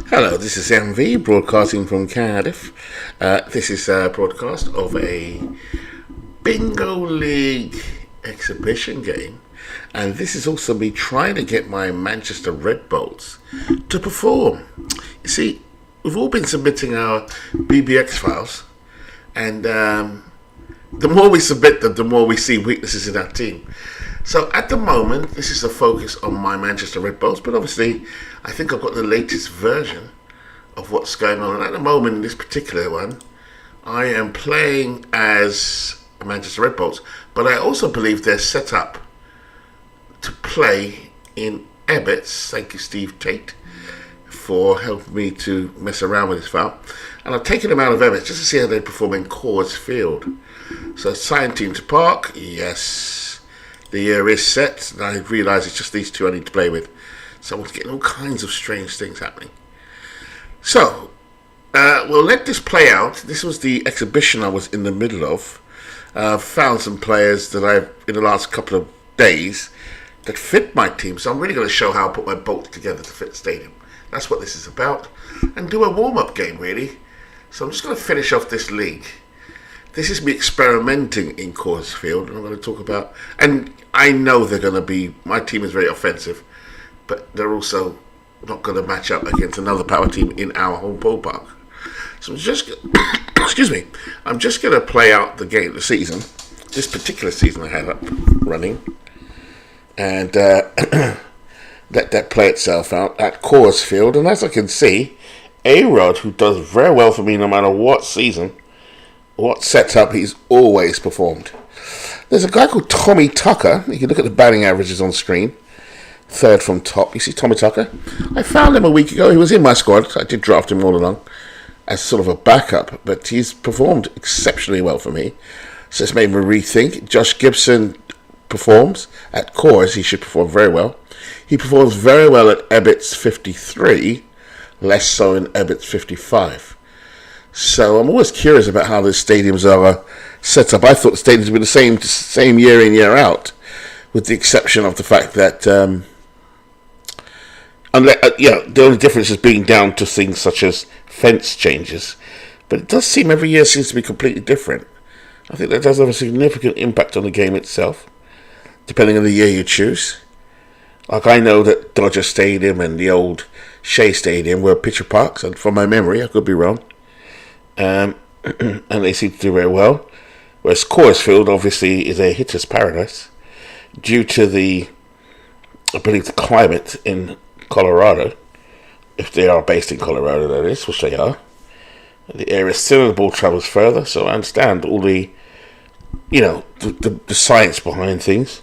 Hello, this is MV broadcasting from Cardiff. This is a broadcast of a Bingo League exhibition game, and this is also me trying to get my Manchester Red Bolts to perform. You see, we've all been submitting our BBX files, and the more we submit them, the more we see weaknesses in our team. So at the moment, this is the focus on my Manchester Red Bolts, but obviously I think I've got the latest version of what's going on. And at the moment, in this particular one, I am playing as Manchester Red Bolts, but I also believe they're set up to play in Ebbets. Thank you, Steve Tate, for helping me to mess around with this file. And I've taken them out of Ebbets just to see how they perform in Coors Field. So assign team to park, yes. The year is set, and I realise it's just these two I need to play with. Someone's getting all kinds of strange things happening. So, we'll let this play out. This was the exhibition I was in the middle of. Found some players that I've, in the last couple of days, that fit my team. So I'm really going to show how I put my bolt together to fit the stadium. That's what this is about. And do a warm-up game, really. So I'm just going to finish off this league. This is me experimenting in Coors Field, and I'm going to talk about... And I know they're going to be... My team is very offensive, but they're also not going to match up against another power team in our home ballpark. So I'm just... excuse me. I'm just going to play out the game, the season. This particular season I had up running. And let that play itself out at Coors Field. And as I can see, A-Rod, who does very well for me no matter what season... what setup, he's always performed. There's a guy called Tommy Tucker. You can look at the batting averages on screen. Third from top. You see Tommy Tucker? I found him a week ago. He was in my squad. I did draft him all along as sort of a backup, but he's performed exceptionally well for me. So it's made me rethink. Josh Gibson performs at Coors. He should perform very well. He performs very well at Ebbets 53, less so in Ebbets 55. So I'm always curious about how the stadiums are set up. I thought the stadiums would be the same year in, year out, with the exception of the fact that the only difference is being down to things such as fence changes. But it does seem every year seems to be completely different. I think that does have a significant impact on the game itself, depending on the year you choose. Like I know that Dodger Stadium and the old Shea Stadium were picture parks, and from my memory, I could be wrong. And they seem to do very well. Whereas Coors Field obviously is a hitter's paradise due to the, I believe, the climate in Colorado. If they are based in Colorado, that is, which they are. The area still the ball travels further, so I understand all the, the science behind things.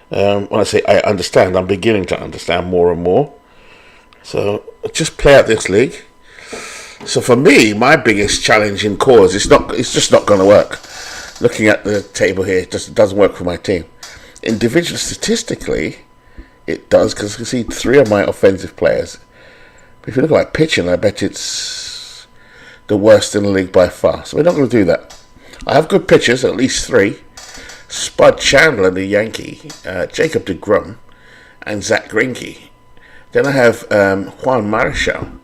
When I say I understand, I'm beginning to understand more and more. So just play out this league. So for me, my biggest challenge in Coors it's just not going to work. Looking at the table here, it just doesn't work for my team. Individually, statistically, it does, because you can see three of my offensive players. But if you look at my pitching, I bet it's the worst in the league by far. So we're not going to do that. I have good pitchers, at least three. Spud Chandler, the Yankee, Jacob deGrom, and Zach Greinke. Then I have Juan Marichal.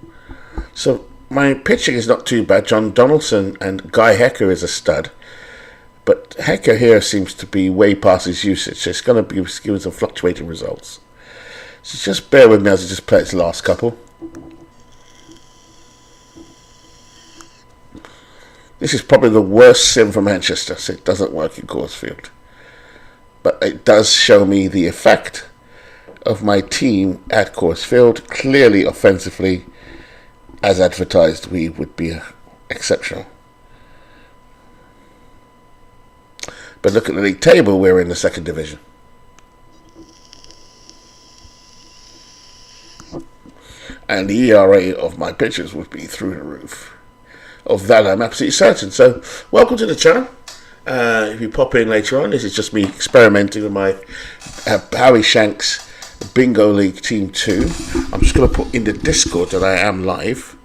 So my pitching is not too bad. John Donaldson and Guy Hecker is a stud. But Hecker here seems to be way past his usage. So it's going to be giving some fluctuating results. So just bear with me as I just play its last couple. This is probably the worst sim for Manchester, so it doesn't work in Coors Field. But it does show me the effect of my team at Coors Field. Clearly, offensively, as advertised, we would be exceptional. But look at the league table, we're in the second division. And the ERA of my pitchers would be through the roof. Of that, I'm absolutely certain. So, welcome to the channel. If you pop in later on, this is just me experimenting with my Howie Shanks Bingo League Team 2. I'm just going to put in the Discord that I am live,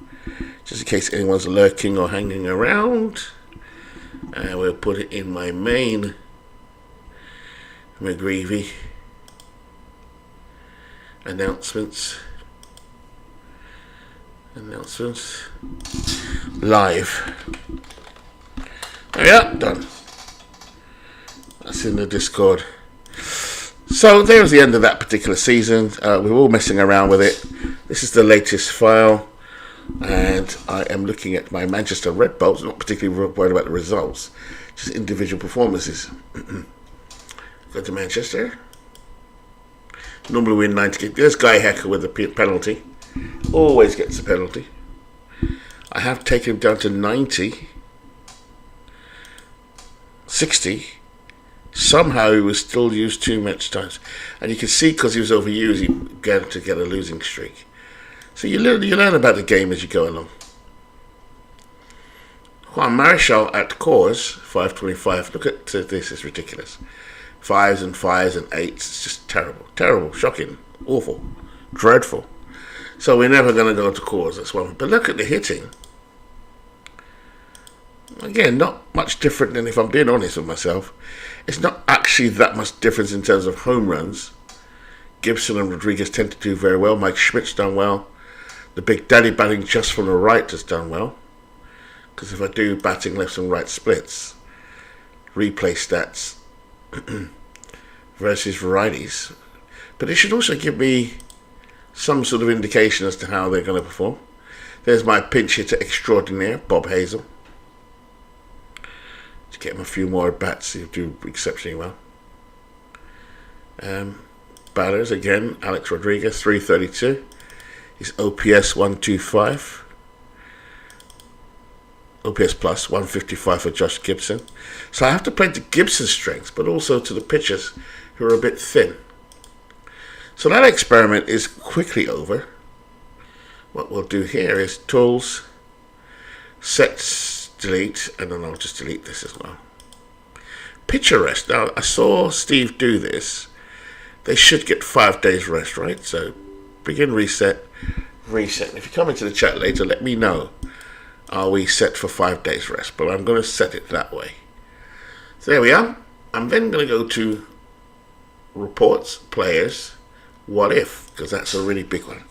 just in case anyone's lurking or hanging around. And we'll put it in my main McGreevy. Announcements. Live. There we are, done. That's in the Discord. So there's the end of that particular season. We're all messing around with it. This is the latest file, and I am looking at my Manchester Red Bulls. Not particularly worried about the results, just individual performances. Go to Manchester. Normally win 90. There's Guy Hecker with the penalty. Always gets a penalty. I have taken him down to 90. 60. Somehow he was still used too much times. And you can see because he was overused, he began to get a losing streak. So you learn about the game as you go along. Juan Marichal at cores, 525. Look at this, it's ridiculous. 5s and 5s and 8s, it's just terrible. Terrible, shocking, awful, dreadful. So we're never going to go to cores, that's one. But look at the hitting. Again, not much different than, if I'm being honest with myself, it's not actually that much difference in terms of home runs. Gibson and Rodriguez tend to do very well. Mike Schmidt's done well. The Big Daddy batting just from the right has done well. Because if I do batting left and right splits, replay stats versus righties. But it should also give me some sort of indication as to how they're going to perform. There's my pinch hitter extraordinaire, Bob Hazel. To get him a few more bats, he'll do exceptionally well. Batters again, Alex Rodriguez, 332. His OPS 125. OPS plus 155 for Josh Gibson. So I have to play to Gibson's strengths, but also to the pitchers who are a bit thin. So that experiment is quickly over. What we'll do here is tools, sets, delete, and then I'll just delete this as well. Pitcher rest. Now, I saw Steve do this. They should get 5 days rest, right? So begin reset, reset. If you come into the chat later, let me know. Are we set for 5 days rest? But I'm going to set it that way. So there we are. I'm then going to go to reports, players, what if, because that's a really big one.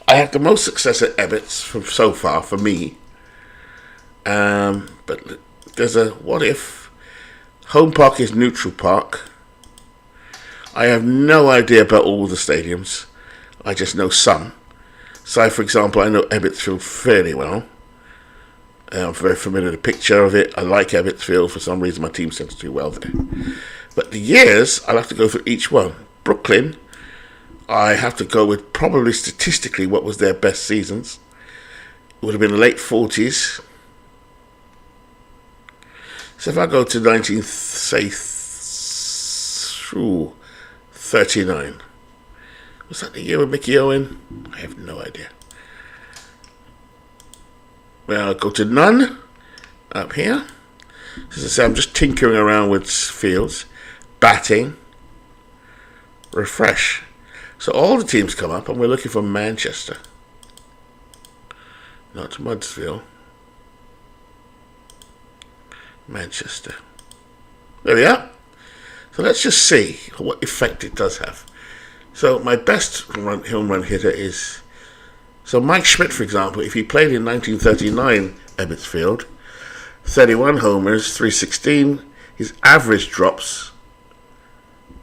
I had the most success at Ebbets so far for me. But there's a what if. Home park is neutral park. I have no idea about all the stadiums. I just know some. So, for example, I know Ebbets fairly well. I'm very familiar with the picture of it. I like Ebbets. For some reason, my team seems to do well there. But the years, I'll have to go for each one. Brooklyn, I have to go with probably statistically what was their best seasons. It would have been the late 40s. So if I go to 39. Was that the year with Mickey Owen? I have no idea. Well, I'll go to none up here. As I say, I'm just tinkering around with fields. Batting. Refresh. So all the teams come up, and we're looking for Manchester. Not Mudsville. Manchester. There we are. So let's just see what effect it does have. So my best home run hitter is... So Mike Schmidt, for example, if he played in 1939 Ebbets Field, 31 homers, 316, his average drops.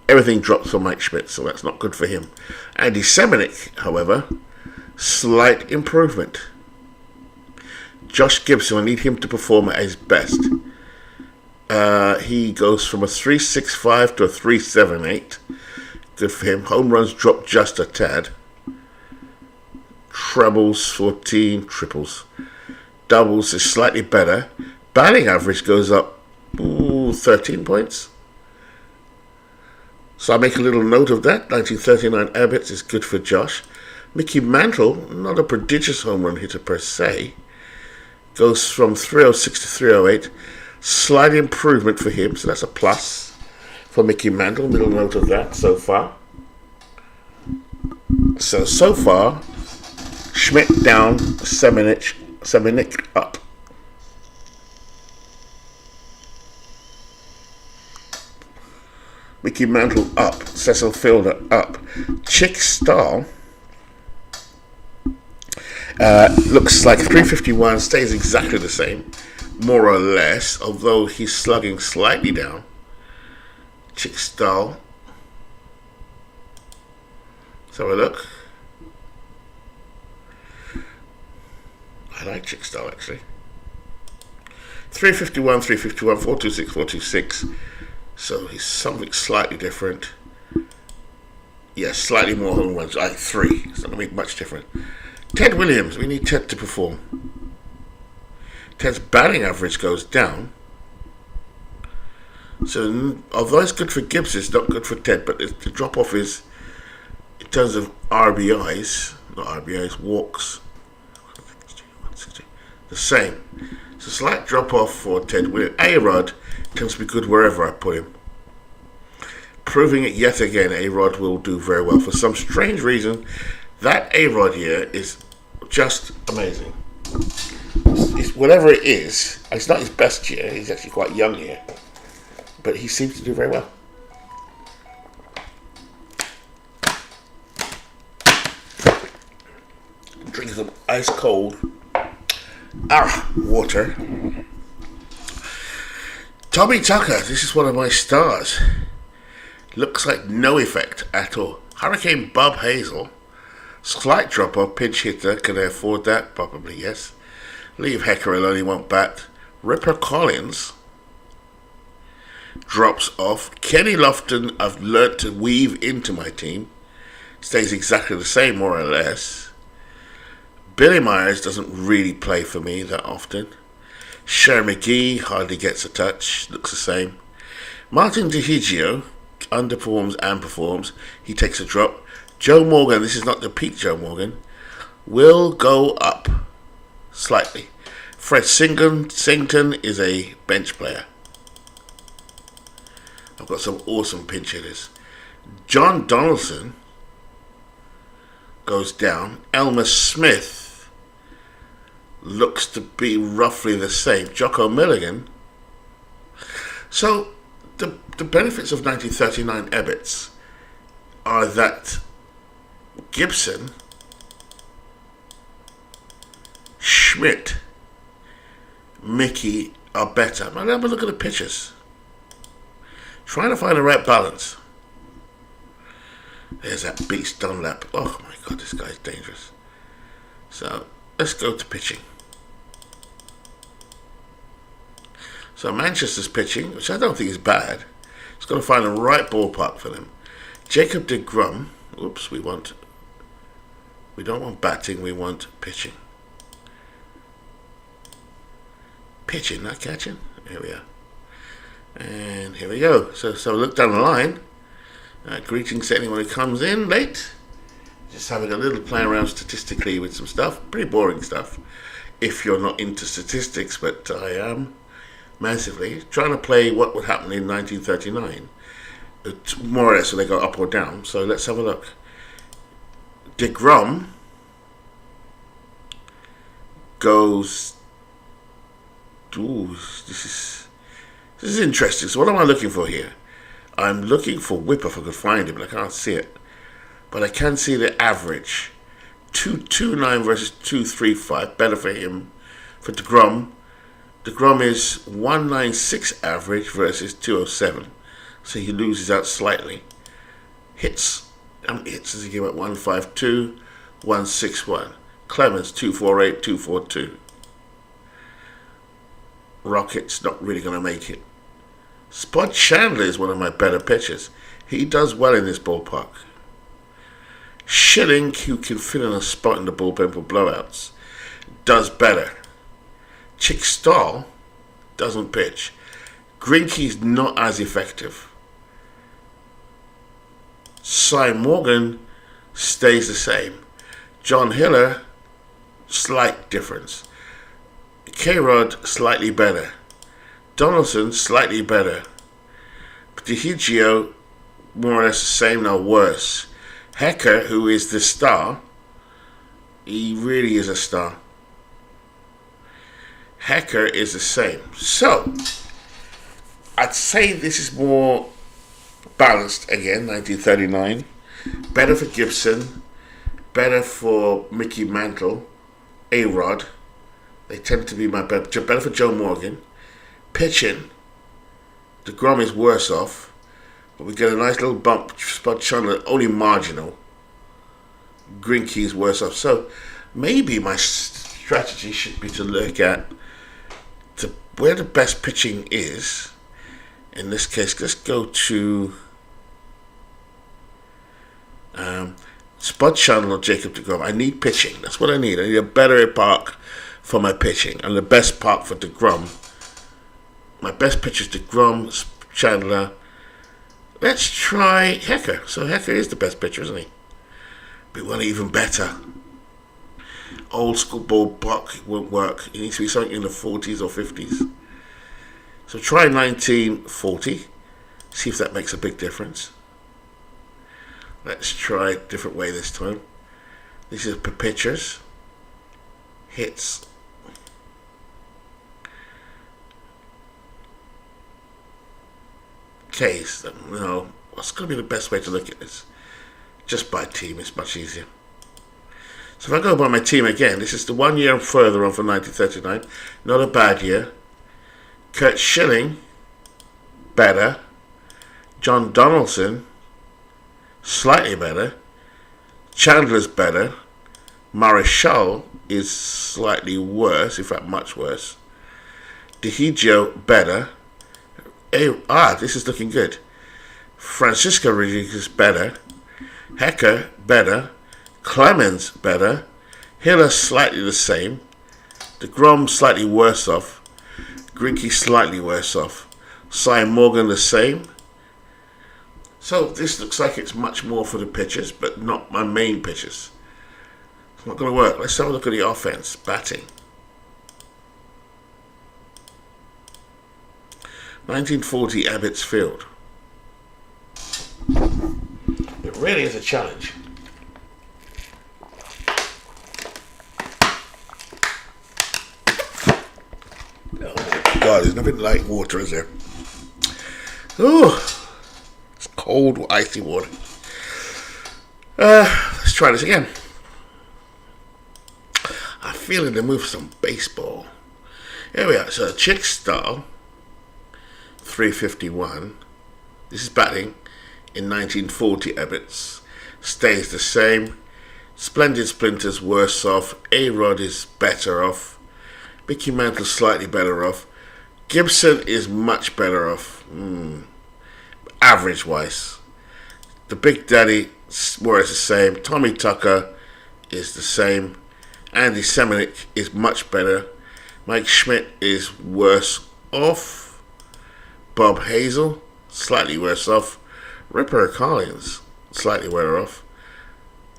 Everything drops for Mike Schmidt, so that's not good for him. Andy Semenick, however, slight improvement. Josh Gibson, I need him to perform at his best. He goes from a 3.65 to a 3.78. Good for him. Home runs drop just a tad. Trebles 14, triples. Doubles is slightly better. Batting average goes up 13 points. So I make a little note of that. 1939 Ebbets is good for Josh. Mickey Mantle, not a prodigious home run hitter per se, goes from 306 to 308. Slight improvement for him, so that's a plus for Mickey Mantle. Little note of that so far. So far, Schmidt down, Semenick up. Mickey Mantle up. Cecil Fielder up. Chick Stahl looks like 351, stays exactly the same, more or less, although he's slugging slightly down. Chick Stahl. Let's have a look. I like Chick Stahl actually. 351, 351, 426, 426. So he's something slightly different. Yes, slightly more home runs. Like 3. It's not going to make much difference. Ted Williams. We need Ted to perform. Ted's batting average goes down. So although it's good for Gibbs, it's not good for Ted. But the drop-off is, in terms of RBIs, not RBIs, walks, the same. It's a slight drop-off for Ted Williams. A-Rod tends to be good wherever I put him. Proving it yet again, A-Rod will do very well. For some strange reason, that A-Rod here is just amazing. Whatever it is, it's not his best year. He's actually quite young here. But he seems to do very well. Drink some ice cold water. Tommy Tucker, this is one of my stars. Looks like no effect at all. Hurricane Bob Hazel, slight drop off, pinch hitter. Can I afford that? Probably yes. Leave Hecker alone, he won't bat. Ripper Collins drops off. Kenny Lofton, I've learnt to weave into my team. Stays exactly the same, more or less. Billy Myers doesn't really play for me that often. Sher McGee hardly gets a touch, looks the same. Martin DiHigio underperforms and performs. He takes a drop. Joe Morgan, this is not the peak Joe Morgan, will go up slightly. Fred Singleton is a bench player. I've got some awesome pinch hitters. John Donaldson goes down. Elmer Smith looks to be roughly the same. Jocko Milligan. So the benefits of 1939 Ebbets are that Gibson, Schmidt, Mickey are better. Now have a look at the pitchers. Trying to find the right balance. There's that beast Dunlap. Oh my god, this guy's dangerous. So let's go to pitching. So Manchester's pitching, which I don't think is bad. It's got to find the right ballpark for them. Jacob deGrom. Oops, we don't want batting, we want pitching. Pitching, not catching. Here we are. And here we go. So look down the line. Greetings to anyone who comes in late. Just having a little play around statistically with some stuff. Pretty boring stuff if you're not into statistics, but I am massively. Trying to play what would happen in 1939. More or less, so they go up or down. So let's have a look. deGrom goes... Ooh, this is interesting. So what am I looking for here? I'm looking for whip if I could find it, but I can't see it. But I can see the average. 229 versus 235. Better for him. For deGrom. deGrom is 196 average versus 207. So he loses out slightly. Hits. How many hits does he give at 152? 161. Clemens 248, 242. Rockets not really going to make it. Spud Chandler is one of my better pitchers. He does well in this ballpark. Schilling, who can fill in a spot in the bullpen for blowouts, does better. Chick Stahl doesn't pitch. Greinke's not as effective. Cy Morgan stays the same. John Hiller, slight difference. K-Rod, slightly better. Donaldson, slightly better. DiHigio, more or less the same, no worse. Hecker, who is the star, he really is a star. Hecker is the same. So, I'd say this is more Balanced again, 1939. Better for Gibson. Better for Mickey Mantle. A-Rod. They tend to be my better for Joe Morgan. Pitching. DeGrom is worse off. But we get a nice little bump. Spud Chandler, only marginal. Greinke's worse off. So maybe my strategy should be to look at where the best pitching is. In this case, let's go to Spud Chandler or Jacob DeGrom. I need pitching. That's what I need. I need a better park for my pitching. And the best park for DeGrom. My best pitcher is DeGrom, Chandler. Let's try Hecker. So Hecker is the best pitcher, isn't he? But we want even better. Old school ballpark won't work. It needs to be something in the 40s or 50s. So try 1940. See if that makes a big difference. Let's try a different way this time. These are per pitchers. Hits. Ks. No. What's going to be the best way to look at this? Just by team. It's much easier. So if I go by my team again, this is the 1 year further on from 1939. Not a bad year. Kurt Schilling, better. John Donaldson, slightly better. Chandler's better. Marichal is slightly worse, in fact much worse. DiHiggio, better. This is looking good. Francisco Rodriguez, better. Hecker, better. Clemens, better. Hiller, slightly the same. DeGrom, slightly worse off. Greinke, slightly worse off. Cy Morgan, the same. So this looks like it's much more for the pitchers, but not my main pitchers. It's not going to work. Let's have a look at the offense. Batting. 1940 Abbott's Field. It really is a challenge. Oh my God, there's nothing like water, is there? Oh, it's cold, icy water. Let's try this again. I feel in the mood for some baseball. Here we are. So Chick Stahl, 351. This is batting in 1940 Abbott's. Stays the same. Splendid Splinter's worse off. A-Rod is better off. Mickey Mantle slightly better off. Gibson is much better off. Average wise. The Big Daddy more or less the same. Tommy Tucker is the same. Andy Semenick is much better. Mike Schmidt is worse off. Bob Hazel, slightly worse off. Ripper Collins, slightly worse off.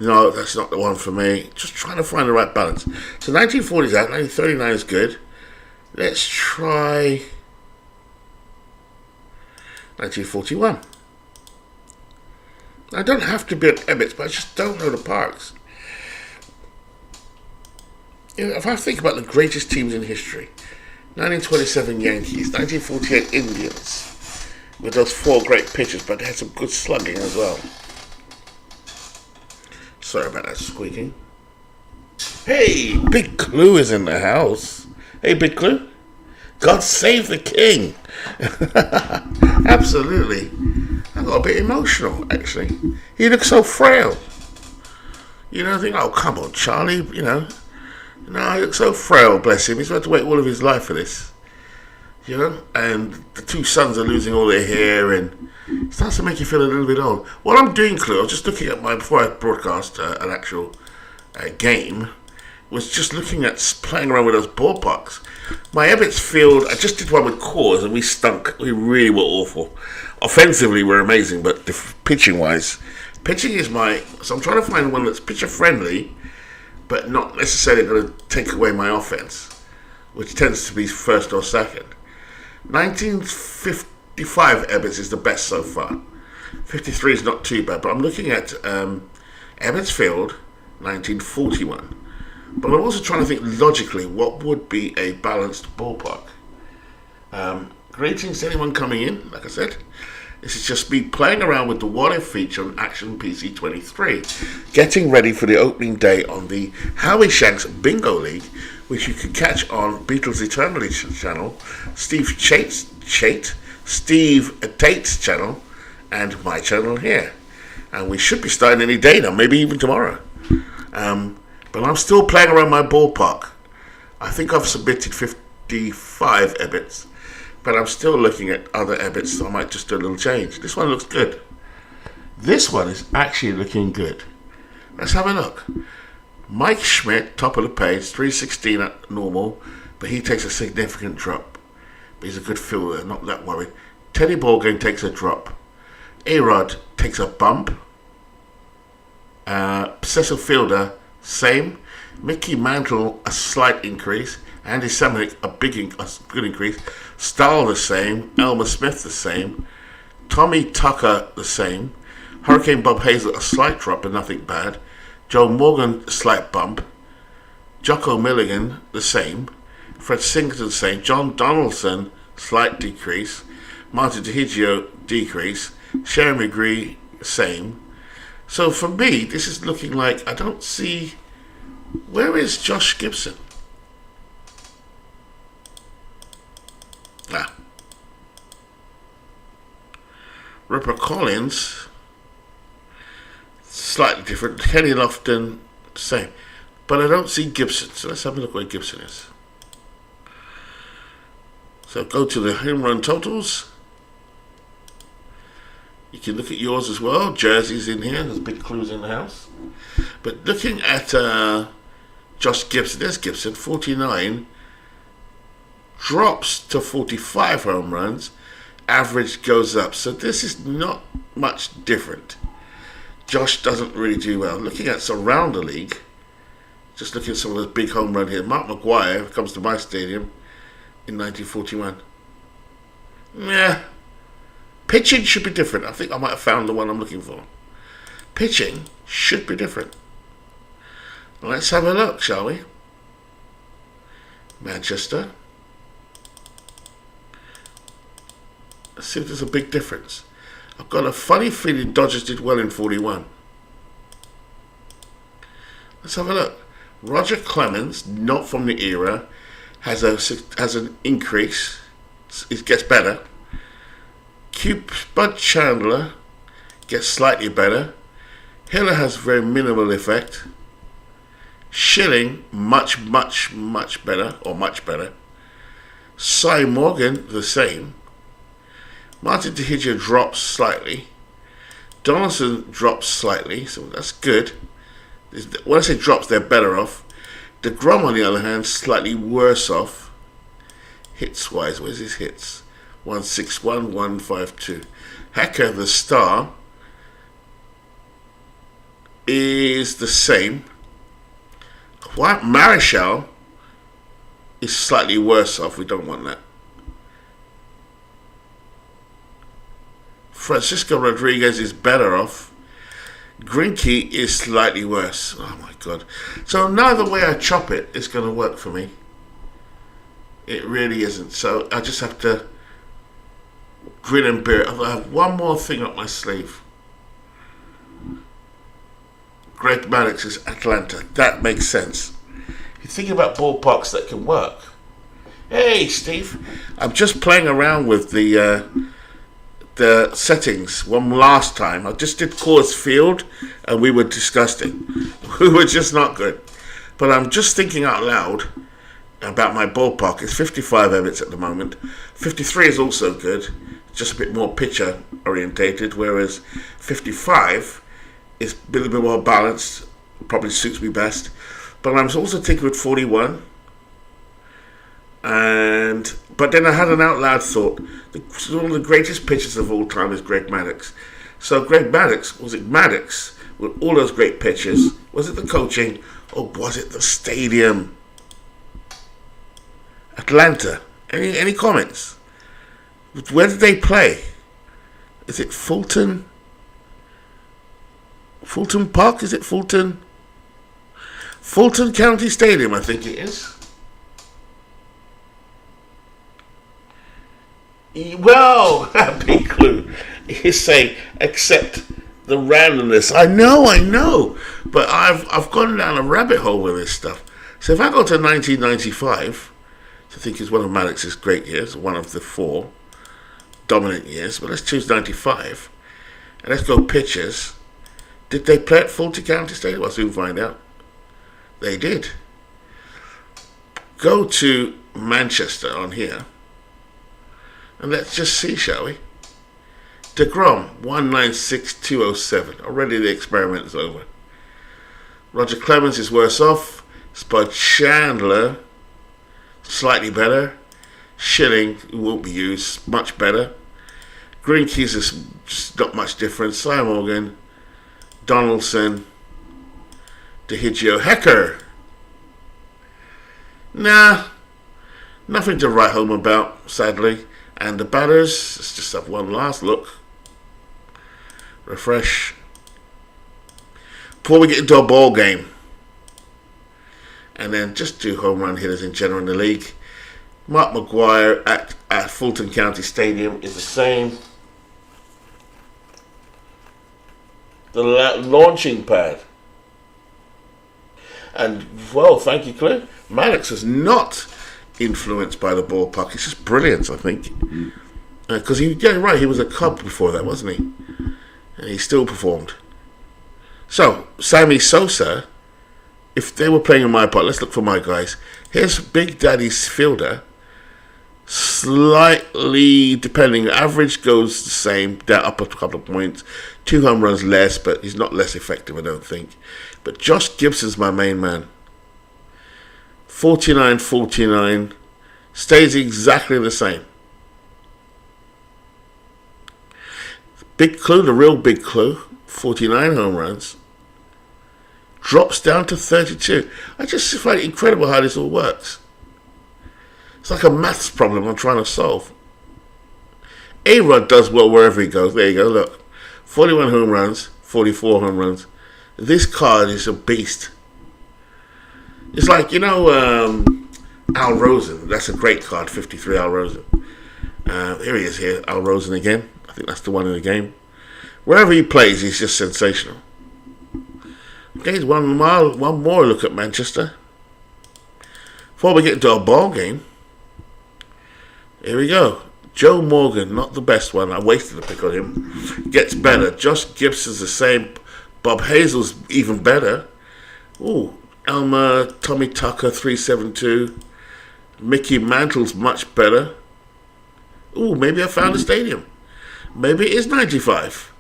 No, that's not the one for me. Just trying to find the right balance. So 1940 is out, 1939 is good. Let's try 1941. I don't have to be at Ebbets, but I just don't know the parks. If I think about the greatest teams in history, 1927 Yankees, 1948 Indians, with those four great pitchers, but they had some good slugging as well. Sorry about that squeaking. Hey, Big Clue is in the house. Hey, Big Clue. God save the king. Absolutely. I got a bit emotional, actually. He looks so frail. You know, I think, oh, come on, Charlie, you know. No, he looks so frail, bless him. He's had to wait all of his life for this. You know, and the two sons are losing all their hair, and it starts to make you feel a little bit old. What I'm doing, Clue, I was just looking at before I broadcast an actual game, was just looking at playing around with those ballparks. My Ebbets Field, I just did one with Coors, and we stunk. We really were awful. Offensively, we're amazing, but pitching-wise, pitching is so I'm trying to find one that's pitcher-friendly, but not necessarily going to take away my offense, which tends to be first or second. 1955 Ebbets is the best so far. 53 is not too bad, but I'm looking at Ebbets Field, 1941. But I'm also trying to think logically what would be a balanced ballpark. Greetings to anyone coming in, like I said. This is just me playing around with the What If feature on Action PC 23, getting ready for the opening day on the Howie Shanks Bingo League, which you can catch on Beatles Eternally channel, Steve Tate's channel, and my channel here. And we should be starting any day now, maybe even tomorrow. But I'm still playing around my ballpark. I think I've submitted 55 EBITs, but I'm still looking at other EBITs, so I might just do a little change. This one looks good. This one is actually looking good. Let's have a look. Mike Schmidt, top of the page, 316 at normal, but he takes a significant drop. But he's a good fielder, not that worried. Teddy Ballgame takes a drop. A-Rod takes a bump. Cecil Fielder, same. Mickey Mantle, a slight increase. Andy Samanick, a good increase. Stahl, the same. Elmer Smith, the same. Tommy Tucker, the same. Hurricane Bob Hazel, a slight drop and nothing bad. Joe Morgan, a slight bump. Jocko Milligan, the same. Fred Singleton, the same. John Donaldson, slight decrease. Martin DeHigio, decrease. Sharon McGree, same. So for me, this is looking like I don't see. Where is Josh Gibson? Rupert Collins, slightly different. Kenny Lofton, same. But I don't see Gibson. So let's have a look where Gibson is. So go to the home run totals. You can look at yours as well. Jersey's in here. There's big clues in the house. But looking at Josh Gibson, there's Gibson, 49. Drops to 45 home runs. Average goes up. So this is not much different. Josh doesn't really do well. Looking at around the league, just looking at some of the big home run here. Mark McGuire comes to my stadium in 1941. Yeah. Pitching should be different. I think I might have found the one I'm looking for. Pitching should be different. Let's have a look, shall we? Manchester. Let's see if there's a big difference. I've got a funny feeling Dodgers did well in 41. Let's have a look. Roger Clemens, not from the era, has an increase. It gets better. Bud Chandler gets slightly better. Hiller has very minimal effect. Schilling, much better, or much better. Cy Morgan, the same. Martin DeHigio drops slightly. Donaldson drops slightly, so that's good. When I say drops, they're better off. DeGrom, on the other hand, slightly worse off. Hits-wise, where's his hits? 161, 152. Hacker, the star, is the same. White Marichal is slightly worse off. We don't want that. Francisco Rodriguez is better off. Greinke is slightly worse. Oh my God. So neither way I chop it is going to work for me. It really isn't. So I just have to grin and bear it. I have one more thing up my sleeve. Greg Maddux is Atlanta. That makes sense. You're thinking about ballparks that can work. Hey, Steve. I'm just playing around with the settings one last time. I just did Coors Field and we were disgusting. We were just not good. But I'm just thinking out loud about my ballpark. It's 55 EBITs at the moment. 53 is also good, just a bit more pitcher orientated, whereas 55 is a little bit more balanced, probably suits me best. But I'm also thinking with 41. But then I had an out loud thought. One of the greatest pitchers of all time is Greg Maddux. So Greg Maddux, was it Maddux with all those great pitchers? Was it the coaching or was it the stadium? Atlanta. Any comments? Where did they play? Is it Fulton? Fulton Park? Is it Fulton? Fulton County Stadium, I think it is. Well, big clue. is saying accept the randomness. I know, but I've gone down a rabbit hole with this stuff. So if I go to 1995, which I think is one of Malik's great years, one of the 4 dominant years, but let's choose 95, and let's go pictures. Did they play at Fulton County Stadium? I'll soon find out. They did. Go to Manchester on here, and let's just see, shall we? DeGrom, 196,207. Already the experiment is over. Roger Clemens is worse off. Spud Chandler, slightly better. Schilling, who won't be used, much better. Greenkeys is just not much different. Cy Morgan, Donaldson, DeHigio, Hecker. Nah, nothing to write home about, sadly. And the batters, let's just have one last look. Refresh. Before we get into a ball game. And then just do home run hitters in general in the league. Mark McGwire at Fulton County Stadium is the same. The launching pad. And, well, thank you, Claire. Maddox is not influenced by the ballpark. It's just brilliance, I think. Because he was a Cub before that, wasn't he? And he still performed. So, Sammy Sosa, if they were playing in my part, let's look for my guys. Here's Big Daddy's fielder. Slightly, depending, average goes the same, down up a couple of points. 2 home runs less, but he's not less effective, I don't think. But Josh Gibson's my main man. 49-49, stays exactly the same. Big Clue, the real Big Clue, 49 home runs, drops down to 32. I just find it incredible how this all works. It's like a maths problem I'm trying to solve. A-Rod does well wherever he goes. There you go, look. 41 home runs, 44 home runs. This card is a beast. It's like, Al Rosen. That's a great card, 53 Al Rosen. Here he is here, Al Rosen again. I think that's the one in the game. Wherever he plays, he's just sensational. Okay, one more look at Manchester. Before we get into our ball game, here we go. Joe Morgan, not the best one. I wasted a pick on him. Gets better. Josh Gibson's the same. Bob Hazel's even better. Ooh, Elmer, Tommy Tucker, 372. Mickey Mantle's much better. Ooh, maybe I found a stadium. Maybe it is 95.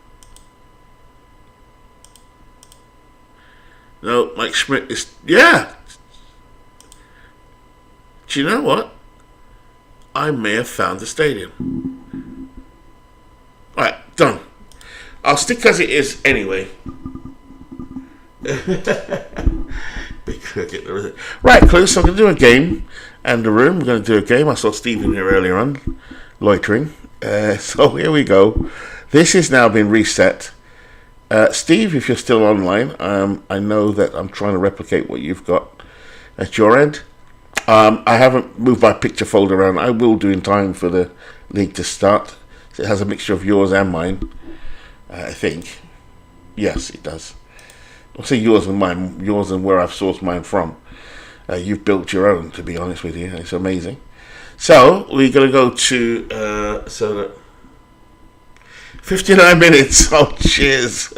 No, Mike Schmidt is... Yeah! Do you know what? I may have found the stadium. Alright, done. I'll stick as it is anyway. Big cricket, there is it. Right, Clue, so I'm going to do a game. And the room, we're going to do a game. I saw Stephen here earlier on, loitering. So here we go. This has now been reset. Steve, if you're still online, I know that I'm trying to replicate what you've got at your end. I haven't moved my picture folder around. I will do in time for the league to start. So it has a mixture of yours and mine, I think. Yes, it does. I'll say yours and mine, yours and where I've sourced mine from. You've built your own, to be honest with you. It's amazing. So, we're going to go to 59 minutes. Oh, cheers.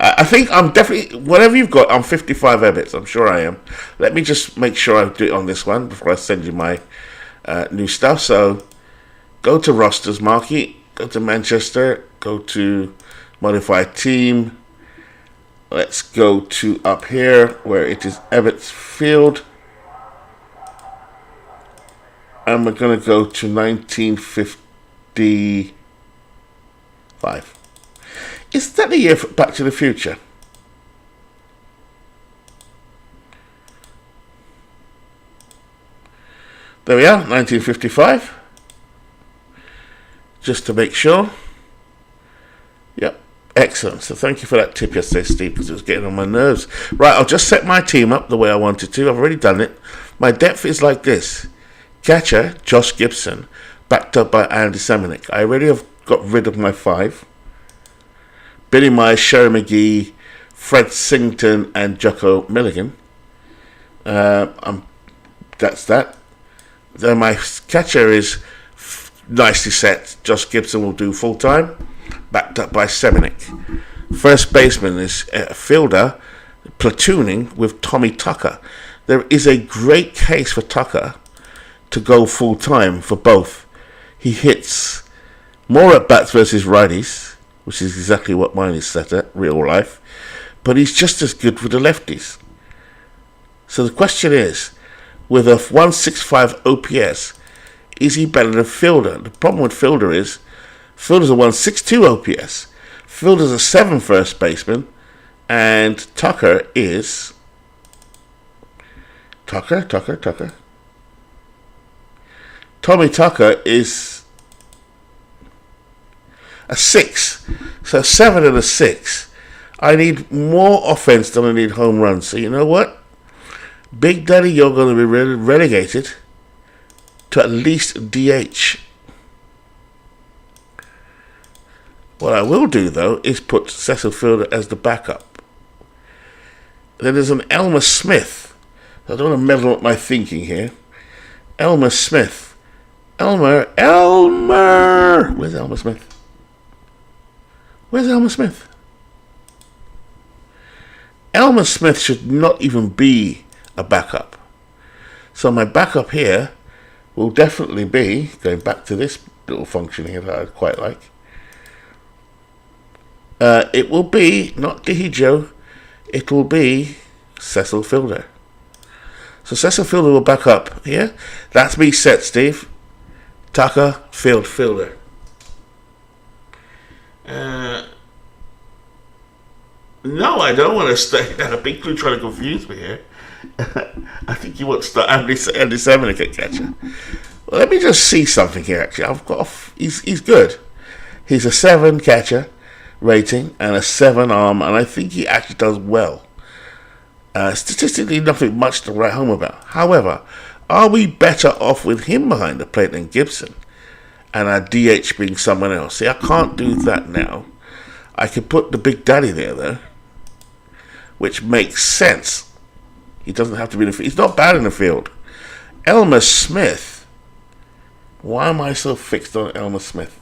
I think I'm definitely, whatever you've got, I'm 55 Ebbets. I'm sure I am. Let me just make sure I do it on this one before I send you my new stuff. So, go to rosters, Marky. Go to Manchester. Go to modify team. Let's go to up here where it is Ebbets Field. And we're going to go to 1955. Is that the year for Back to the Future? There we are, 1955. Just to make sure. Yep, excellent. So thank you for that tip yesterday, Steve, because it was getting on my nerves. Right, I'll just set my team up the way I wanted to. I've already done it. My depth is like this. Catcher, Josh Gibson, backed up by Andy Semenuk. I already have got rid of my 5. Billy Myers, Sherry McGee, Fred Singleton, and Jocko Milligan. That's that. Then my catcher is nicely set. Josh Gibson will do full time, backed up by Seminick. First baseman is a fielder, platooning with Tommy Tucker. There is a great case for Tucker to go full time for both. He hits more at bats versus righties, which is exactly what mine is set at, real life, but he's just as good with the lefties. So the question is, with a 165 OPS, is he better than Fielder? The problem with Fielder is, Fielder's a 162 OPS, Fielder's a 7 first baseman, and Tucker is... Tucker. Tommy Tucker is a 6. So 7 and a 6. I need more offense than I need home runs. So you know what? Big Daddy, you're going to be relegated to at least DH. What I will do, though, is put Cecil Fielder as the backup. Then there's an Elmer Smith. I don't want to meddle with my thinking here. Elmer Smith. Elmer! Where's Elmer Smith? Elmer Smith should not even be a backup. So my backup here will definitely be, going back to this little function here that I quite like, it will be, not Dihijo, it will be Cecil Fielder. So Cecil Fielder will back up here. That's me set, Steve. Tucker, Fielder. No, I don't want to stay. Big Clue trying to confuse me here. I think you want to start Andy Seminick at catcher. Well, let me just see something here. Actually, he's good. He's a 7 catcher rating and a 7 arm, and I think he actually does well. Statistically, nothing much to write home about. However, are we better off with him behind the plate than Gibson, and our DH being someone else? See, I can't do that now. I can put the Big Daddy there, though, which makes sense. He doesn't have to be in the field. He's not bad in the field. Elmer Smith. Why am I so fixed on Elmer Smith?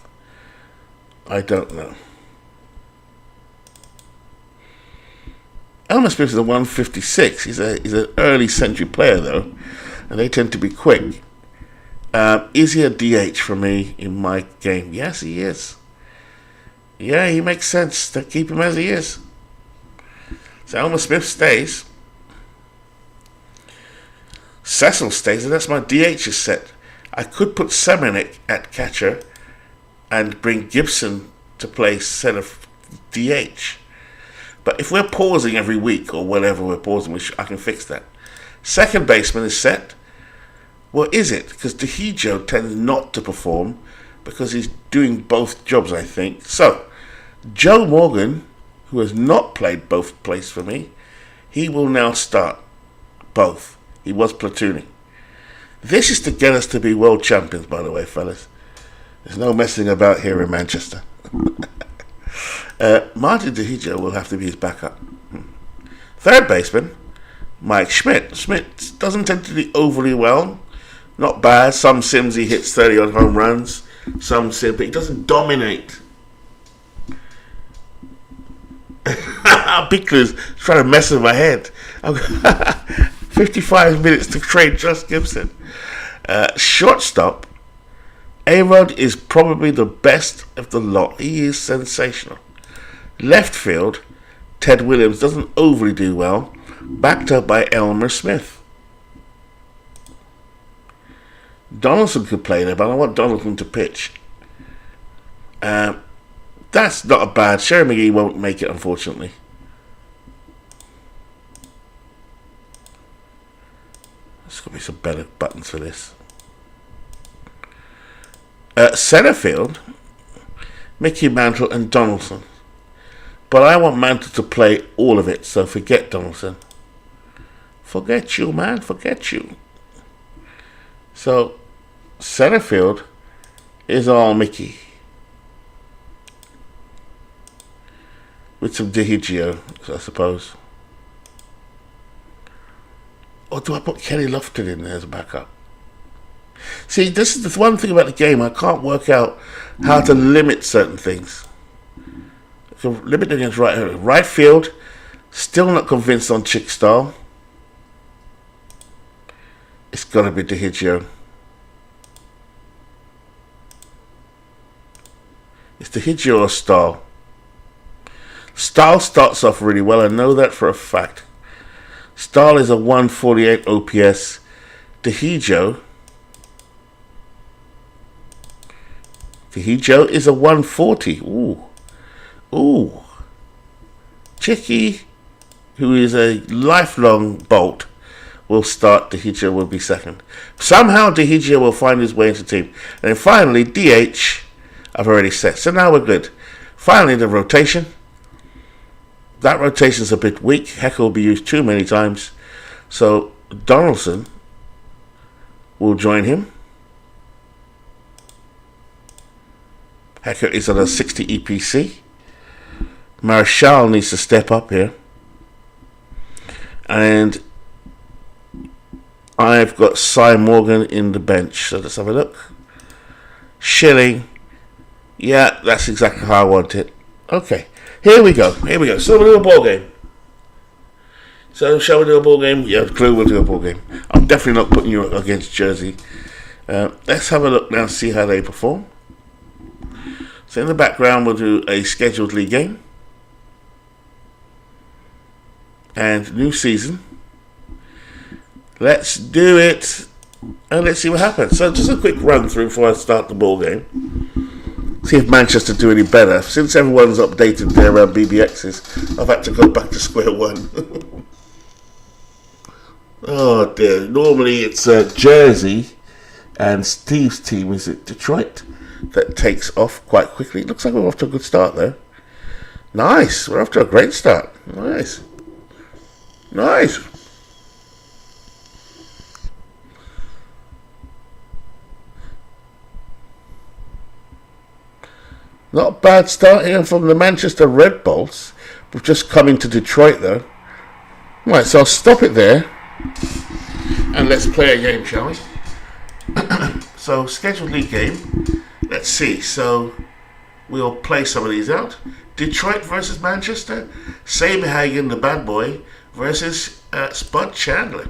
I don't know. Elmer Smith is a 156. He's an early century player, though, and they tend to be quick. Is he a DH for me in my game? Yes, he is. Yeah, he makes sense to keep him as he is. So Elmer Smith stays. Cecil stays, and that's my DH is set. I could put Seminick at catcher and bring Gibson to play center DH. But if we're pausing every week or whatever we're pausing, I can fix that. Second baseman is set. Well, is it? Because Dihijo tends not to perform because he's doing both jobs, I think. So, Joe Morgan, who has not played both places for me, he will now start both. He was platooning. This is to get us to be world champions, by the way, fellas. There's no messing about here in Manchester. Martin Dihijo will have to be his backup. Third baseman, Mike Schmidt. Schmidt doesn't tend to do overly well. Not bad. Some sims he hits 30 odd home runs. Some sims, but he doesn't dominate. Big Clue's trying to mess with my head. 55 minutes to trade Josh Gibson. Shortstop, A-Rod is probably the best of the lot. He is sensational. Left field, Ted Williams doesn't overly do well, backed up by Elmer Smith. Donaldson could play there, but I want Donaldson to pitch. That's not a bad. Sherry McGee won't make it, unfortunately. There's got to be some better buttons for this. Center field, Mickey Mantle and Donaldson. But I want Mantle to play all of it, so forget Donaldson. Forget you, man. Forget you. So, center field is all Mickey. with some Dihigio, I suppose. Or do I put Kenny Lofton in there as a backup? See, this is the one thing about the game. I can't work out how to limit certain things. So limit against right field. Still not convinced on Chick-Stahl. It's got to be Dihigio. It's Dihigio or Stahl. Stahl starts off really well. I know that for a fact. Stahl is a 148 OPS. Dihigio is a 140. Ooh. Chicky, who is a lifelong Bolt, will start. Dihigio will be second. Somehow Dihigio will find his way into the team. And then finally, DH, I've already set. So now we're good. Finally, the rotation. That rotation's a bit weak. Hecker will be used too many times. So Donaldson will join him. Hecker is on a 60 EPC. Marshall needs to step up here. And I've got Cy Morgan in the bench. So let's have a look. Schilling. Yeah, that's exactly how I want it. Okay. Here we go. So we'll do a ball game. So shall we do a ball game? Yeah, Clue will do a ball game. I'm definitely not putting you against Jersey. Let's have a look now and see how they perform. So in the background we'll do a scheduled league game. And new season. Let's do it. And let's see what happens. So just a quick run through before I start the ball game. See if Manchester do any better. Since everyone's updated their BBXs, I've had to go back to square one. Oh dear. Normally it's Jersey and Steve's team is at Detroit that takes off quite quickly. Looks like we're off to a good start though. Nice. We're off to a great start. Nice. Not a bad start here from the Manchester Red Bulls. We've just come into Detroit though. Right, so I'll stop it there. And let's play a game, shall we? So, scheduled league game. Let's see. So, we'll play some of these out. Detroit versus Manchester. Saberhagen, the bad boy, versus Spud Chandler.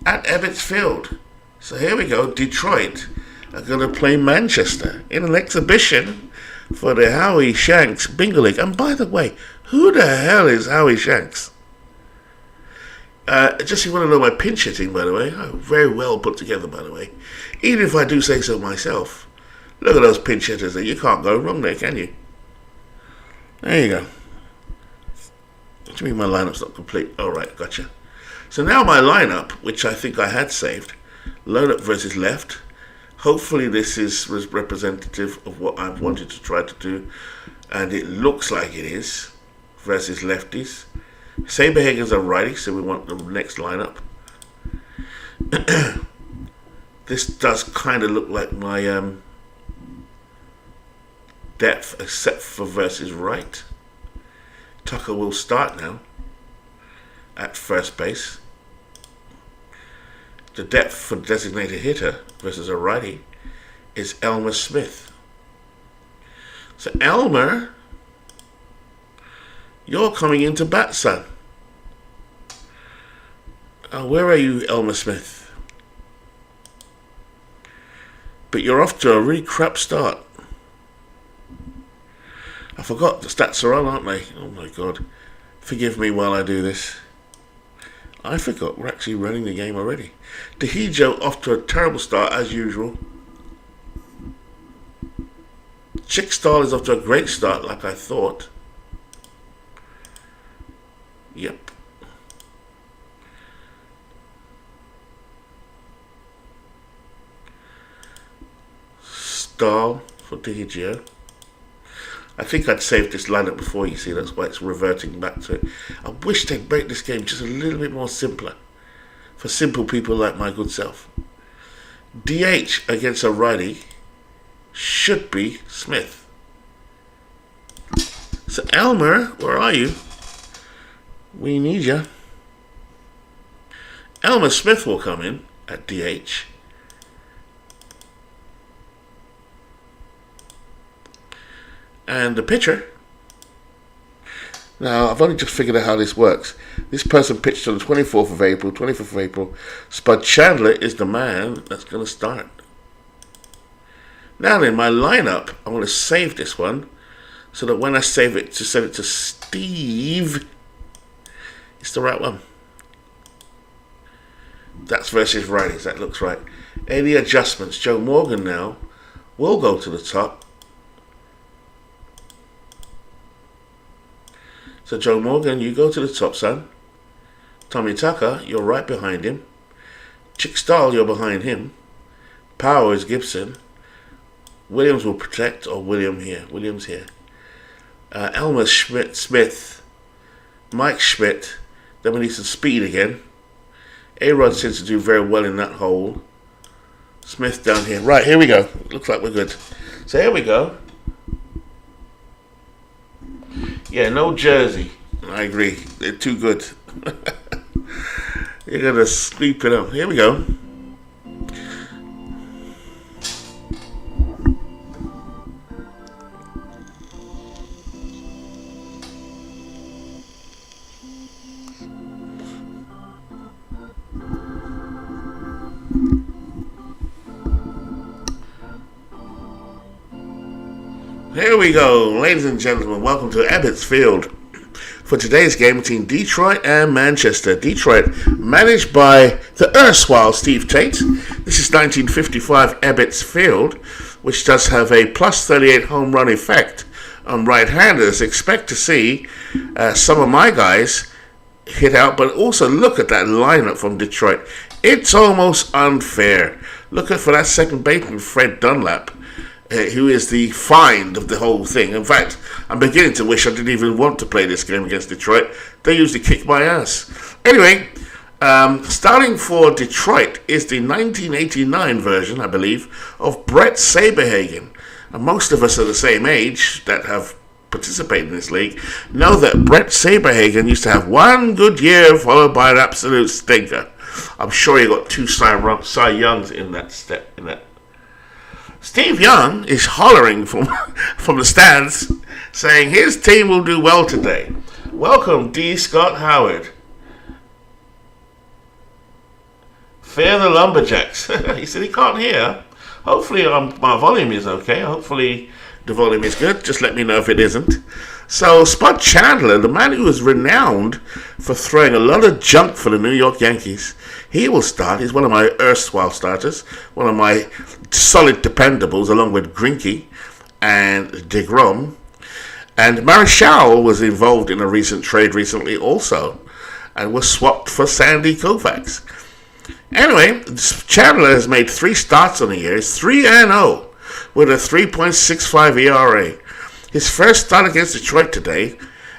At Ebbets Field. So, here we go. Detroit are going to play Manchester in an exhibition for the Howie Shanks Bingo League. And by the way, who the hell is Howie Shanks? Just you want to know my pinch hitting, by the way. Oh, very well put together, by the way. Even if I do say so myself. Look at those pinch hitters there. You can't go wrong there, can you? There you go. What do you mean my lineup's not complete? Oh, right, gotcha. So now my lineup, which I think I had saved. Load up versus left. Hopefully this is representative of what I've wanted to try to do. And it looks like it is. Versus lefties. Saberhagen's a righty, so we want the next lineup. This does kind of look like my depth, except for versus right. Tucker will start now at first base. The depth for designated hitter versus a righty is Elmer Smith. So Elmer, you're coming into bat, son. Where are you, Elmer Smith? But you're off to a really crap start. I forgot the stats are on, aren't they? Oh my god. Forgive me while I do this. I forgot we're actually running the game already. Dihigio off to a terrible start as usual. Chick-Stahl is off to a great start like I thought. Yep. Stahl for Dihigio. I think I'd saved this lineup before, you see, that's why it's reverting back to it. I wish they'd make this game just a little bit more simpler. For simple people like my good self. DH against a righty should be Smith. So Elmer, where are you? We need you. Elmer Smith will come in at DH. And the pitcher. Now, I've only just figured out how this works. This person pitched on the 24th of April. Spud Chandler is the man that's going to start. Now then, my lineup, I'm going to save this one so that when I save it to send it to Steve, it's the right one. That's versus righties. That looks right. Any adjustments? Joe Morgan now will go to the top. So Joe Morgan, you go to the top, son. Tommy Tucker, you're right behind him. Chick Stahl, you're behind him. Power is Gibson. Williams will protect, or Williams here. Elmer Smith. Mike Schmidt. Then we need some speed again. A-Rod seems to do very well in that hole. Smith down here. Right, here we go. Looks like we're good. So here we go. Yeah, no jersey. I agree. They're too good. You're going to sweep it up. Here we go. Here we go, ladies and gentlemen. Welcome to Ebbets Field for today's game between Detroit and Manchester. Detroit, managed by the erstwhile Steve Tate. This is 1955 Ebbets Field, which does have a plus 38 home run effect on right-handers. Expect to see some of my guys hit out, but also look at that lineup from Detroit. It's almost unfair. Looking for that second baseman, Fred Dunlap, who is the find of the whole thing. In fact, I'm beginning to wish I didn't even want to play this game against Detroit. They usually kick my ass. Anyway, starting for Detroit is the 1989 version, I believe, of Brett Saberhagen. And most of us are the same age that have participated in this league know that Brett Saberhagen used to have one good year followed by an absolute stinker. I'm sure he got 2 Cy Youngs in that step. Steve Young is hollering from the stands, saying his team will do well today. Welcome, D. Scott Howard. Fear the Lumberjacks. He said he can't hear. Hopefully my volume is okay. Hopefully the volume is good. Just let me know if it isn't. So Spud Chandler, the man who was renowned for throwing a lot of junk for the New York Yankees, he will start. He's one of my erstwhile starters, one of my solid dependables, along with Greinke and DeGrom. And Marichal was involved in a recent trade recently also, and was swapped for Sandy Koufax. Anyway, Chandler has made 3 starts on the year. He's 3-0 with a 3.65 ERA. His first start against Detroit today,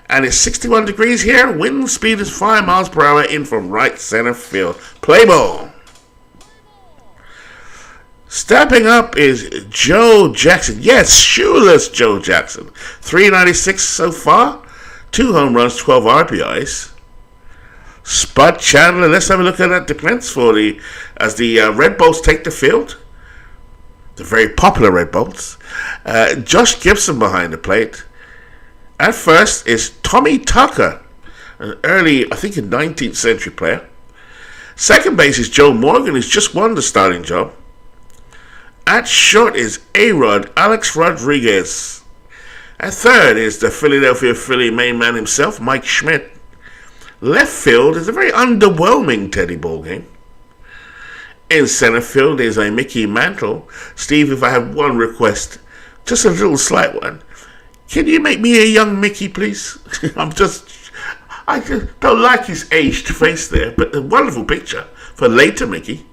and it's 61 degrees here. Wind speed is 5 miles per hour in from right center field. Play ball. Stepping up is Joe Jackson. Yes, shoeless Joe Jackson. 396 so far. 2 home runs, 12 RBIs. Spud Chandler. Let's have a look at that defense as the Red Bolts take the field. The very popular Red Bolts. Josh Gibson behind the plate. At first is Tommy Tucker, an early, I think, a 19th century player. Second base is Joe Morgan, who's just won the starting job. At short is A-Rod, Alex Rodriguez. At third is the Philadelphia Philly main man himself, Mike Schmidt. Left field is a very underwhelming Teddy Ballgame. In center field is a Mickey Mantle. Steve, if I have one request, just a little slight one. Can you make me a young Mickey, please? I just don't like his aged face there, but a wonderful picture for later Mickey.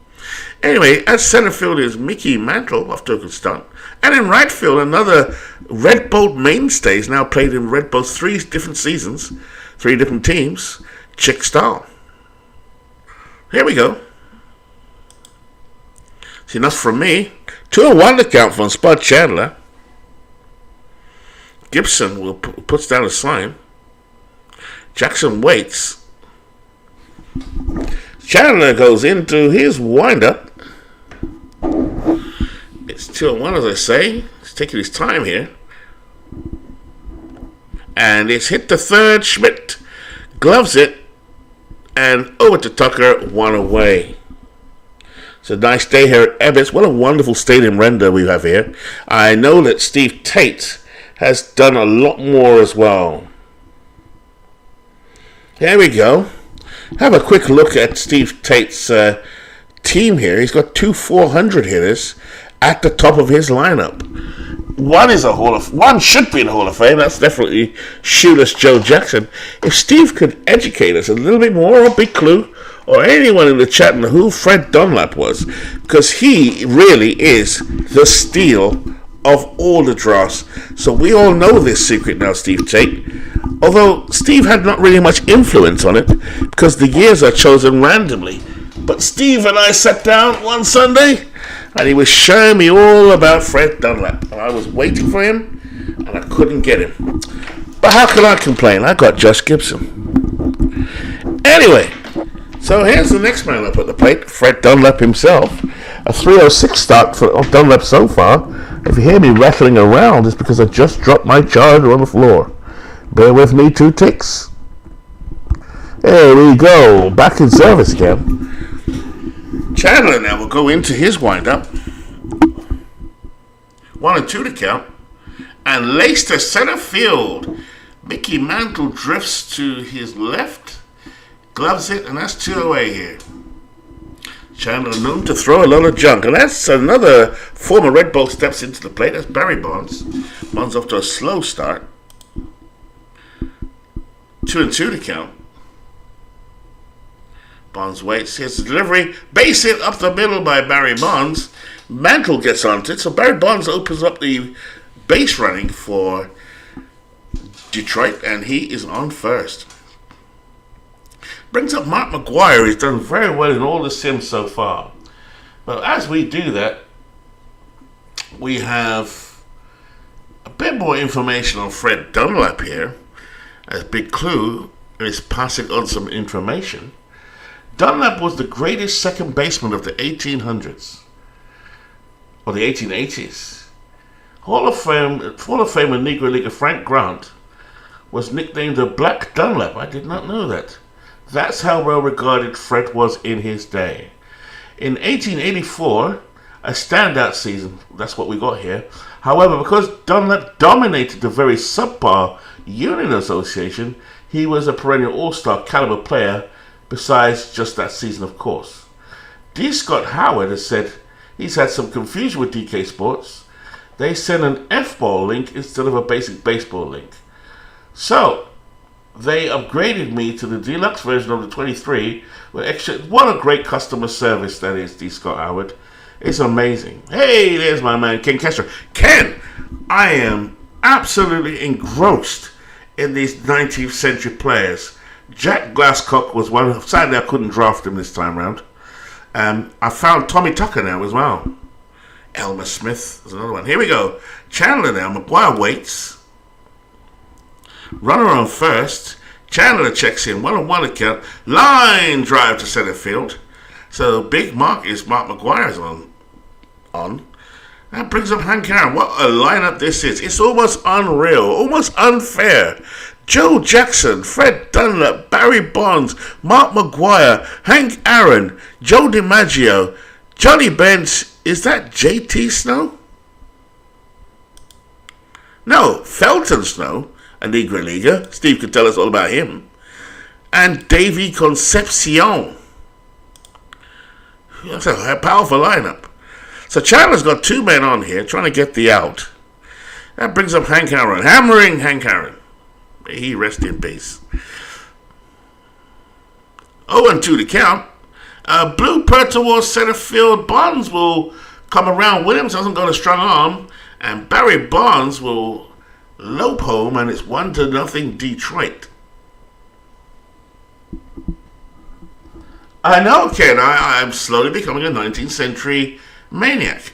Anyway, at center field is Mickey Mantle, off to a good start. And in right field, another Red Bolt mainstay, has now played in Red Bolt's 3 different seasons, 3 different teams, Chick Stahl. Here we go. Enough from me. 2-1 to count from Spud Chandler. Gibson puts down a sign. Jackson waits. Chandler goes into his windup. It's 2-1, as I say. He's taking his time here. And it's hit the third. Schmidt gloves it. And over to Tucker, 1 away. It's a nice day here at Ebbets. What a wonderful stadium render we have here. I know that Steve Tate has done a lot more as well. Here we go. Have a quick look at Steve Tate's team here. He's got 2 400 hitters at the top of his lineup. One should be in the Hall of Fame. That's definitely Shoeless Joe Jackson. If Steve could educate us a little bit more, or Big Clue, or anyone in the chat know who Fred Dunlap was, because he really is the steal of all the drafts. So we all know this secret now, Steve Tate. Although Steve had not really much influence on it, because the years are chosen randomly. But Steve and I sat down one Sunday, and he was showing me all about Fred Dunlap. And I was waiting for him, and I couldn't get him. But how can I complain? I got Josh Gibson. Anyway, so here's the next man up at the plate, Fred Dunlap himself. A 306 start for Dunlap so far. If you hear me rattling around, it's because I just dropped my charger on the floor. Bear with me 2 ticks. There we go. Back in service again. Chandler now will go into his windup. 1-2 to count. And lace to center field. Mickey Mantle drifts to his left. Gloves it, and that's 2 away here. Chandler known to throw a lot of junk. And that's another former Red Bull steps into the plate. That's Barry Bonds. Bonds off to a slow start. 2-2 to count. Bonds waits. Here's the delivery. Base hit up the middle by Barry Bonds. Mantle gets onto it. So Barry Bonds opens up the base running for Detroit, and he is on first. Brings up Mark McGwire. He's done very well in all the sims so far. But as we do that, we have a bit more information on Fred Dunlap here. As Big Clue is passing on some information. Dunlap was the greatest second baseman of the 1800s, or the 1880s. Hall of Famer Negro Leaguer Frank Grant was nicknamed the Black Dunlap. I did not know that. That's how well regarded Fred was in his day. In 1884, a standout season, that's what we got here. However, because Dunlap dominated the very subpar Union Association, he was a perennial all-star caliber player, besides just that season, of course. D. Scott Howard has said he's had some confusion with DK Sports. They sent an F-ball link instead of a basic baseball link. So, they upgraded me to the deluxe version of the 23 with extra. What a great customer service that is, D. Scott Howard. It's amazing. Hey, there's my man, Ken Castro. Ken, I am absolutely engrossed in these 19th century players. Jack Glasscock was one. Sadly, I couldn't draft him this time round. I found Tommy Tucker now as well. Elmer Smith is another one. Here we go. Chandler now. McGwire waits. Runner on first. Chandler checks in. 1-1 account. Line drive to center field. So big Mark McGwire's on. That brings up Hank Aaron. What a lineup this is. It's almost unreal. Almost unfair. Joe Jackson, Fred Dunlap, Barry Bonds, Mark McGwire, Hank Aaron, Joe DiMaggio, Johnny Bench. Is that JT Snow? No, Felton Snow, a Negro Leaguer. Steve could tell us all about him. And Davy Concepcion. That's a powerful lineup. So Chandler's got 2 men on here trying to get the out. That brings up Hank Aaron. Hammering Hank Aaron. May he rest in peace. 0-2 to count. Blue per towards center field. Bonds will come around. Williams doesn't go to strong arm. And Barry Bonds will lope home. And it's 1-0 Detroit. I know, Ken. I'm slowly becoming a 19th century maniac.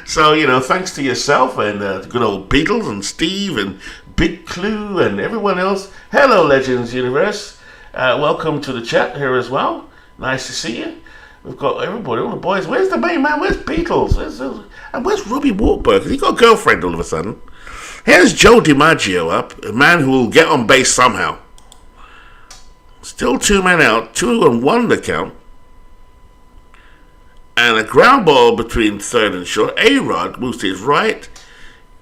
So, thanks to yourself and good old Beatles and Steve and Big Clue and everyone else. Hello, Legends Universe. Welcome to the chat here as well. Nice to see you. We've got everybody, all the boys. Where's the main man? Where's Beatles? Where's Robbie Wahlberg? Has he got a girlfriend all of a sudden? Here's Joe DiMaggio up, a man who will get on base somehow. Still 2 men out, 2-1 the count. And a ground ball between third and short. A-Rod moves to his right,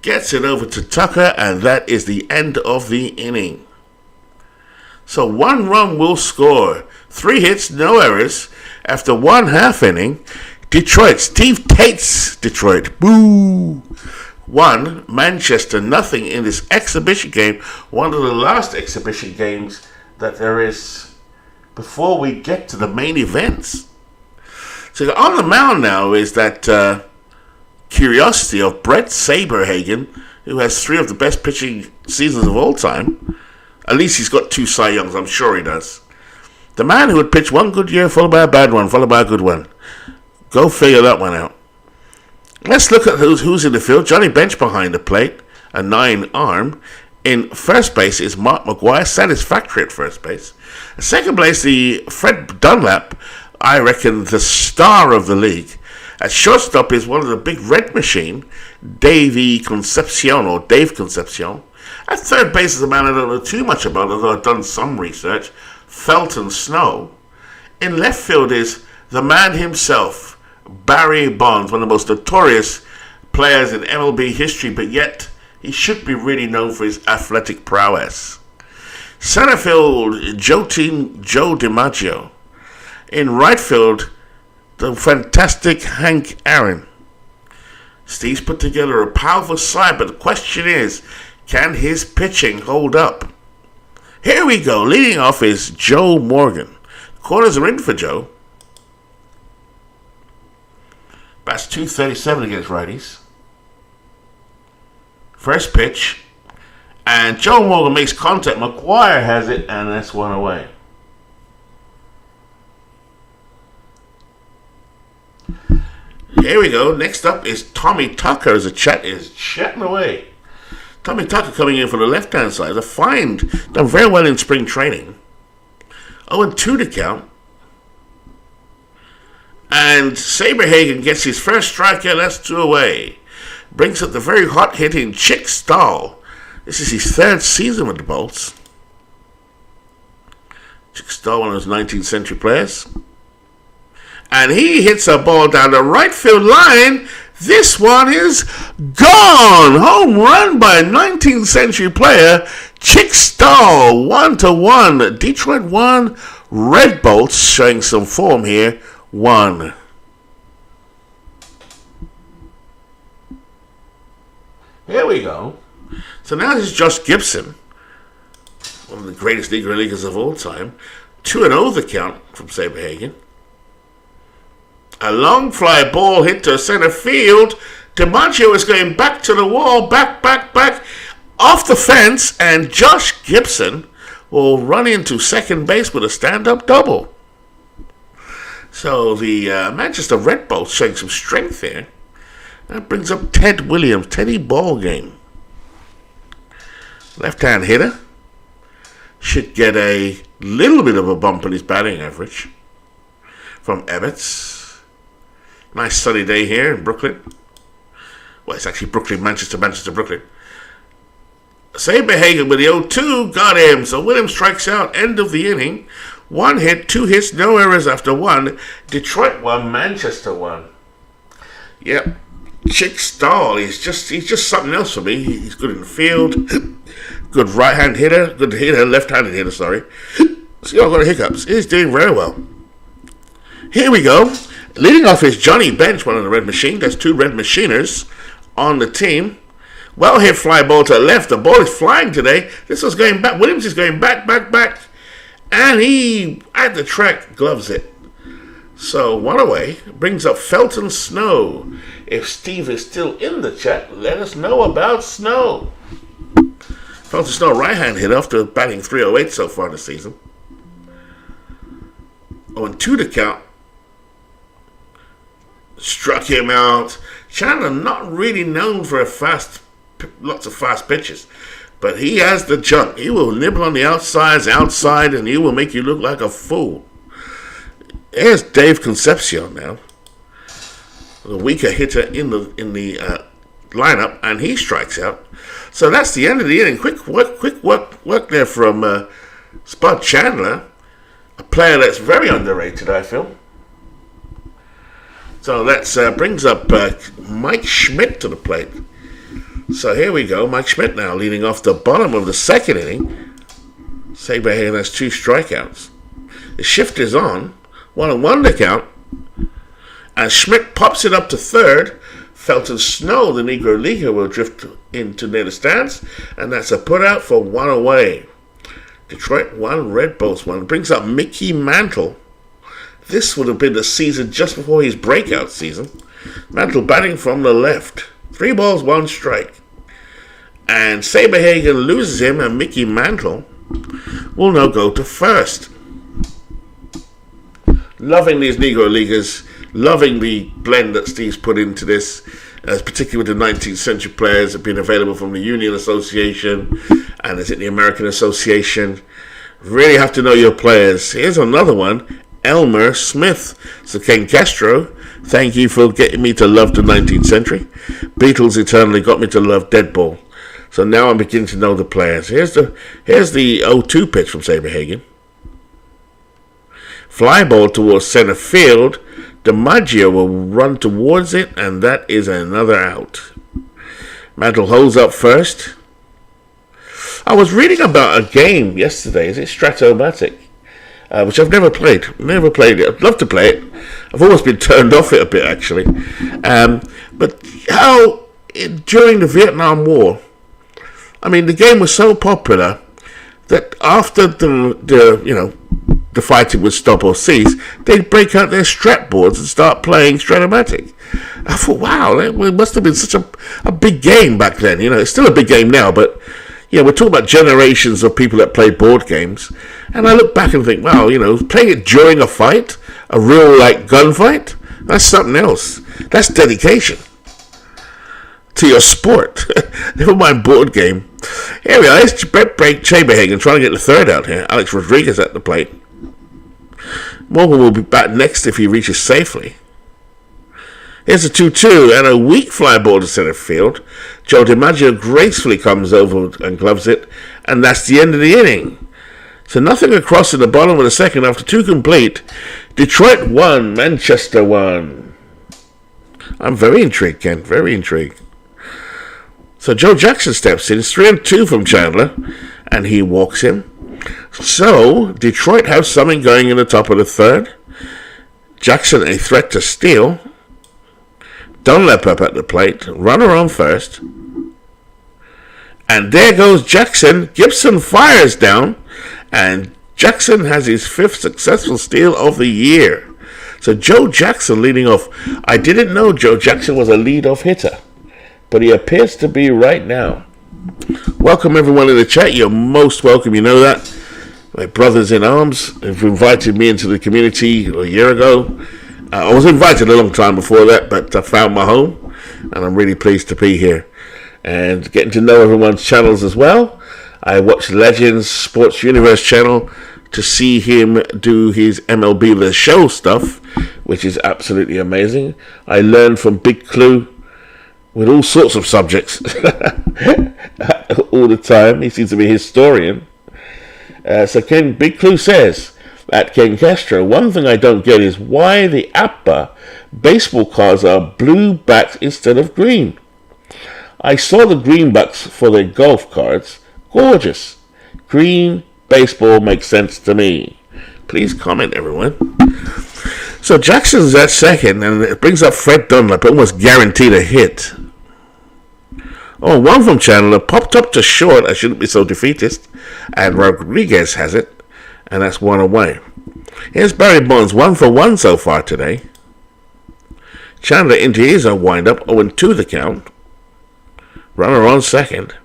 gets it over to Tucker, and that is the end of the inning. So 1 run will score. 3 hits, no errors. After 1 half inning, Detroit, Steve Tate's Detroit, boo! 1, Manchester, nothing in this exhibition game. One of the last exhibition games that there is before we get to the main events. So on the mound now is that curiosity of Brett Saberhagen, who has 3 of the best pitching seasons of all time. At least he's got 2 Cy Youngs, I'm sure he does. The man who would pitch 1 good year, followed by a bad one, followed by a good one. Go figure that one out. Let's look at who's in the field. Johnny Bench behind the plate, a 9 arm. In first base is Mark McGuire, satisfactory at first base. At second base, the Fred Dunlap, I reckon the star of the league. At shortstop is one of the big red machine, Dave Concepcion. At third base is a man I don't know too much about, although I've done some research, Felton Snow. In left field is the man himself, Barry Bonds, one of the most notorious players in MLB history, but yet he should be really known for his athletic prowess. Center field, Joe DiMaggio. In right field, the fantastic Hank Aaron. Steve's put together a powerful side, but the question is, can his pitching hold up? Here we go. Leading off is Joe Morgan. Corners are in for Joe. Bats .237 against righties. First pitch. And Joe Morgan makes contact. McGuire has it, and that's 1 away. Here we go. Next up is Tommy Tucker as the chat is chatting away. Tommy Tucker coming in for the left-hand side. A find. Done very well in spring training. 0-2 to count. And Saberhagen gets his first strikeout. That's 2 away. Brings up the very hot-hitting Chick Stahl. This is his 3rd season with the Bolts. Chick Stahl, one of those 19th century players. And he hits a ball down the right field line. This one is gone. Home run by a 19th century player, Chick Stahl. 1-1. Detroit 1. Red Bolts showing some form here. 1. Here we go. So now this is Josh Gibson, one of the greatest Negro Leaguers of all time. 2-0 the count from Saberhagen. A long fly ball hit to center field. DiMaggio is going back to the wall, back, off the fence, and Josh Gibson will run into second base with a stand-up double. So the Manchester Red Bolts showing some strength here. That brings up Ted Williams, Teddy Ballgame. Left-hand hitter. Should get a little bit of a bump in his batting average from Ebbets. Nice sunny day here in Brooklyn. Well, it's actually Brooklyn, Manchester, Brooklyn. Saberhagen with the 0-2 got him. So Williams strikes out. End of the inning. 1 hit, 2 hits, no errors after 1. Detroit 1, Manchester 1. Yep. Chick Stahl, he's just something else for me. He's good in the field. Good right-hand hitter. Good hitter, left-handed hitter, sorry. See, I've got hiccups. He's doing very well. Here we go. Leading off is Johnny Bench, one of the Red Machine. There's 2 Red Machiners on the team. Well hit fly ball to the left. The ball is flying today. This was going back. Williams is going back. And he, at the track, gloves it. So 1 away. Brings up Felton Snow. If Steve is still in the chat, let us know about Snow. Felton Snow, right-hand hitter after batting .308 so far this season. 0-2 to count. struck him out. Chandler not really known for lots of fast pitches, but he has the jump. He will nibble on the outside, and he will make you look like a fool. Here's Dave Concepcion now, the weaker hitter in the lineup, and he strikes out. So that's the end of the inning. Quick work there from Spud Chandler, a player that's very underrated, I feel. So that brings up Mike Schmidt to the plate. So here we go. Mike Schmidt now leading off the bottom of the second inning. Saberhagen has 2 strikeouts. The shift is on. 1-1 to count. And Schmidt pops it up to third. Felton Snow, the Negro Leaguer, will drift into near the stands. And that's a put out for 1 away. Detroit 1, Red Bulls 1. Brings up Mickey Mantle. This would have been the season just before his breakout season. Mantle batting from the left. 3 balls, 1 strike. And Saberhagen loses him, and Mickey Mantle will now go to first. Loving these Negro Leaguers, loving the blend that Steve's put into this, particularly with the 19th century players that have been available from the Union Association and is it the American Association. Really have to know your players. Here's another one, Elmer Smith. So Ken Castro, thank you for getting me to love the 19th century. Beatles eternally got me to love Deadball. So now I'm beginning to know the players. Here's the 0-2 pitch from Saberhagen. Fly ball towards center field. DiMaggio will run towards it, and that is another out. Mantle holds up first. I was reading about a game yesterday. Is it Stratomatic? Which I've never played. Never played it. I'd love to play it. I've always been turned off it a bit, actually. But how, during the Vietnam War, I mean, the game was so popular that after the fighting would stop or cease, they'd break out their strat boards and start playing Stratomatic. I thought, wow, it must have been such a big game back then. It's still a big game now, but we're talking about generations of people that play board games. And I look back and think, wow, playing it during a fight, a real, gunfight, that's something else. That's dedication to your sport. Never mind board game. Here we are. It's Brett Saberhagen trying to get the third out here. Alex Rodriguez at the plate. Morgan will be back next if he reaches safely. Here's a 2-2 and a weak fly ball to center field. Joe DiMaggio gracefully comes over and gloves it, and that's the end of the inning. So nothing across in the bottom of the second after 2 complete. Detroit 1, Manchester 1. I'm very intrigued, Ken. Very intrigued. So Joe Jackson steps in. It's 3-2 from Chandler, and he walks him. So Detroit have something going in the top of the third. Jackson a threat to steal. Dunlap up at the plate. Runner on first. And there goes Jackson. Gibson fires down, and Jackson has his 5th successful steal of the year. So Joe Jackson leading off. I didn't know Joe Jackson was a leadoff hitter, but he appears to be right now. Welcome everyone in the chat. You're most welcome. You know that. My brothers in arms have invited me into the community a year ago. I was invited a long time before that, but I found my home, and I'm really pleased to be here. And getting to know everyone's channels as well. I watched Legends Sports Universe channel to see him do his MLB The Show stuff, which is absolutely amazing. I learned from Big Clue with all sorts of subjects all the time. He seems to be a historian. So Big Clue says, at Ken Castro, one thing I don't get is why the APBA baseball cards are blue backs instead of green. I saw the green backs for the golf cards. Gorgeous. Green baseball makes sense to me. Please comment, everyone. So Jackson's at second, and it brings up Fred Dunlap, almost guaranteed a hit. Oh, one from Chandler popped up to short. I shouldn't be so defeatist. And Rodriguez has it, and that's 1 away. Here's Barry Bonds, 1 for 1 so far today. Chandler into his wind-up, 0-2 the count. Runner on second.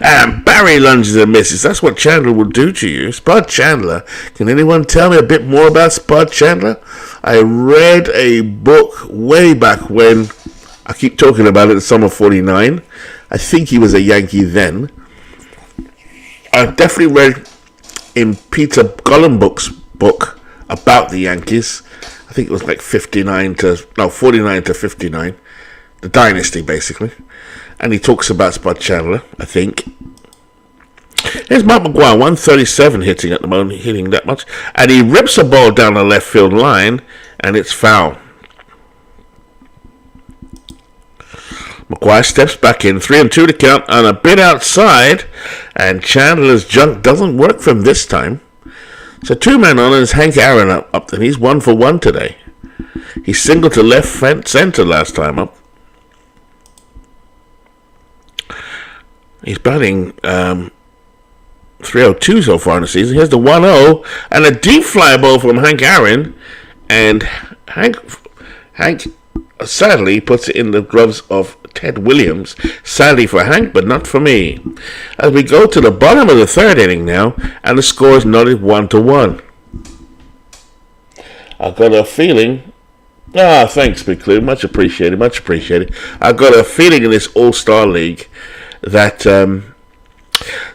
And Barry lunges and misses. That's what Chandler will do to you. Spud Chandler. Can anyone tell me a bit more about Spud Chandler? I read a book way back when. I keep talking about it, the summer 49. I think he was a Yankee then. I definitely read in Peter Gollenbook's book about the Yankees. I think it was like 49 to 59. The dynasty, basically. And he talks about Spud Chandler, I think. Here's Mark McGwire, 137 hitting at the moment, hitting that much. And he rips a ball down the left field line, and it's foul. McGwire steps back in, 3-2 to count, and a bit outside, and Chandler's junk doesn't work for him this time. So 2 men on, and it's Hank Aaron up, and he's 1 for 1 today. He singled to left center last time up. He's batting 302 so far in the season. Here's the 1-0, and a deep fly ball from Hank Aaron, and Hank sadly puts it in the gloves of Ted Williams. Sadly for Hank, but not for me. As we go to the bottom of the 3rd inning now, and the score is knotted 1-1. I've got a feeling. Thanks, Big Clue. Much appreciated. I've got a feeling in this All-Star League that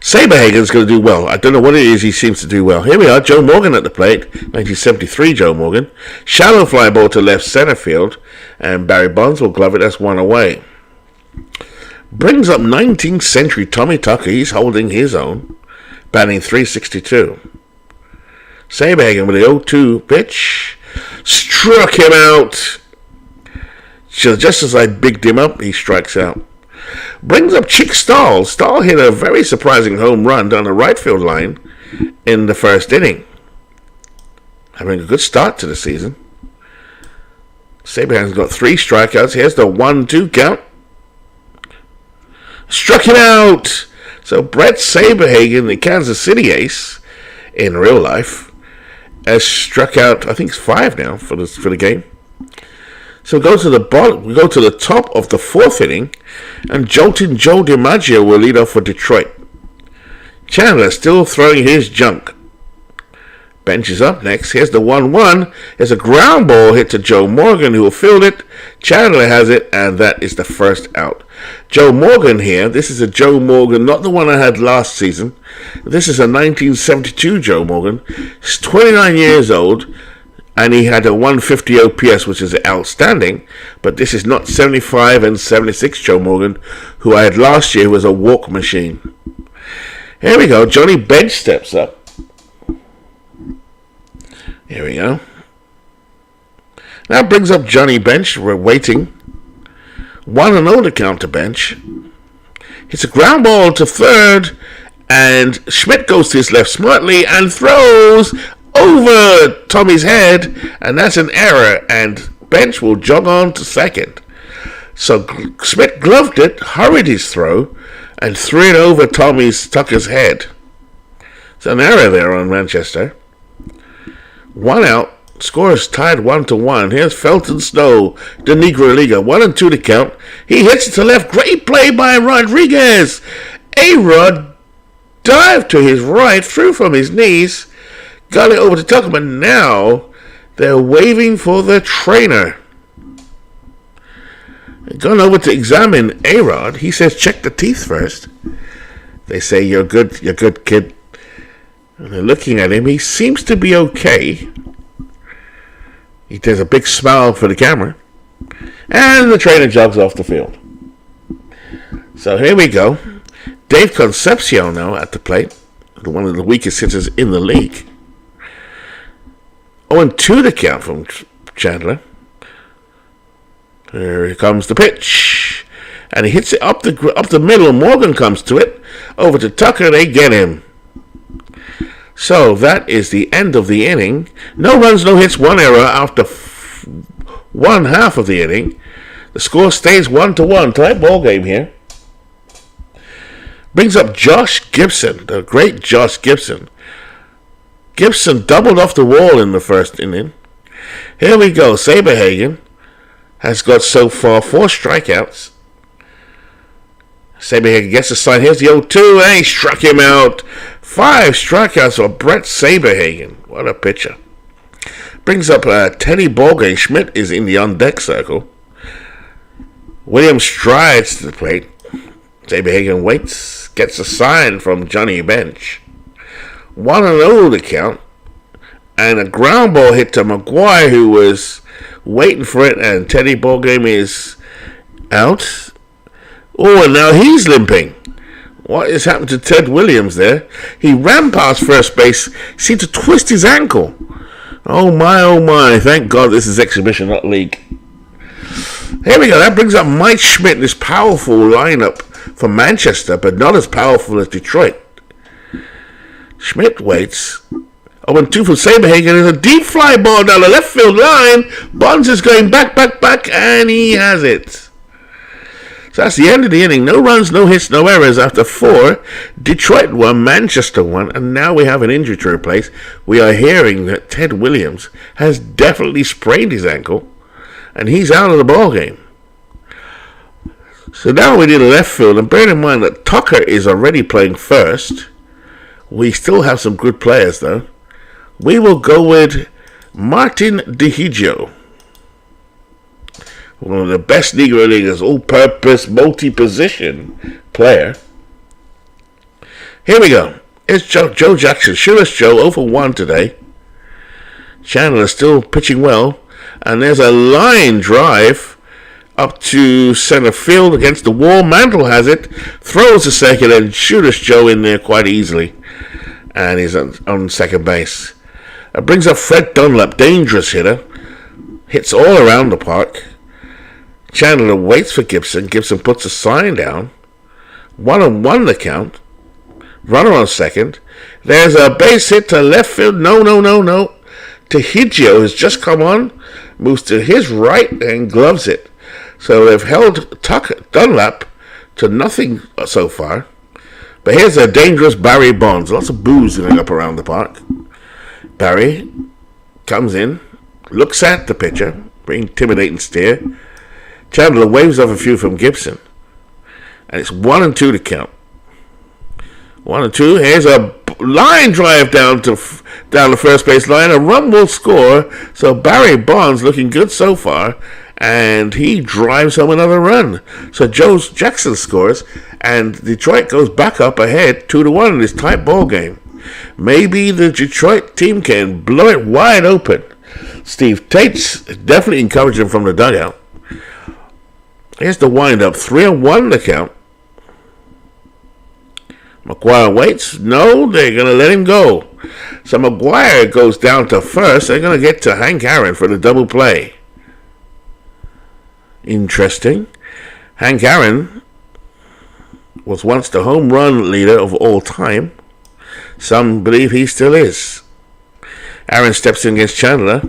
Saberhagen's going to do well. I don't know what it is, he seems to do well. Here we are, Joe Morgan at the plate, 1973 Joe Morgan. Shallow fly ball to left center field, and Barry Bonds will glove it. That's 1 away. Brings up 19th century Tommy Tucker. He's holding his own, batting 362. Saberhagen with the 0-2 pitch. Struck him out. So just as I bigged him up, he strikes out. Brings up Chick Stahl. Stahl hit a very surprising home run down the right field line in the 1st inning. Having a good start to the season. Saberhagen's got 3 strikeouts. Here's the 1-2 count. Struck him out. So Brett Saberhagen, the Kansas City ace, in real life, has struck out, I think it's 5 now for the game. So we go to the bottom. We go to the top of the 4th inning, and Joltin' Joe DiMaggio will lead off for Detroit. Chandler still throwing his junk. Bench is up next. Here's the 1-1. There's a ground ball hit to Joe Morgan, who will field it. Chandler has it, and that is the 1st out. Joe Morgan here. This is a Joe Morgan, not the one I had last season. This is a 1972 Joe Morgan. He's 29 years old. And he had a 150 OPS, which is outstanding. But this is not 75 and 76 Joe Morgan, who I had last year, who was a walk machine. Here we go. Johnny Bench steps up. Here we go. That brings up Johnny Bench. We're waiting. 1-0 to count to Bench. It's a ground ball to 3rd. And Schmidt goes to his left smartly and throws over Tommy's head, and that's an error, and Bench will jog on to 2nd. So Schmidt gloved it, hurried his throw, and threw it over Tucker's head. It's an error there on Manchester. 1 out, score is tied 1-1. Here's Felton Snow, the Negro Leaguer, 1-2 to count. He hits it to left, great play by Rodriguez. A-Rod dived to his right, threw from his knees, got it over to Tucker, but now they're waving for the trainer. They've gone over to examine A-Rod. He says, check the teeth first. They say, you're good, kid. And they're looking at him. He seems to be okay. He does a big smile for the camera. And the trainer jogs off the field. So here we go. Dave Concepcion now at the plate. One of the weakest hitters in the league. 0-2 to count from Chandler. Here comes the pitch. And he hits it up the middle. Morgan comes to it. Over to Tucker. They get him. So that is the end of the inning. No runs, no hits, 1 error after 1 half of the inning. The score stays 1-1. Tight ball game here. Brings up Josh Gibson. The great Josh Gibson. Gibson doubled off the wall in the 1st inning. Here we go. Saberhagen has got so far 4 strikeouts. Saberhagen gets the sign. Here's the 0-2, and he struck him out. 5 strikeouts for Brett Saberhagen. What a pitcher. Brings up Teddy Ballgame. Schmidt is in the on-deck circle. Williams strides to the plate. Saberhagen waits. Gets a sign from Johnny Bench. 1-0 the count. And a ground ball hit to McGuire, who was waiting for it. And Teddy Ballgame is out. Oh, and now he's limping. What has happened to Ted Williams there? He ran past first base. Seemed to twist his ankle. Oh my. Thank God this is exhibition, not league. Here we go. That brings up Mike Schmidt, this powerful lineup for Manchester, but not as powerful as Detroit. Schmidt waits. 0-2 from Saberhagen. There's a deep fly ball down the left field line. Bonds is going back, and he has it. So that's the end of the inning. No runs, no hits, no errors after 4. Detroit won, Manchester won, and now we have an injury to replace. We are hearing that Ted Williams has definitely sprained his ankle, and he's out of the ball game. So now we need a left field, and bear in mind that Tucker is already playing first. We still have some good players, though. We will go with Martin DeHigio. One of the best Negro Leaguers, all-purpose, multi-position player. Here we go. It's Joe Jackson. Shoeless Joe, 0-1 today. Chandler still pitching well. And there's a line drive up to center field against the wall. Mantle has it. Throws to second, and Shoeless Joe in there quite easily. And he's on second base. Brings up Fred Dunlap, dangerous hitter. Hits all around the park. Chandler waits for Gibson. Gibson puts a sign down. 1-1 the count. Runner on second. There's a base hit to left field. No. DeHigio has just come on. Moves to his right and gloves it. So they've held Dunlap to nothing so far. But here's a dangerous Barry Bonds. Lots of booze going up around the park. Barry comes in. Looks at the pitcher. Intimidating stare. Chandler waves off a few from Gibson. And it's 1-2 to count. 1-2. Here's a line drive down the first base line. A run will score. So Barry Bonds looking good so far. And he drives home another run. So Joe Jackson scores. And Detroit goes back up ahead 2-1 in this tight ball game. Maybe the Detroit team can blow it wide open. Steve Tate's definitely encouraging from the dugout. Here's the wind-up. 3-1 the count. McGuire waits. No, they're going to let him go. So McGuire goes down to first. They're going to get to Hank Aaron for the double play. Interesting. Hank Aaron was once the home run leader of all time. Some believe he still is. Aaron steps in against Chandler.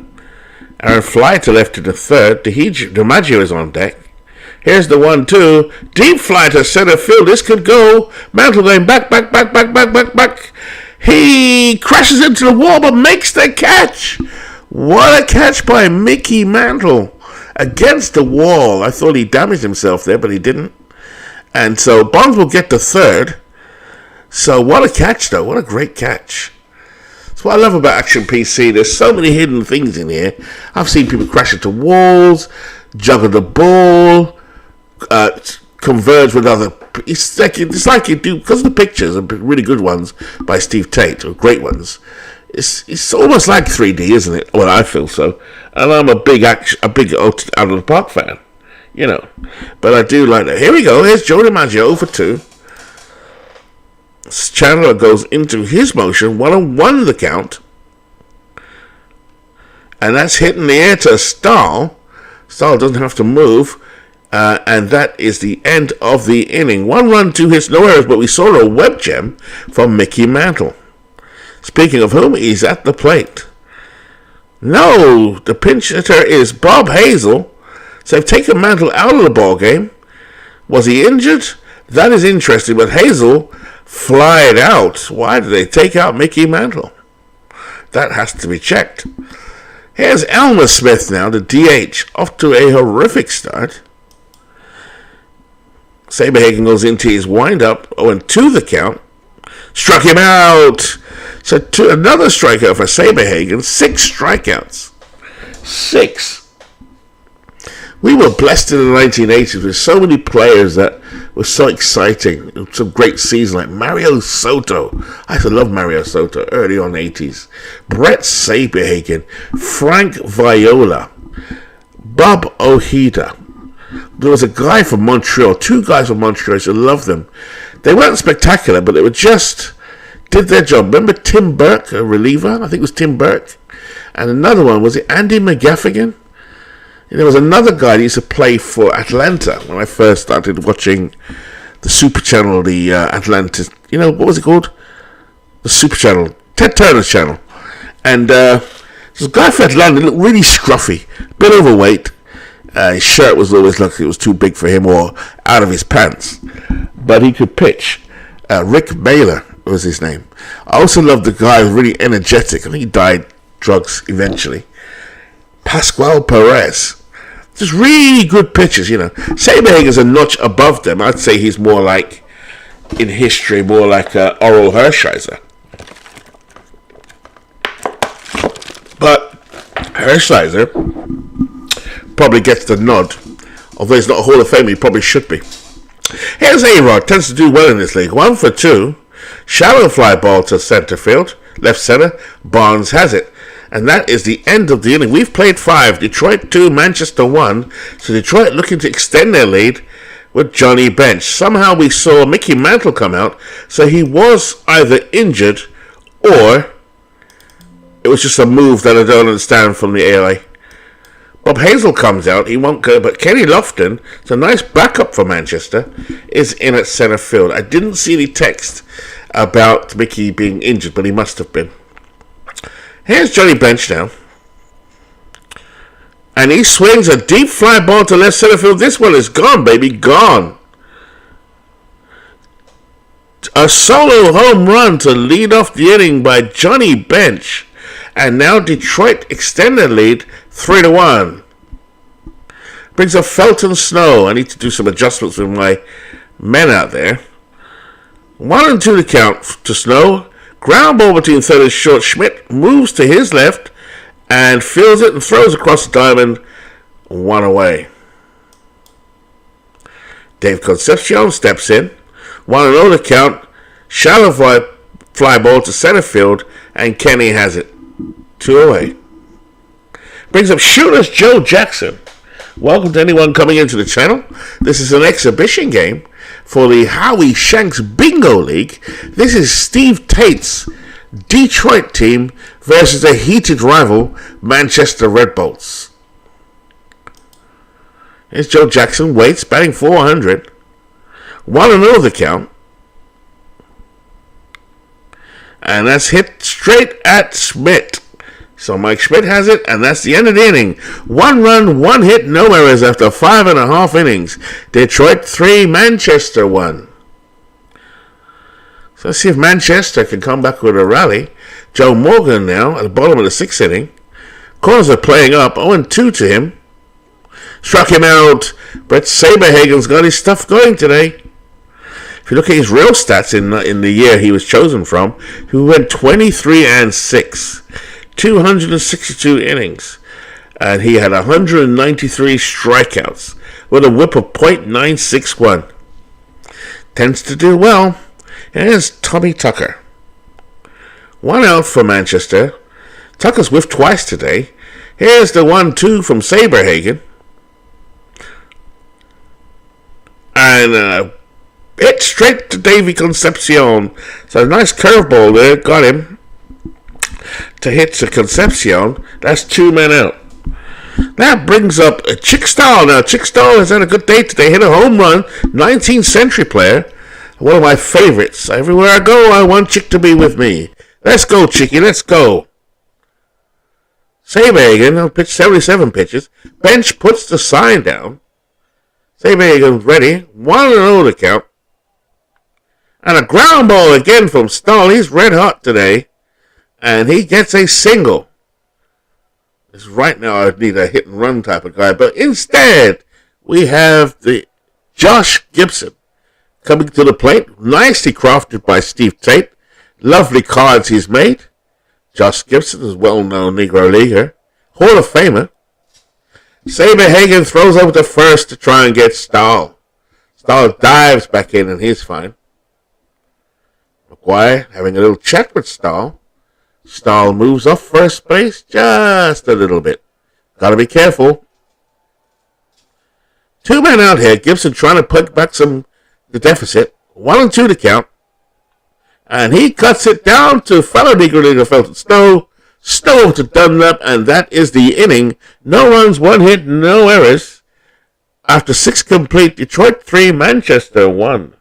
Aaron fly to left to the third. DiMaggio is on deck. Here's the 1-2. Deep fly to center field. This could go. Mantle going back. He crashes into the wall but makes the catch. What a catch by Mickey Mantle. Against the wall. I thought he damaged himself there, but he didn't. And so Bonds will get the third. So what a catch, though. What a great catch. That's what I love about Action PC. There's so many hidden things in here. I've seen people crash into walls, juggle the ball, converge with other. It's like you do, because the pictures are really good ones by Steve Tate, or great ones. It's almost like 3D, isn't it? Well, I feel so. And I'm a big out of the park fan, you know. But I do like that. Here we go. Here's Joe DiMaggio 0-2. Chandler goes into his motion. 1-1 the count. And that's hit in the air to Stahl. Stahl doesn't have to move. And that is the end of the inning. 1 run, 2 hits, no errors. But we saw a web gem from Mickey Mantle. Speaking of whom, he's at the plate. No, the pinch hitter is Bob Hazel. So they've taken Mantle out of the ball game. Was he injured? That is interesting. But Hazel flied out. Why did they take out Mickey Mantle? That has to be checked. Here's Elmer Smith now, the DH, off to a horrific start. Saberhagen goes into his wind-up, 0-2 the count. Struck him out. So another strikeout for Saberhagen. 6 strikeouts. 6. We were blessed in the 1980s with so many players that were so exciting. Some great seasons like Mario Soto. I used to love Mario Soto early on in the 80s. Brett Saberhagen. Frank Viola. Bob Ojeda. There was a guy from Montreal. 2 guys from Montreal. I used to love them. They weren't spectacular, but they were just did their job. Remember Tim Burke, a reliever? I think it was Tim Burke. And another one, was it Andy McGaffigan? And there was another guy that used to play for Atlanta when I first started watching the Super Channel, the Atlanta, what was it called? The Super Channel, Ted Turner's channel. And this guy from Atlanta looked really scruffy, a bit overweight. His shirt was always like it was too big for him or out of his pants. But he could pitch. Rick Baylor was his name. I also loved the guy who was really energetic. I think he died drugs eventually. Pascual Perez. Just really good pitchers, Saberhagen's a notch above them. I'd say he's more like, in history, more like Oral Hershiser. But Hershiser probably gets the nod. Although he's not a Hall of Famer, he probably should be. Here's A-Rod. Tends to do well in this league. 1 for 2. Shallow fly ball to center field. Left center. Barnes has it. And that is the end of the inning. We've played 5. Detroit 2, Manchester 1. So Detroit looking to extend their lead with Johnny Bench. Somehow we saw Mickey Mantle come out. So he was either injured or it was just a move that I don't understand from the ALA. Bob Hazel comes out. He won't go. But Kenny Lofton, it's a nice backup for Manchester, is in at center field. I didn't see any text about Mickey being injured, but he must have been. Here's Johnny Bench now. And he swings a deep fly ball to left center field. This one is gone, baby. Gone. A solo home run to lead off the inning by Johnny Bench. And now Detroit extend their lead 3-1. Brings up Felton Snow. I need to do some adjustments with my men out there. 1-2 the count to Snow. Ground ball between third and short. Schmidt moves to his left and fields it and throws across the diamond. 1 away. Dave Concepcion steps in. 1-0 the count. Shallow fly ball to center field and Kenny has it. 2 away. Brings up Shooters Joe Jackson. Welcome to anyone coming into the channel. This is an exhibition game for the Howie Shanks Bingo League. This is Steve Tate's Detroit team versus a heated rival, Manchester Red Bolts. Here's Joe Jackson, waits, batting .400. 1-0 the count. And that's hit straight at Schmidt. So Mike Schmidt has it, and that's the end of the inning. 1 run, 1 hit, no errors after 5.5 innings. Detroit 3, Manchester 1. So let's see if Manchester can come back with a rally. Joe Morgan now at the bottom of the 6th inning. Corners are playing up, 0-2 to him. Struck him out. Brett Saberhagen's got his stuff going today. If you look at his real stats in the year he was chosen from, he went 23-6. 262 innings, and he had 193 strikeouts with a whip of .961. Tends to do well. Here's Tommy Tucker. 1 out for Manchester. Tucker's whiffed twice today. Here's the 1-2 from Saberhagen. And hit straight to Davy Concepcion. So a nice curveball there. Got him. To hit to Concepcion. That's 2 men out. That brings up Chick Stahl. Now, Chick Stahl has had a good day today. Hit a home run. 19th century player. One of my favorites. Everywhere I go, I want Chick to be with me. Let's go, Chicky. Let's go. Saberhagen pitched 77 pitches. Bench puts the sign down. Saberhagen's ready. 1-0 to count. And a ground ball again from Stahl. He's red hot today. And he gets a single. Right now I need a hit and run type of guy. But instead, we have the Josh Gibson. coming to the plate. Nicely crafted by Steve Tate. Lovely cards he's made. Josh Gibson is a well-known Negro Leaguer. Hall of Famer. Saberhagen throws over to first to try and get Stahl. Stahl dives back in and he's fine. McGuire having a little chat with Stahl. Stahl moves off first base just a little bit. Gotta be careful. 2 men out here. Gibson trying to put back the deficit. 1-2 to count. And he cuts it down to fellow Negro Leaguer Felton Snow. Snow to Dunlap, and that is the inning. No runs, 1 hit, no errors. After 6 complete, Detroit 3, Manchester 1.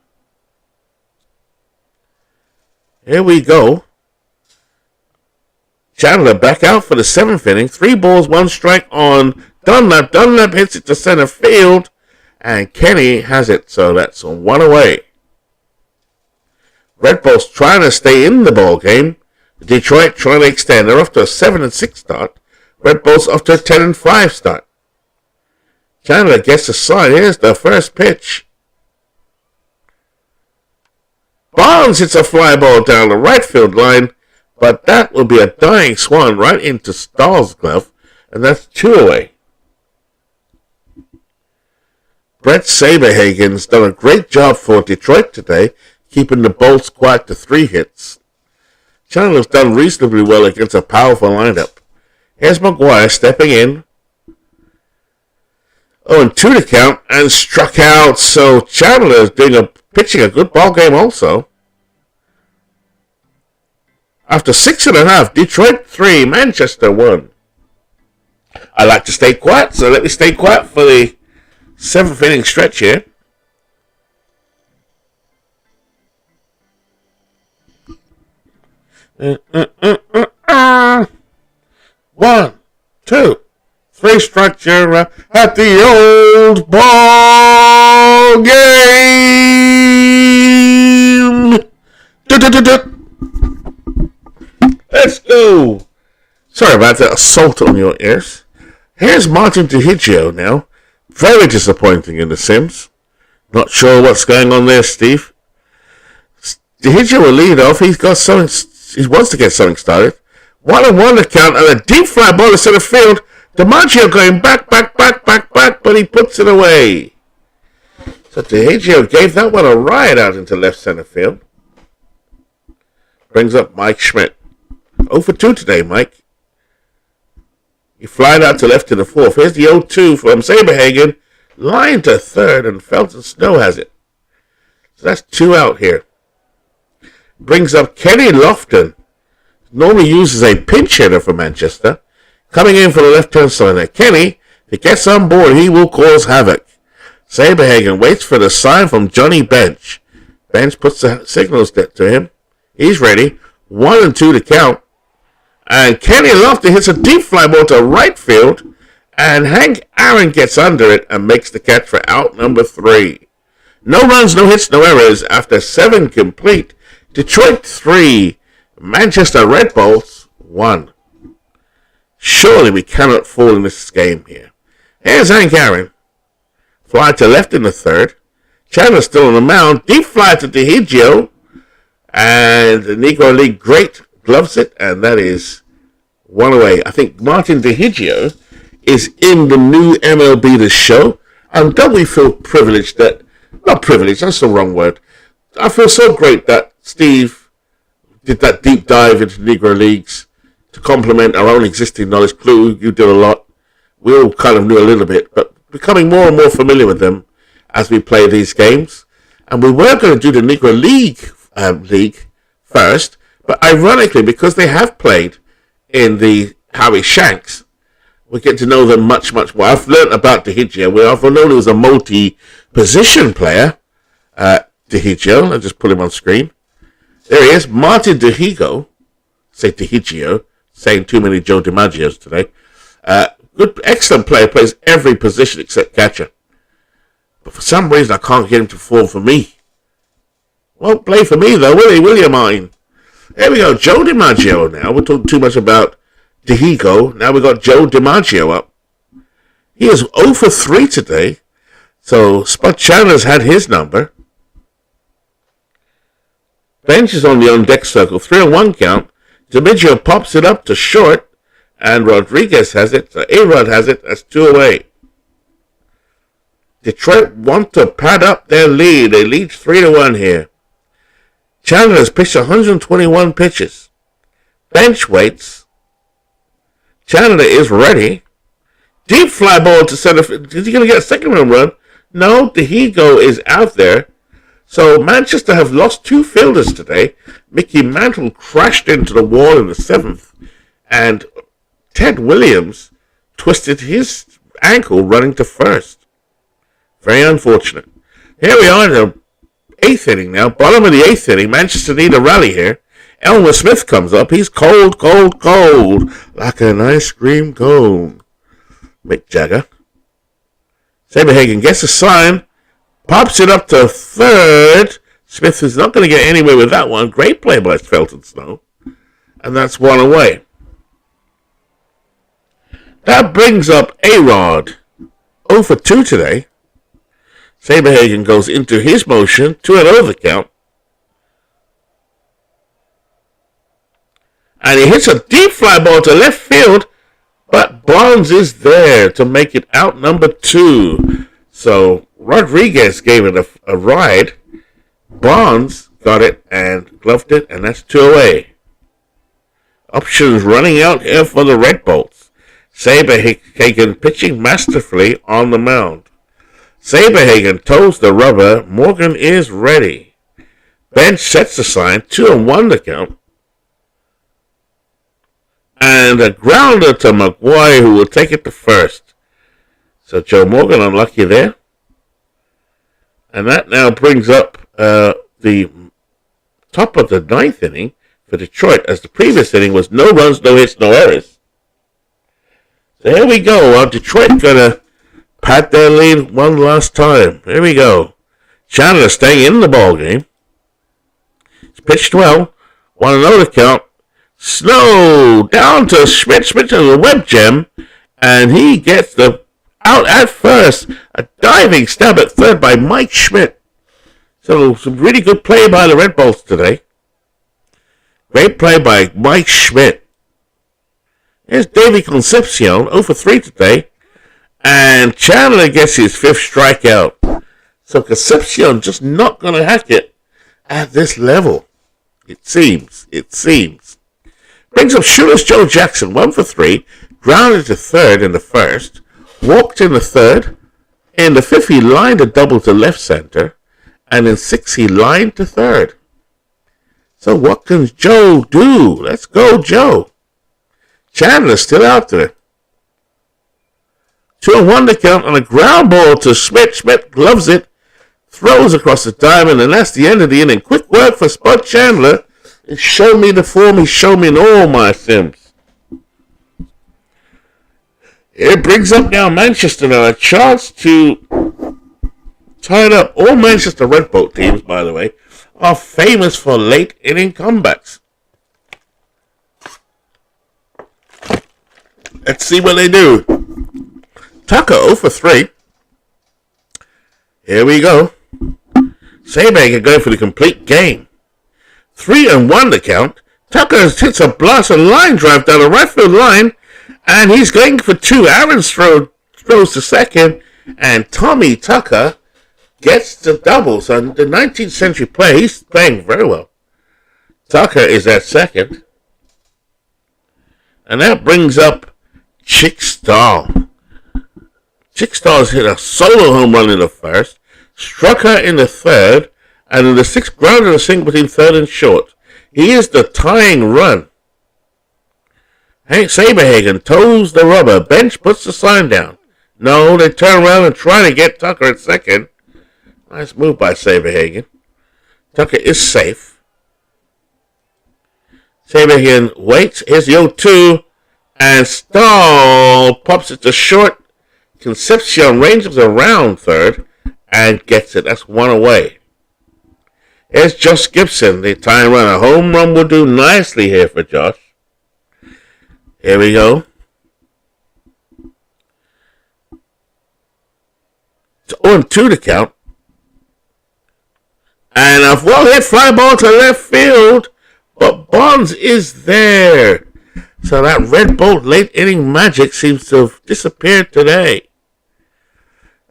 Here we go. Chandler back out for the 7th inning. 3 balls, 1 strike on Dunlap. Dunlap hits it to center field, and Kenny has it, so that's 1 away. Red Bulls trying to stay in the ball game. Detroit trying to extend. They're off to a 7-6 start. Red Bulls off to a 10-5 start. Chandler gets the sign. Here's the first pitch. Barnes hits a fly ball down the right field line, but that will be a dying swan right into Stahl's glove, and that's 2 away. Brett Saberhagen's done a great job for Detroit today, keeping the Bolts quiet to 3 hits. Chandler's done reasonably well against a powerful lineup. Here's McGuire stepping in. 0-2 to count and struck out. So Chandler is pitching a good ball game also. After 6.5, Detroit 3, Manchester 1. I like to stay quiet, so let me stay quiet for the 7th inning stretch here. One, 2, 3 structure at the old ball game. Let's go. Sorry about that assault on your ears. Here's Martin DeHigio now. Very disappointing in the Sims. Not sure what's going on there, Steve. DeHigio will lead off. He's got something. He wants to get something started. 1-1 to count and a deep fly ball to center field. DiMaggio going back, but he puts it away. So DeHigio gave that one a ride out into left center field. Brings up Mike Schmidt. 0 for 2 today, Mike. He flied out to left in the 4th. Here's the 0-2 from Saberhagen. Line to third, and Felton Snow has it. So that's 2 out here. Brings up Kenny Lofton. Normally uses a pinch hitter for Manchester. Coming in for the left-hand side there. Kenny, if he gets on board, he will cause havoc. Saberhagen waits for the sign from Johnny Bench. Bench puts the signals to him. He's ready. 1-2 to count. And Kenny Lofton hits a deep fly ball to right field. And Hank Aaron gets under it and makes the catch for out number 3. No runs, no hits, no errors. After 7 complete, Detroit 3, Manchester Red Bulls 1. Surely we cannot fall in this game here. Here's Hank Aaron. Fly to left in the 3rd. Chandler still on the mound. Deep fly to DeHigio. And the Negro League great gloves it. And that is 1 away. I think Martin DeHigio is in the new MLB The Show. And don't we feel privileged that... Not privileged, that's the wrong word. I feel so great that Steve did that deep dive into Negro Leagues to complement our own existing knowledge. Clue, you did a lot. We all kind of knew a little bit, but becoming more and more familiar with them as we play these games. And we were going to do the Negro League first, but ironically, because they have played in the Howie Shanks, we get to know them much, much more. I've learned about DeHigio. I've known he was a multi-position player. DeHigio, I'll just put him on screen. There he is, Martin DeHigio. Say DeHigio, saying too many Joe DiMaggios today. Good, excellent player, plays every position except catcher. But for some reason, I can't get him to fall for me. Won't play for me, though, will you mine? There we go, Joe DiMaggio now. We're talking too much about DeHigio. Now we've got Joe DiMaggio up. He is 0 for 3 today. So Spud Chandler's had his number. Bench is on the on-deck circle. 3-1 count. DiMaggio pops it up to short. And Rodriguez has it. So A-Rod has it. That's 2 away. Detroit want to pad up their lead. They lead 3-1 here. Chandler has pitched 121 pitches. Bench waits. Chandler is ready. Deep fly ball to center. Is he going to get a second run? No, Dihigo is out there. So Manchester have lost 2 fielders today. Mickey Mantle crashed into the wall in the 7th. And Ted Williams twisted his ankle running to first. Very unfortunate. Here we are in the 8th inning now. Bottom of the 8th inning. Manchester need a rally here. Elmer Smith comes up. He's cold, cold, cold. Like an ice cream cone. Mick Jagger. Saberhagen gets a sign. Pops it up to third. Smith is not going to get anywhere with that one. Great play by Felton Snow. And that's 1 away. That brings up A-Rod. 0 for 2 today. Saberhagen goes into his motion. 2-0 the count. And he hits a deep fly ball to left field. But Barnes is there to make it out number 2. So Rodriguez gave it a ride. Barnes got it and gloved it, and that's 2 away. Options running out here for the Red Bolts. Saberhagen pitching masterfully on the mound. Saberhagen toes the rubber. Morgan is ready. Bench sets the sign. 2-1 the count. And a grounder to McGuire, who will take it to first. So Joe Morgan unlucky there. And that now brings up the top of the 9th inning for Detroit, as the previous inning was no runs, no hits, no errors. So here we go. Detroit going to pat their lead one last time. Here we go. Chandler staying in the ball game. It's pitched well. 1-0 count. Snow down to Schmidt. Schmidt to the web gem. And he gets the out at first. A diving stab at third by Mike Schmidt. So some really good play by the Red Bolts today. Great play by Mike Schmidt. Here's Davey Concepcion, 0 for 3 today. And Chandler gets his 5th strikeout. So Concepcion just not going to hack it at this level. It seems. Brings up Shoeless Joe Jackson, 1 for 3. Grounded to third in the first. Walked in the third. In the 5th, he lined a double to left center. And in 6th, he lined to third. So what can Joe do? Let's go, Joe. Chandler's still out there. 2-1 to count on a ground ball to Schmidt. Schmidt gloves it. Throws across the diamond. And that's the end of the inning. Quick work for Spud Chandler. Show me the form he showed me in all my sims. It brings up now Manchester now. A chance to tie it up. All Manchester Red Bolt teams, by the way, are famous for late inning comebacks. Let's see what they do. Tucker 0 for 3. Here we go. Saberhagen going for the complete game. 3-1 to count. Tucker hits a blast and line drive down the right field line, and he's going for 2. Aaron's throws to second, and Tommy Tucker gets the doubles on the 19th century play. He's playing very well. Tucker is at second, and that brings up Chick Stahl. Chick Stahl's hit a solo home run in the first, struck her in the third, and in the 6th, grounded a single between third and short. He is the tying run. Hank Saberhagen toes the rubber. Bench puts the sign down. No, they turn around and try to get Tucker at second. Nice move by Saberhagen. Tucker is safe. Saberhagen waits. Here's the 0-2. And Stahl pops it to short. Concepcion ranges around third and gets it. That's 1 away. Here's Josh Gibson, the tying run. A home run will do nicely here for Josh. Here we go. It's 0-2 to count. And a well-hit fly ball to left field. But Bonds is there. So that Red Bolt late inning magic seems to have disappeared today.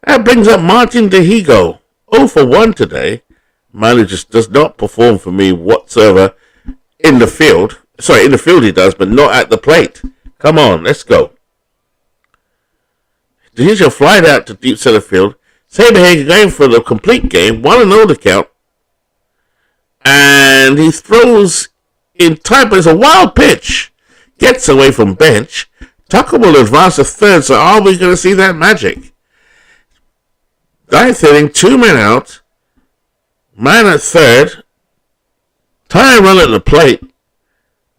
That brings up Martin Dihigo. 0 for 1 today. Miley just does not perform for me whatsoever in the field. Sorry, in the field he does, but not at the plate. Come on, let's go. Dihigo flied out to deep center field. Saberhagen going for the complete game. 1-0 to count. And he throws in time, but it's a wild pitch. Gets away from bench. Tucker will advance to third, so are we going to see that magic? Ninth inning, 2 men out. Man at third. Tie run at the plate.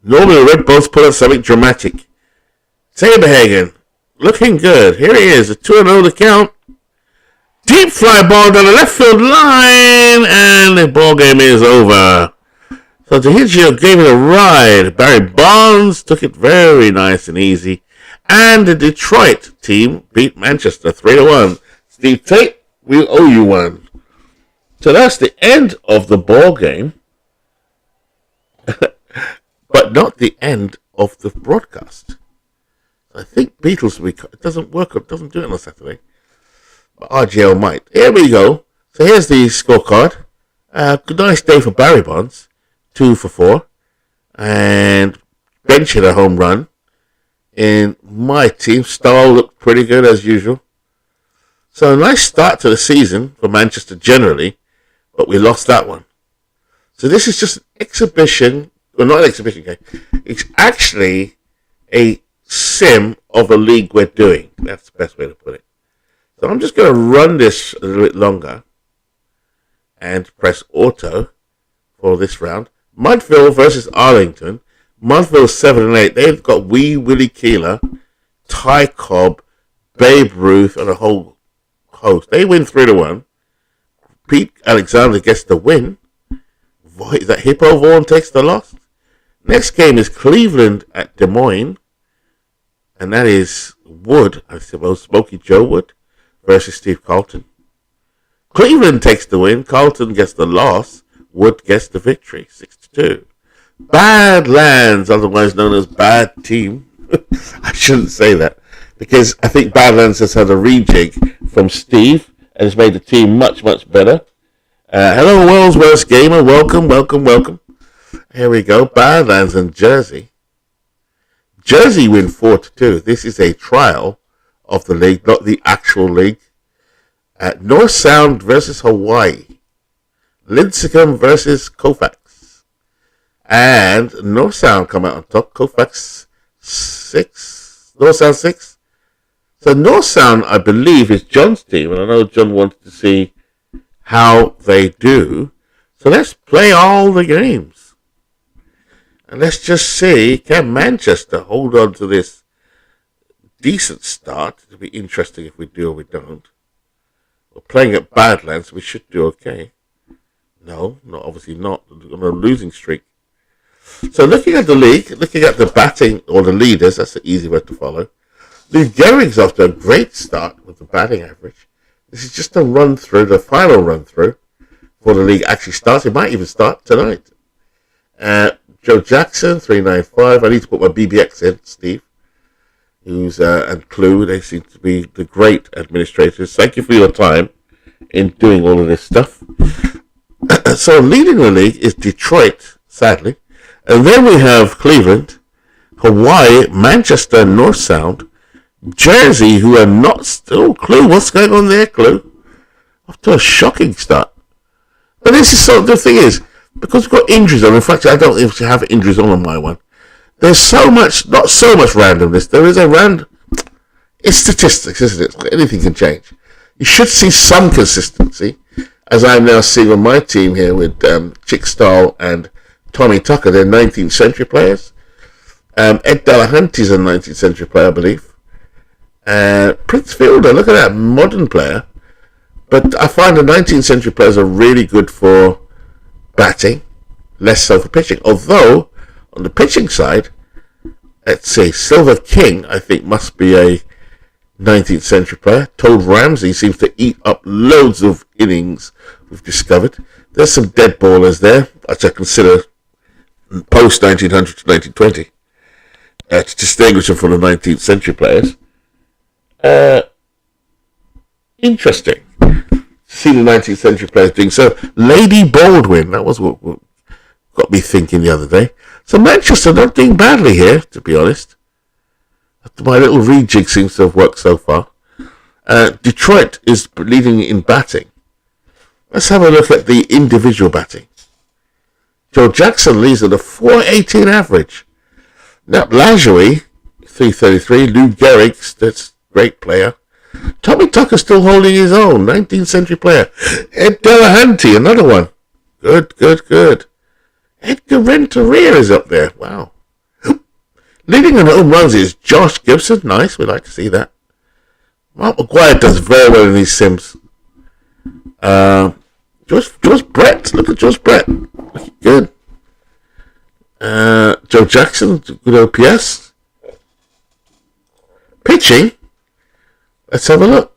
Normally the Red Bulls put up something dramatic. Saberhagen, looking good. Here he is, a 2-0 to count. Deep fly ball down the left field line, and the ball game is over. So Dihigo gave it a ride. Barry Bonds took it very nice and easy. And the Detroit team beat Manchester 3-1. Steve Tate, we owe you one. So that's the end of the ball game. But not the end of the broadcast. I think Beatles Week, it doesn't work, it doesn't do it on a Saturday. But RGL might. Here we go. So here's the scorecard. Good nice day for Barry Bonds. 2 for 4. And bench hit a home run. In my team, Stahl looked pretty good as usual. So a nice start to the season for Manchester generally, but we lost that one. So this is just an exhibition, well not an exhibition game, it's actually a sim of a league we're doing. That's the best way to put it. So I'm just going to run this a little bit longer and press auto for this round. Mudville versus Arlington. Mudville 7-8. They've got Wee Willie Keeler, Ty Cobb, Babe Ruth, and a whole host. They win 3-1. Pete Alexander gets the win. That Hippo Vaughn takes the loss. Next game is Cleveland at Des Moines. And that is Wood, I suppose, Smokey Joe Wood versus Steve Carlton. Cleveland takes the win. Carlton gets the loss. Wood gets the victory, 6-2. Badlands, otherwise known as Bad Team. I shouldn't say that, because I think Badlands has had a rejig from Steve and has made the team much, much better. Hello, World's Worst Gamer. Welcome, welcome, welcome. Here we go. Badlands and Jersey. Jersey win 4-2. This is a trial of the league, not the actual league. North Sound versus Hawaii. Lincecum versus Koufax. And North Sound come out on top. Koufax 6. North Sound 6. So North Sound, I believe, is John's team. And I know John wanted to see how they do. So let's play all the games. And let's just see, can Manchester hold on to this decent start? It'll be interesting if we do or we don't. We're playing at Badlands, we should do okay. No, obviously not. On a losing streak. So looking at the league, looking at the batting or the leaders, that's the easy way to follow. Lou Gehrig's off to a great start with the batting average. This is just a run through, the final run through before the league actually starts. It might even start tonight. Joe Jackson, 395. I need to put my BBX in, Steve. Who's and Clue, they seem to be the great administrators. Thank you for your time in doing all of this stuff. So leading the league is Detroit, sadly. And then we have Cleveland, Hawaii, Manchester, North Sound, Jersey, who are not still. Clue, what's going on there, Clue? Off to a shocking start. But this is sort of the thing is, because we've got injuries on, in fact, I don't even have injuries on my one. There's so much, not so much randomness. There is a it's statistics, isn't it? Anything can change. You should see some consistency, as I'm now seeing on my team here with Chick Stahl and Tommy Tucker. They're 19th century players. Ed Delahanty's a 19th century player, I believe. Prince Fielder, look at that, modern player. But I find the 19th century players are really good for batting, less so for pitching. Although, on the pitching side, let's see, Silver King, I think, must be a 19th century player. Toad Ramsey seems to eat up loads of innings we've discovered. There's some dead ballers there, which I consider post 1900 to 1920, to distinguish them from the 19th century players. Interesting to see the 19th century players doing so. Lady Baldwin, that was what got me thinking the other day. So Manchester not doing badly here, to be honest. My little rejig seems to have worked so far. Detroit is leading in batting. Let's have a look at the individual batting. Joe Jackson leads at a 418 average. Now, Lajoie, 333. Lou Gehrig, that's a great player. Tommy Tucker still holding his own, 19th century player. Ed Delahanty, another one. Good. Edgar Renteria is up there. Wow. Leading in home runs is Josh Gibson. Nice, we'd like to see that. Mark McGuire does very well in these sims. George Brett. Look at George Brett. Looking good. Joe Jackson, good OPS. Pitching. Let's have a look.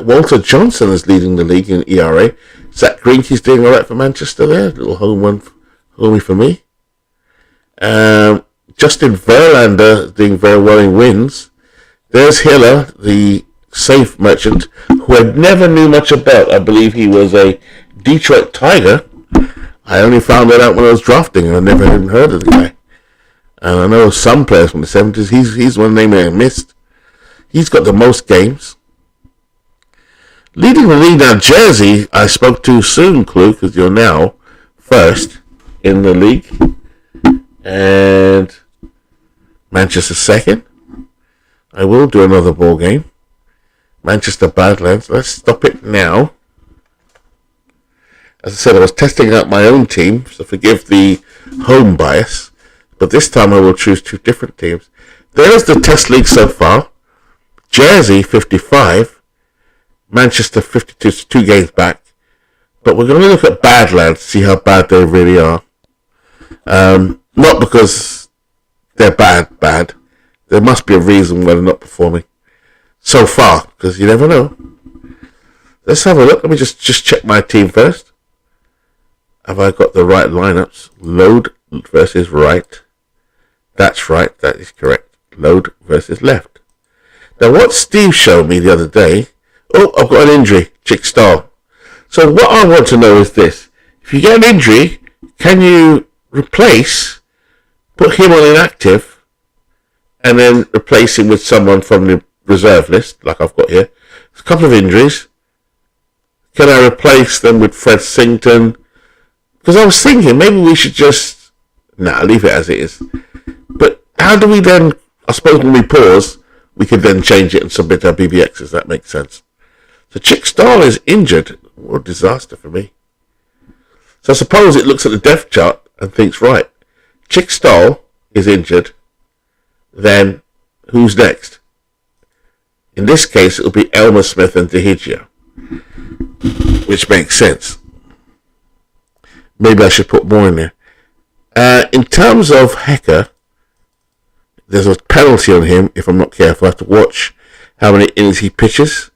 Walter Johnson is leading the league in ERA. Zach Greinke's doing all right for Manchester there. A little homie for me. Justin Verlander doing very well in wins. There's Hiller, the safe merchant, who I never knew much about. I believe he was a Detroit Tiger. I only found that out when I was drafting, and I never even heard of the guy. And I know some players from the 70s. He's one name I missed. He's got the most games. Leading the league now, Jersey, I spoke too soon, Clue, because you're now first in the league. And Manchester second. I will do another ball game. Manchester Badlands. Let's stop it now. As I said, I was testing out my own team, so forgive the home bias. But this time I will choose two different teams. There's the test league so far. Jersey, 55. Manchester, 52, 2 games back. But we're going to look at Badlands to see how bad they really are. Not because they're bad. There must be a reason why they're not performing so far, because you never know. Let's have a look. Let me just check my team first. Have I got the right lineups? Load versus right. That's right. That is correct. Load versus left. Now, what Steve showed me the other day. Oh, I've got an injury. Chick Stahl. So what I want to know is this. If you get an injury, can you put him on inactive, and then replace him with someone from the reserve list, like I've got here? There's a couple of injuries. Can I replace them with Fred Singleton? Because I was thinking maybe we should just... leave it as it is. But how do we then... I suppose when we pause, we could then change it and submit our BBXs. That makes sense. So Chick Stahl is injured. What a disaster for me. So I suppose it looks at the depth chart and thinks, right, Chick Stahl is injured. Then who's next? In this case, it'll be Elmer Smith and DeHigia, which makes sense. Maybe I should put more in there. In terms of Hecker, there's a penalty on him if I'm not careful. I have to watch how many innings he pitches,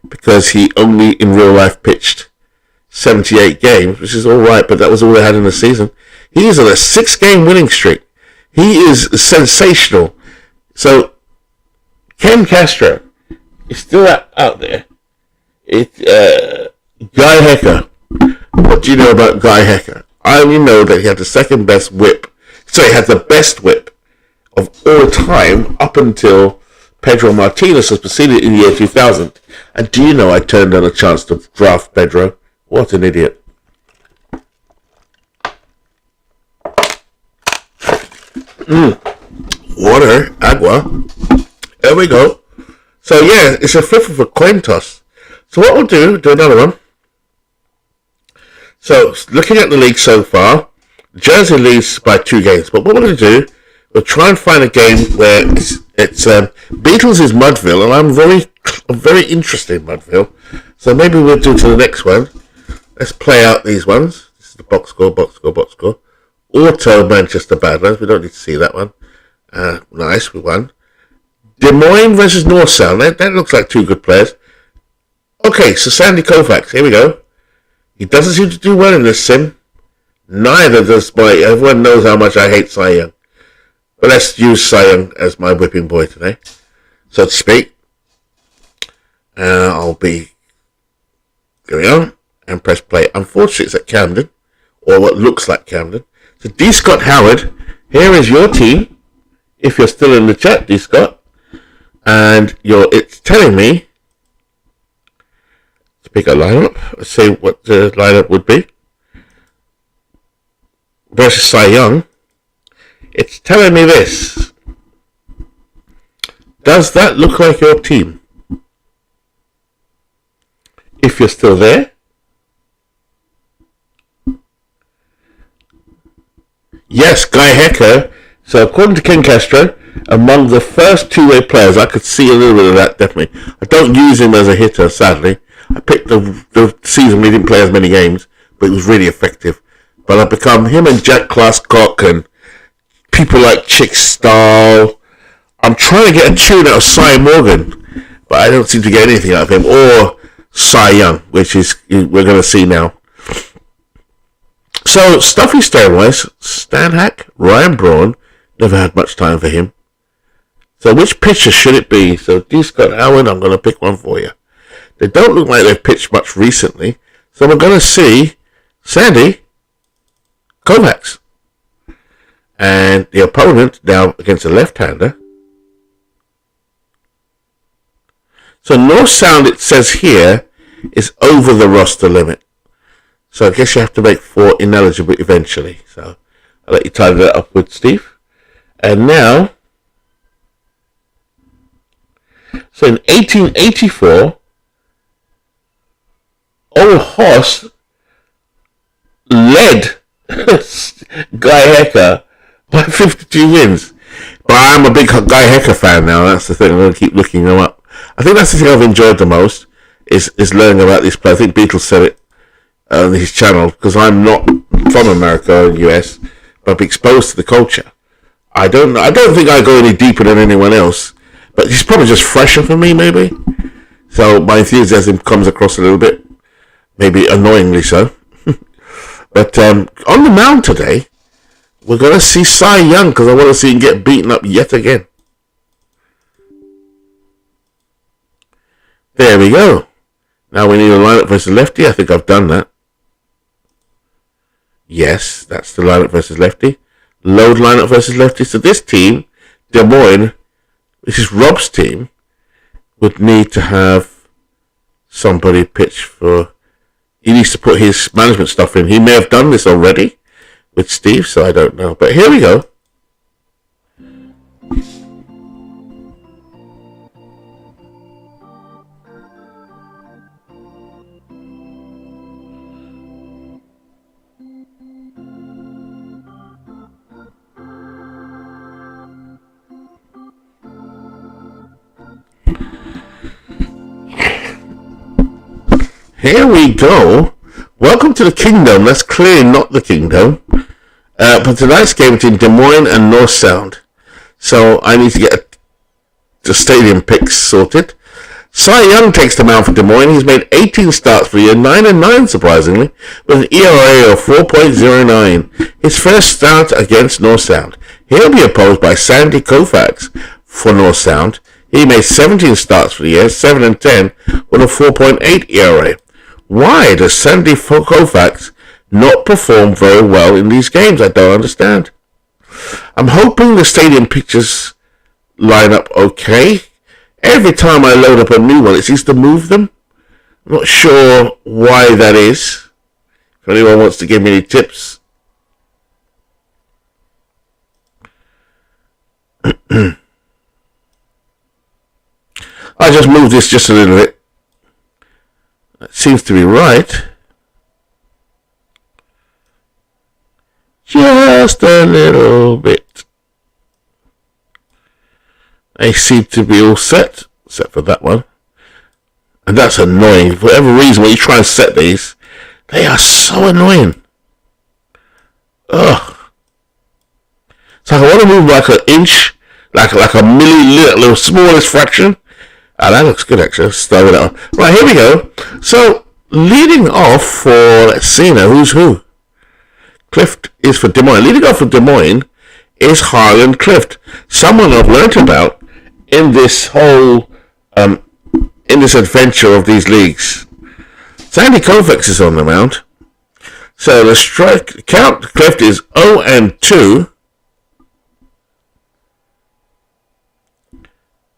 because he only in real life pitched 78 games, which is alright, but that was all they had in the season. He is on a 6-game winning streak. He is sensational. So, Ken Castro is still out there. Guy Hecker. What do you know about Guy Hecker? I only know that he had the second best whip. So he had the best whip of all time up until Pedro Martinez was proceeded in the year 2000. And do you know I turned down a chance to draft Pedro? What an idiot. Water, agua. There we go. So yeah, it's a fifth of a coin toss. So what we'll do another one. So looking at the league so far, Jersey leads by 2 games. But what we're going to do, we'll try and find a game where it's Beatles is Mudville, and I'm very interested in Mudville. So maybe we'll do to the next one. Let's play out these ones. This is the box score. Auto Manchester Badlands. We don't need to see that one. Nice, we won. Des Moines versus North Sound. That looks like 2 good players. Okay, so Sandy Koufax, here we go. He doesn't seem to do well in this sim. Neither does everyone knows how much I hate Cy Young. But let's use Cy Young as my whipping boy today, so to speak. I'll be going on and press play. Unfortunately, it's at Camden, or what looks like Camden. So D. Scott Howard, here is your team. If you're still in the chat, D. Scott, and it's telling me to pick a lineup. Let's see what the lineup would be versus Cy Young. It's telling me this. Does that look like your team? If you're still there. Yes, Guy Hecker. So according to Ken Castro, among the first two-way players, I could see a little bit of that, definitely. I don't use him as a hitter, sadly. I picked the season we didn't play as many games, but it was really effective. But I've become him and Jack Glasscock and people like Chick Stahl. I'm trying to get a tune out of Cy Morgan, but I don't seem to get anything out of him. Or Cy Young, which is we're going to see now. So, stuffy stone-wise, Stan Hack, Ryan Braun, never had much time for him. So, which pitcher should it be? So, D. Scott Howard, I'm going to pick one for you. They don't look like they've pitched much recently, so we're going to see Sandy Koufax. And the opponent now against a left-hander. So North Sound, it says here, is over the roster limit. So I guess you have to make 4 ineligible eventually. So I'll let you tidy that up with Steve. And now, so in 1884, Old Horse led Guy Hecker by 52 wins. But I'm a big Guy Hecker fan now. That's the thing. I'm going to keep looking them up. I think that's the thing I've enjoyed the most is learning about these players. I think Beatles said it on his channel, because I'm not from America or US, but I'm exposed to the culture. I don't think I go any deeper than anyone else, but he's probably just fresher for me, maybe. So my enthusiasm comes across a little bit, maybe annoyingly so. But on the mound today, we're going to see Cy Young, because I want to see him get beaten up yet again. There we go. Now we need a lineup versus lefty. I think I've done that. Yes, that's the lineup versus lefty. Load lineup versus lefty. So this team, Des Moines, which is Rob's team, would need to have somebody pitch for... He needs to put his management stuff in. He may have done this already with Steve, so I don't know. But here we go. Here we go. Welcome to the Kingdom. That's clearly not the Kingdom. But tonight's game between Des Moines and North Sound. So I need to get the stadium picks sorted. Cy Young takes the mound for Des Moines. He's made 18 starts for the year, 9-9 surprisingly, with an ERA of 4.09. His first start against North Sound. He'll be opposed by Sandy Koufax for North Sound. He made 17 starts for the year, 7-10, with a 4.8 ERA. Why does Sandy Koufax not perform very well in these games? I don't understand. I'm hoping the stadium pictures line up okay. Every time I load up a new one, it seems to move them. I'm not sure why that is. If anyone wants to give me any tips. I just moved this just a little bit. That seems to be right. Just a little bit. They seem to be all set, except for that one. And that's annoying. For whatever reason, when you try and set these, they are so annoying. Ugh. So I want to move like an inch, like a little smallest fraction. that looks good, actually. Let's start with that one. Right, here we go. So, leading off for, let's see now, who's who? Clift is for Des Moines. Leading off for Des Moines is Harlan Clift. Someone I've learnt about in this whole, in this adventure of these leagues. Sandy Koufax is on the mound. So the strike count Clift is 0-2.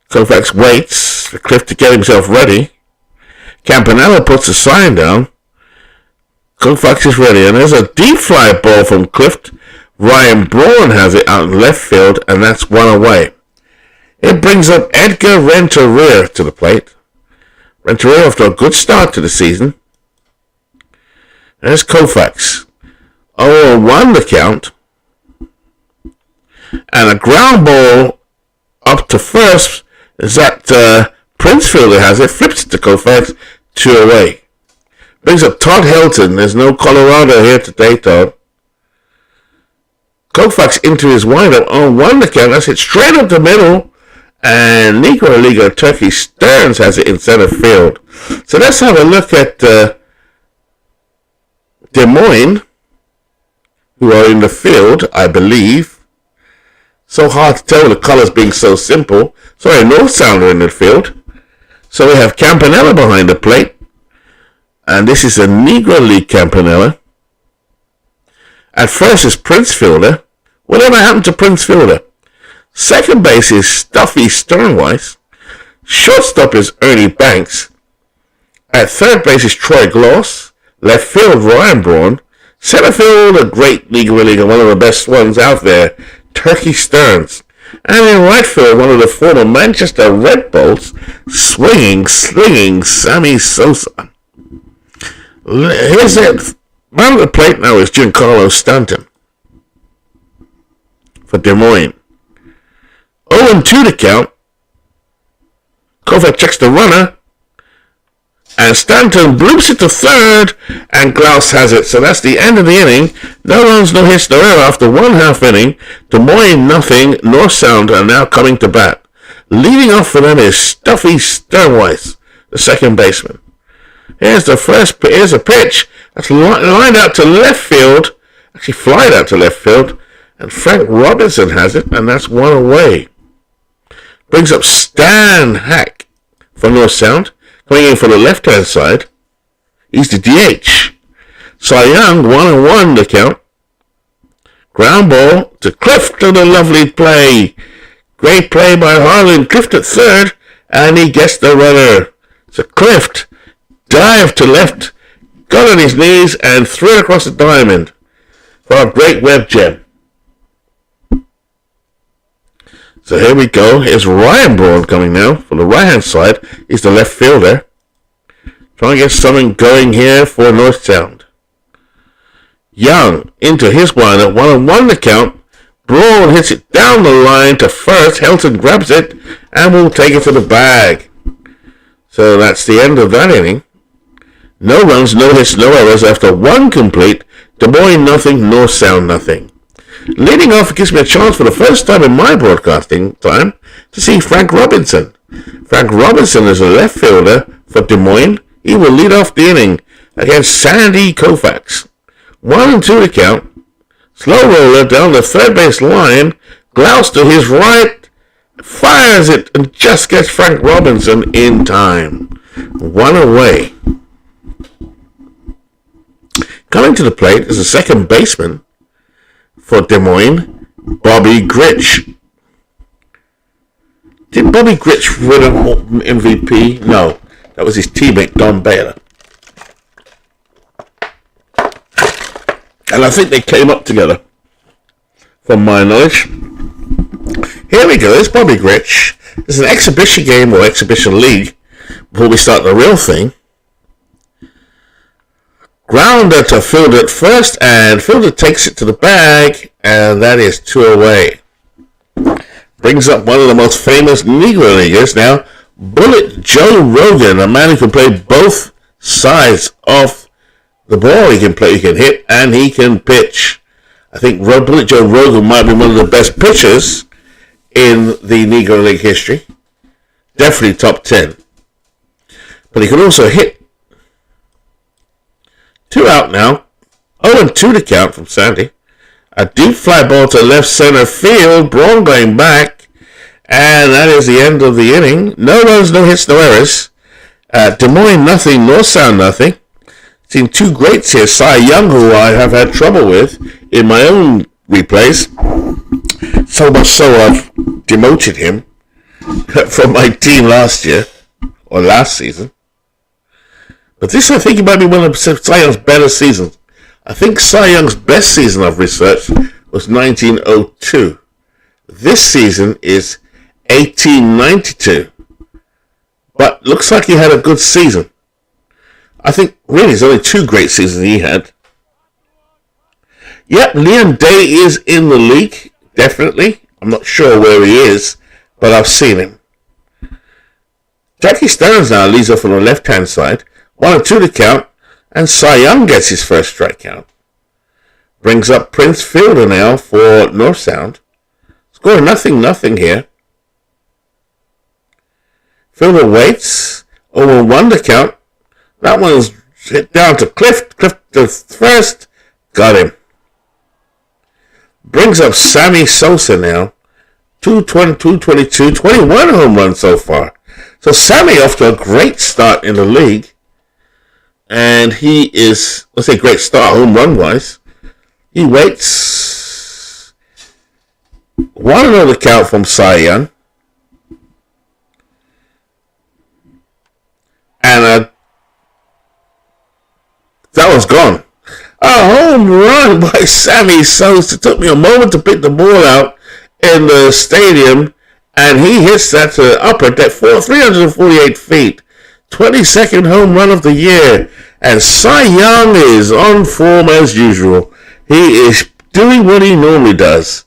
Koufax waits for Clift to get himself ready. Campanella puts the sign down. Koufax is ready, and there's a deep fly ball from Clift. Ryan Braun has it out in left field, and that's one away. It brings up Edgar Renteria to the plate. Renteria after a good start to the season. There's Koufax. 0-1 the count. And a ground ball up to first. Is that Princefielder has it, flips it to Koufax, 2 away. Brings up Todd Hilton. There's no Colorado here today, Todd. Koufax into his windup, 0-1 the count. That's it straight up the middle. And Negro Leaguer Turkey Stearns has it in center field. So let's have a look at Des Moines, who are in the field, I believe. So hard to tell with the colors being so simple. Sorry, North Sounder in the field. So we have Campanella behind the plate. And this is a Negro League Campanella. At first is Princefielder. Whatever happened to Princefielder? Second base is Stuffy Sternweiss. Shortstop is Ernie Banks. At third base is Troy Gloss. Left field, Ryan Braun. Center field, a great Negro League, one of the best ones out there, Turkey Stearns. And in right field, one of the former Manchester Red Bulls, slinging Sammy Sosa. Here's it. Man of the plate now is Giancarlo Stanton for Des Moines. 0-2 the count. Koufax checks the runner. And Stanton bloops it to third, and Glaus has it. So that's the end of the inning. No runs, no hits, no error after one half inning. Des Moines nothing. North Sound are now coming to bat. Leading off for them is Stuffy Sternweiss, the second baseman. Here's a pitch. That's lined out to left field. Actually flied out to left field. And Frank Robinson has it, and that's one away. Brings up Stan Hack for North Sound. Coming in for the left-hand side. He's the DH. Cy Young, 1-1 the count. Ground ball to Clift to the lovely play. Great play by Harlan. Clift at third, and he gets the runner. So Clift dived to left, got on his knees, and threw it across the diamond for a great web gem. So here we go. Here's Ryan Braun coming now. For the right-hand side, he's the left fielder. Trying to get something going here for North Sound. Young into his windup. 1-1 the count. Braun hits it down the line to first. Helton grabs it and will take it to the bag. So that's the end of that inning. No runs, no hits, no errors after one complete. Des Moines nothing, North Sound nothing. Leading off gives me a chance for the first time in my broadcasting time to see Frank Robinson. Frank Robinson is a left fielder for Des Moines. He will lead off the inning against Sandy Koufax. 1-2 the count. Slow roller down the third base line. Glaus to his right. Fires it and just gets Frank Robinson in time. One away. Coming to the plate is a second baseman for Des Moines, Bobby Grich. Did Bobby Grich win an MVP? No, that was his teammate Don Baylor. And I think they came up together, from my knowledge. Here we go, there's Bobby Grich. It's an exhibition game or exhibition league before we start the real thing. Grounder to fielder at first, and fielder takes it to the bag, and that is 2 away. Brings up one of the most famous Negro Leaguers now, Bullet Joe Rogan, a man who can play both sides of the ball. He can play, he can hit, and he can pitch. I think Bullet Joe Rogan might be one of the best pitchers in the Negro League history. Definitely top 10. But he can also hit. 2 out now. 0-2 to count from Sandy. A deep fly ball to left center field. Braun going back. And that is the end of the inning. No runs, no hits, no errors. Des Moines nothing, North Sound nothing. Seen 2 greats here. Cy Young, who I have had trouble with in my own replays. So much so I've demoted him from my team last year. Or last season. But this, I think, might be one of Cy Young's better seasons. I think Cy Young's best season I've researched was 1902. This season is 1892. But looks like he had a good season. I think, really, there's only 2 great seasons he had. Yep, Leon Day is in the league, definitely. I'm not sure where he is, but I've seen him. Jackie Stearns now leads off on the left-hand side. 1-2 to count, and Cy Young gets his first strikeout. Brings up Prince Fielder now for North Sound. Scoring nothing here. Fielder waits. 0-1 to count. That one's hit down to Clift. Clift to first. Got him. Brings up Sammy Sosa now. 222, 21 home runs so far. So Sammy off to a great start in the league. And he is, let's say great start home run wise. He waits. 1-0 to count from Cy Young. And that one's gone. A home run by Sammy Sosa. It took me a moment to pick the ball out in the stadium. And he hits that to the upper deck, 348 feet. 22nd home run of the year. And Cy Young is on form as usual. He is doing what he normally does.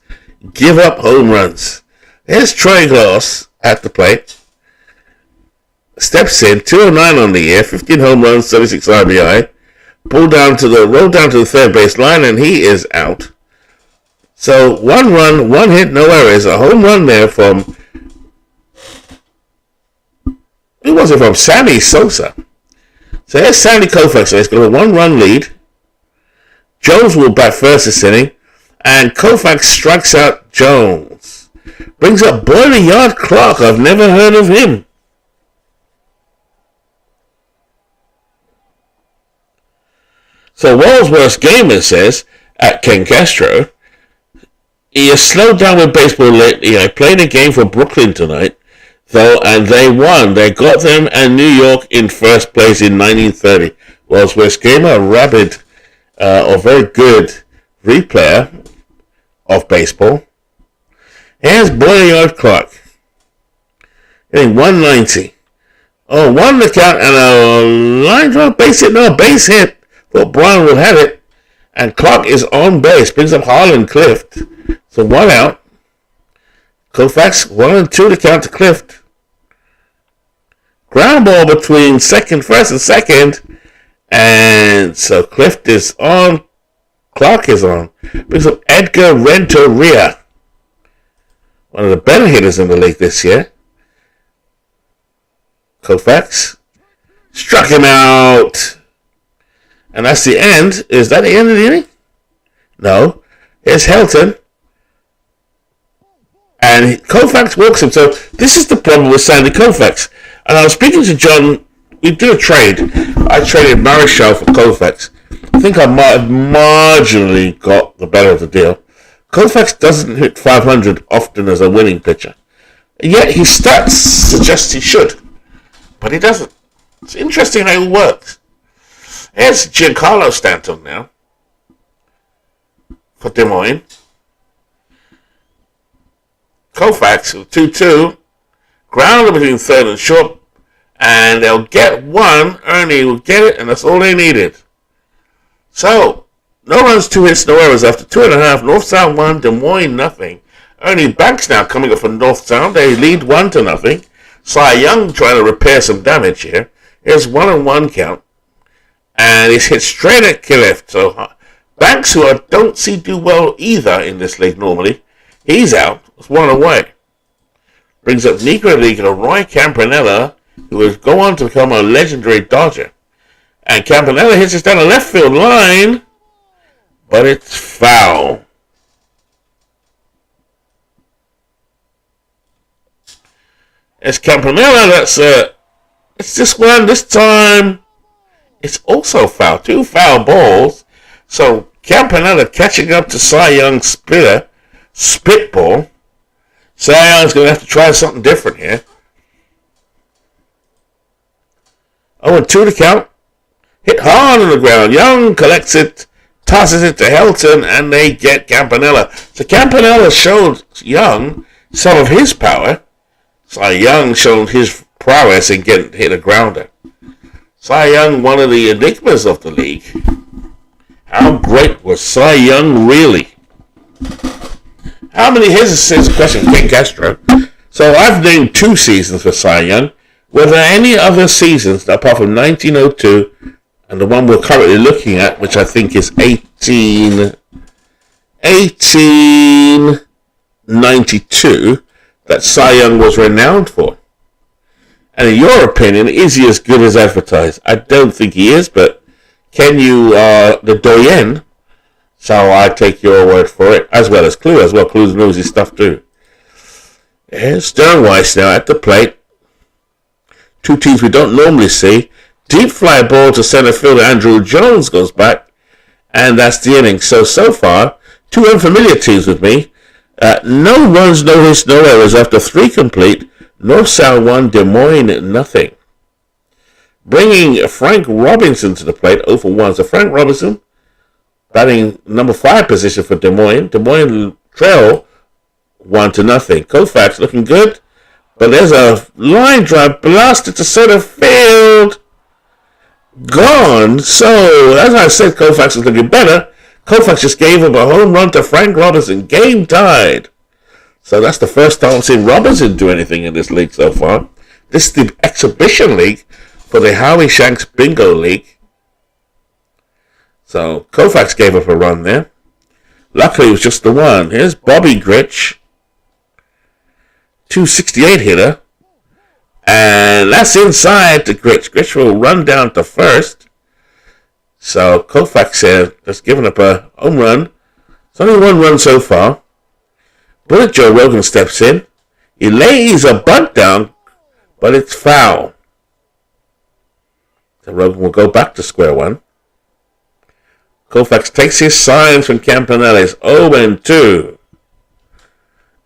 Give up home runs. There's Troy Glass at the plate. Steps in, 209 on the year, 15 home runs, 76 RBI. Roll down to the third base line, and he is out. So 1 run, 1 hit, no errors. A home run there from, who was it from? Sammy Sosa. So here's Sandy Koufax. So he's got a 1-run lead. Jones will bat first this inning, and Koufax strikes out Jones. Brings up Boiler Yard Clark. I've never heard of him. So world's worst gamer says at Ken Castro, he has slowed down with baseball lately. I played a game for Brooklyn tonight, though, and they won. They got them and New York in first place in 1930. World's worst gamer, a rabid or very good replayer of baseball. Here's Boiler Yard Clark. Hitting 190. Oh, 1 to count and a line drive, base hit. No, base hit. Thought Brown will have it. And Clark is on base. Brings up Harlan Clift. So 1 out. Koufax 1-2 to count to Clift. Ground ball between first and second. And so Clift is on. Clark is on. Brings up Edgar Renteria. One of the better hitters in the league this year. Koufax struck him out. And that's the end. Is that the end of the inning? No. Here's Helton. And Koufax walks him. So this is the problem with Sandy Koufax. And I was speaking to John. We did a trade. I traded Marichal for Koufax. I think I might have marginally got the better of the deal. Koufax doesn't hit 500 often as a winning pitcher. Yet his stats suggest he should. But he doesn't. It's interesting how it works. Here's Giancarlo Stanton now for Des Moines. Koufax, 2-2. Grounder between third and short. And they'll get 1. Ernie will get it, and that's all they needed. So, no runs, 2 hits, no errors after 2.5. North Sound 1, Des Moines nothing. Ernie Banks now coming up from North Sound. They lead 1-0. Cy Young trying to repair some damage here. Here's 1-1 count. And he's hit straight at Clift. So Banks, who I don't see do well either in this league normally, he's out. It's 1 away. Brings up Negro Leaguer Roy Campanella, who would go on to become a legendary Dodger. And Campanella hits it down the left field line, but it's foul. It's Campanella it's this one. This time, it's also foul. 2 foul balls. So Campanella catching up to Cy Young's spitball. Cy Young's going to have to try something different here. 0-2 to count. Hit hard on the ground. Young collects it, tosses it to Helton, and they get Campanella. So Campanella showed Young some of his power. Cy Young showed his prowess in getting hit a grounder. Cy Young, one of the enigmas of the league. How great was Cy Young really? How many? Here's a question, Ken Castro. So I've named 2 seasons for Cy Young. Were there any other seasons apart from 1902 and the one we're currently looking at, which I think is 1892, that Cy Young was renowned for? And in your opinion, is he as good as advertised? I don't think he is, but Ken, you are the doyen, so I take your word for it, as well as Clue. Clue knows his stuff too. Here's Sternweiss now at the plate. 2 teams we don't normally see. Deep fly ball to center fielder Andruw Jones goes back, and that's the inning. So far, 2 unfamiliar teams with me. No runs, no hits, no errors after 3 complete. North South 1, Des Moines nothing. Bringing Frank Robinson to the plate, 0 for 1. So Frank Robinson batting number 5 position for Des Moines. Des Moines trail 1-0. Koufax looking good, but there's a line drive blasted to center field. Gone. So, as I said, Koufax is looking better. Koufax just gave up a home run to Frank Robinson. Game tied. So that's the first time I've seen Robinson do anything in this league so far. This is the exhibition league for the Howie Shanks Bingo League. So Koufax gave up a run there. Luckily it was just the one. Here's Bobby Grich. 268 hitter. And that's inside to Grich. Grich will run down to first. So Koufax has given up a home run. It's only 1 run so far. Bullet Joe Rogan steps in. He lays a bunt down, but it's foul. So Rogan will go back to square one. Koufax takes his signs from Campanella. It's 0-2.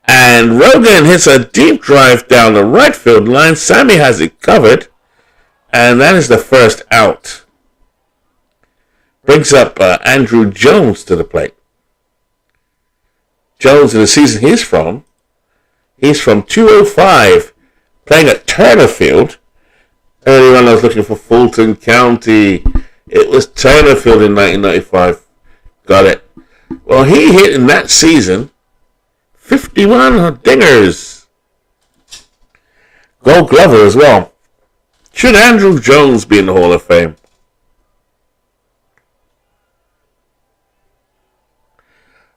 And Rogan hits a deep drive down the right field line. Sammy has it covered. And that is the first out. Brings up Andruw Jones to the plate. Jones, in the season he's from 205, playing at Turner Field. Earlier on I was looking for Fulton County. It was Turner Field in 1995. Got it. Well, he hit in that season 51 dingers. Gold Glover as well. Should Andruw Jones be in the Hall of Fame?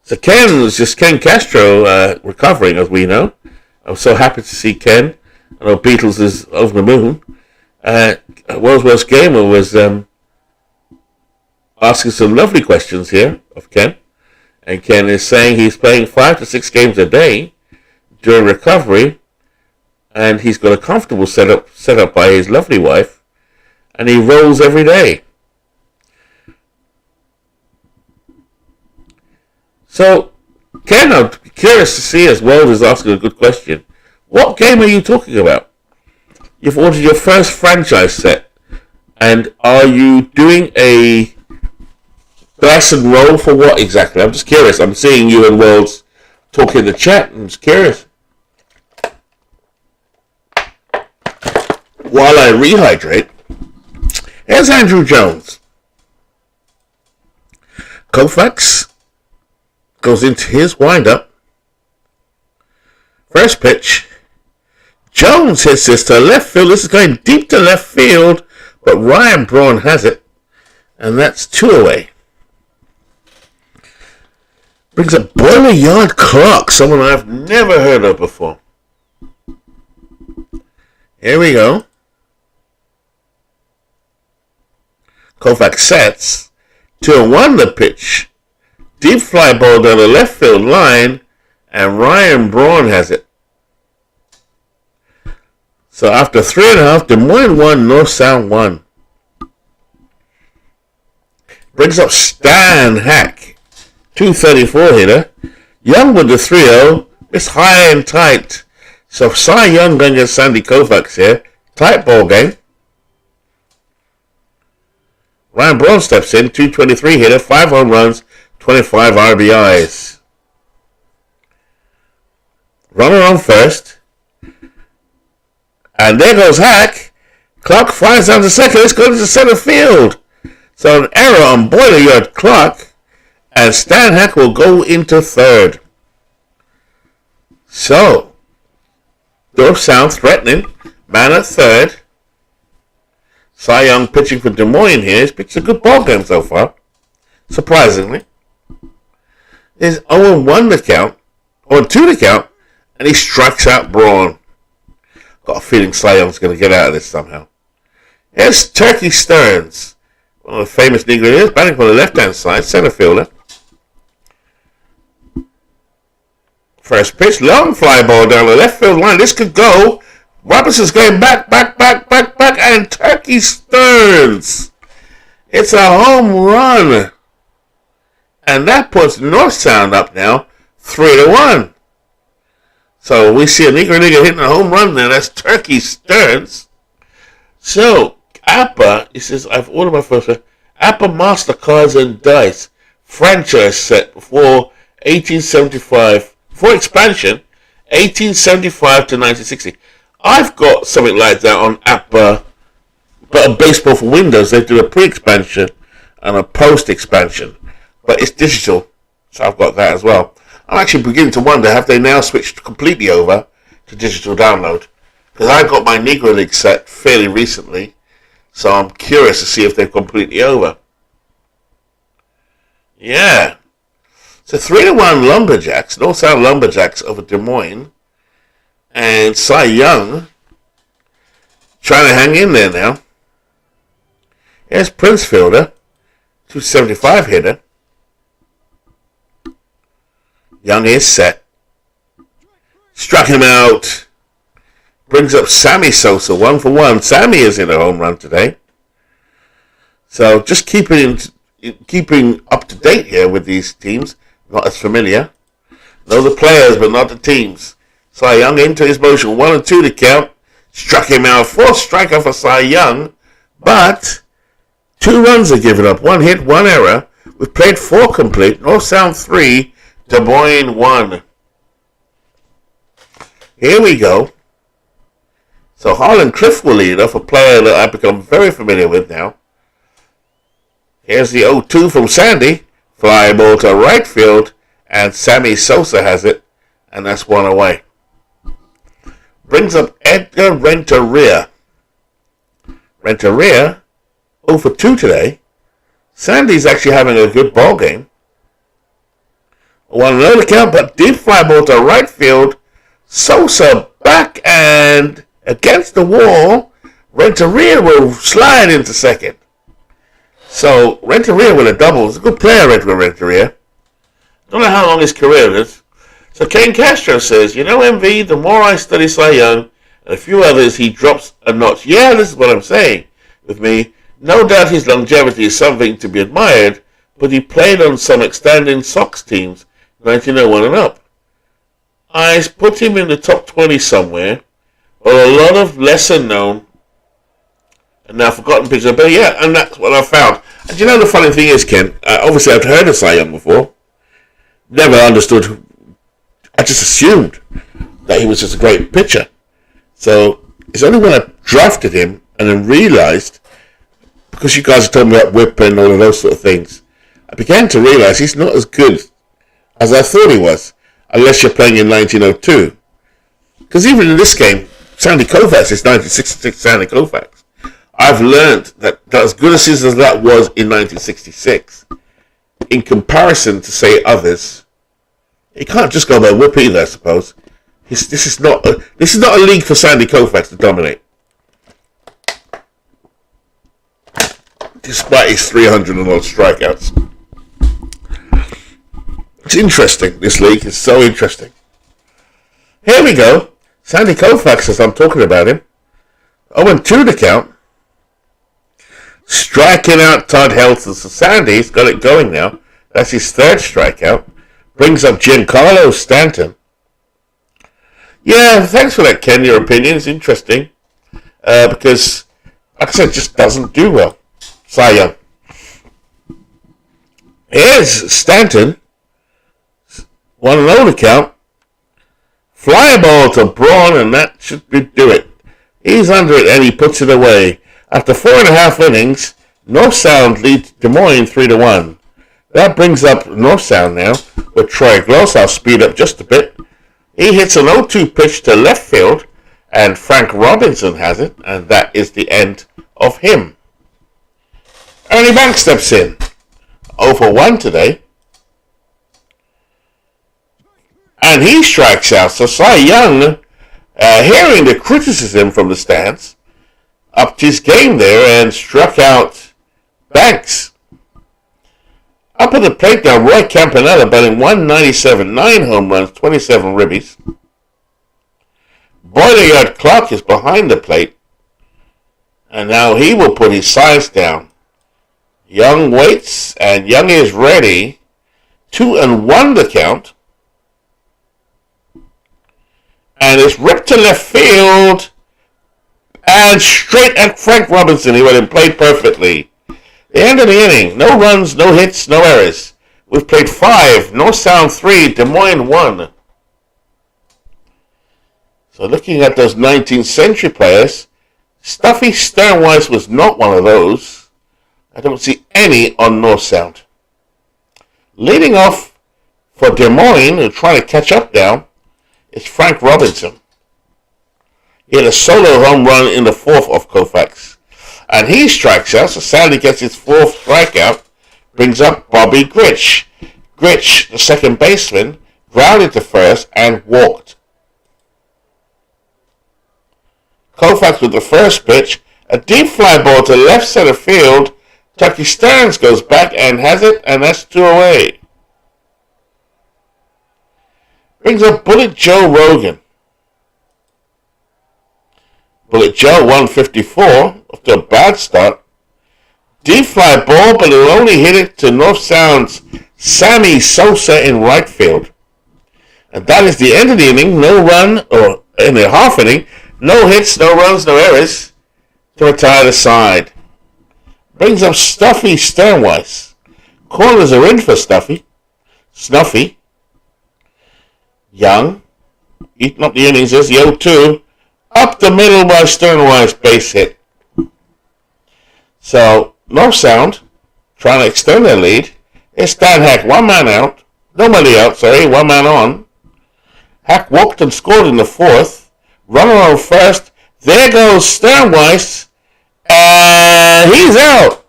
So Ken was just Ken Castro recovering, as we know. I'm so happy to see Ken. I know Beatles is over the moon. World's Worst Gamer was asking some lovely questions here of Ken. And Ken is saying he's playing 5 to 6 games a day during recovery. And he's got a comfortable setup set up by his lovely wife. And he rolls every day. So, Ken, I'm curious to see, as World is asking a good question, what game are you talking about? You've ordered your first franchise set, and are you doing a dice and roll for what exactly? I'm just curious. I'm seeing you and Worlds talking in the chat. I'm just curious. While I rehydrate, here's Andruw Jones. Koufax goes into his windup. First pitch. Jones hits this to left field. This is going deep to left field, but Ryan Braun has it, and that's 2 away. Brings up Boiler Yard Clark, someone I've never heard of before. Here we go. Koufax sets. 2-1 the pitch. Deep fly ball down the left field line. And Ryan Braun has it. So after 3.5, Des Moines 1, North Sound 1. Brings up Stan Hack. 234 hitter. Young with the 3-0. It's high and tight. So Cy Young going against Sandy Koufax here. Tight ball game. Ryan Braun steps in. 223 hitter. 5 home runs. 25 RBIs. Runner on first. And there goes Hack. Clark flies down to second. Let's go to center field. So an error on Boiler Yard Clark. And Stan Hack will go into third. So, North Sound threatening. Man at third. Cy Young pitching for Des Moines here. He's pitched a good ball game so far. Surprisingly. There's 0-1 to count. Or 2 to count. And he strikes out Braun. Got a feeling Cy Young's going to get out of this somehow. Here's Turkey Stearns. One of the famous Negro hitters. Batting from the left-hand side. Center fielder. First pitch. Long fly ball down the left field line. This could go. Robinson's going back. And Turkey Stearns. It's a home run. And that puts North Sound up now. 3-1. So we see a Negro hitting a home run there. That's Turkey Stearns. So, APA, he says, I've ordered my first one. APA MasterCards and Dice. Franchise set before 1875. Before expansion, 1875 to 1960. I've got something like that on APA, but a baseball for Windows. They do a pre-expansion and a post-expansion. But it's digital, so I've got that as well. I'm actually beginning to wonder, have they now switched completely over to digital download? Because I got my Negro League set fairly recently, so I'm curious to see if they're completely over. Yeah. So 3-1 Lumberjacks, North Sound Lumberjacks over Des Moines. And Cy Young trying to hang in there now. Here's Prince Fielder, 275 hitter. Young is set. Struck him out. Brings up Sammy Sosa, 1-for-1. Sammy is in a home run today. So just keeping up to date here with these teams. Not as familiar. Know the players, but not the teams. Cy Young into his motion. 1-2 to count. Struck him out. 4th strikeout for Cy Young. But 2 runs are given up. 1 hit, 1 error. We've played 4 complete. North Sound 3. Des Moines 1. Here we go. So Harlan Cliff will lead off, a player that I've become very familiar with now. Here's the 0-2 from Sandy. Fly ball to right field. And Sammy Sosa has it. And that's 1 away. Brings up Edgar Renteria. Renteria, 0-for-2 today. Sandy's actually having a good ball game. 1-0 to count, but deep fly ball to right field. Sosa back and against the wall. Renteria will slide into second. So Renteria with a double. He's a good player, Edgar Renteria. Don't know how long his career is. So Ken Castro says, you know, MV, the more I study Cy Young and a few others, he drops a notch. Yeah, this is what I'm saying with me. No doubt his longevity is something to be admired, but he played on some outstanding Sox teams, 1901 and up. I put him in the top 20 somewhere, or a lot of lesser known and now forgotten pitchers. But yeah, and that's what I found. And you know the funny thing is, Ken, obviously I've heard of Cy Young before. Never understood. I just assumed that he was just a great pitcher. So it's only when I drafted him and then realized, because you guys have told me about whip and all of those sort of things, I began to realize he's not as good as I thought he was, unless you're playing in 1902. Because even in this game, Sandy Koufax is 1966 Sandy Koufax. I've learned that as good as that was in 1966, in comparison to, say, others, you can't just go by whip either, I suppose. This is not a league for Sandy Koufax to dominate. despite his 300 and odd strikeouts. It's interesting, this league. It's so interesting. Here we go. Sandy Koufax, as I'm talking about him. 0-2 the count. Striking out Todd Helton. So Sandy's got it going now. That's his third strikeout. Brings up Giancarlo Stanton. Yeah, thanks for that, Ken. Your opinion is interesting. Because, like I said, just doesn't do well. Cy Young. Here's Stanton. 1-0 the count. Fly ball to Braun, and that should do it. He's under it, and he puts it away. After 4.5 innings, North Sound leads Des Moines 3-1. That brings up North Sound now with Troy Gloss. I'll speed up just a bit. He hits an 0-2 pitch to left field, and Frank Robinson has it, and that is the end of him. Ernie Banks steps in. 0-1 today. And he strikes out. So Cy Young, hearing the criticism from the stands, upped his game there and struck out Banks. Up at the plate now, Roy Campanella batting 197, 9 home runs, 27 ribbies. Boydell Clark is behind the plate, and now he will put his sides down. Young waits, and Young is ready. 2-1 the count. And it's ripped to left field. And straight at Frank Robinson. He went and played perfectly. The end of the inning. No runs, no hits, no errors. We've played 5. North Sound 3. Des Moines 1. So looking at those 19th century players, Stuffy Sternweiss was not one of those. I don't see any on North Sound. Leading off for Des Moines, who are trying to catch up now, is Frank Robinson. He had a solo home run in the 4th of Koufax. And he strikes out, so Sandy gets his 4th strikeout, brings up Bobby Grich. Grich, the second baseman, grounded to first and walked. Koufax with the first pitch, a deep fly ball to left center field. Tucky Stearns goes back and has it, and that's 2 away. Brings up Bullet Joe Rogan. Bullet Joe 154 after a bad start. Deep fly ball, but he'll only hit it to North Sound's Sammy Sosa in right field. And that is the end of the inning. No run, or in the half inning, no hits, no runs, no errors to retire the side. Brings up Stuffy Sternweiss. Corners are in for Stuffy. Snuffy. Young, eating up the innings, there's the 0-2. Up the middle by Sternweiss, base hit. So, North Sound, trying to extend their lead. It's Dan Hack, 1 man out. Nobody out, 1 man on. Hack walked and scored in the 4th. Runner on first. There goes Sternweiss. And he's out.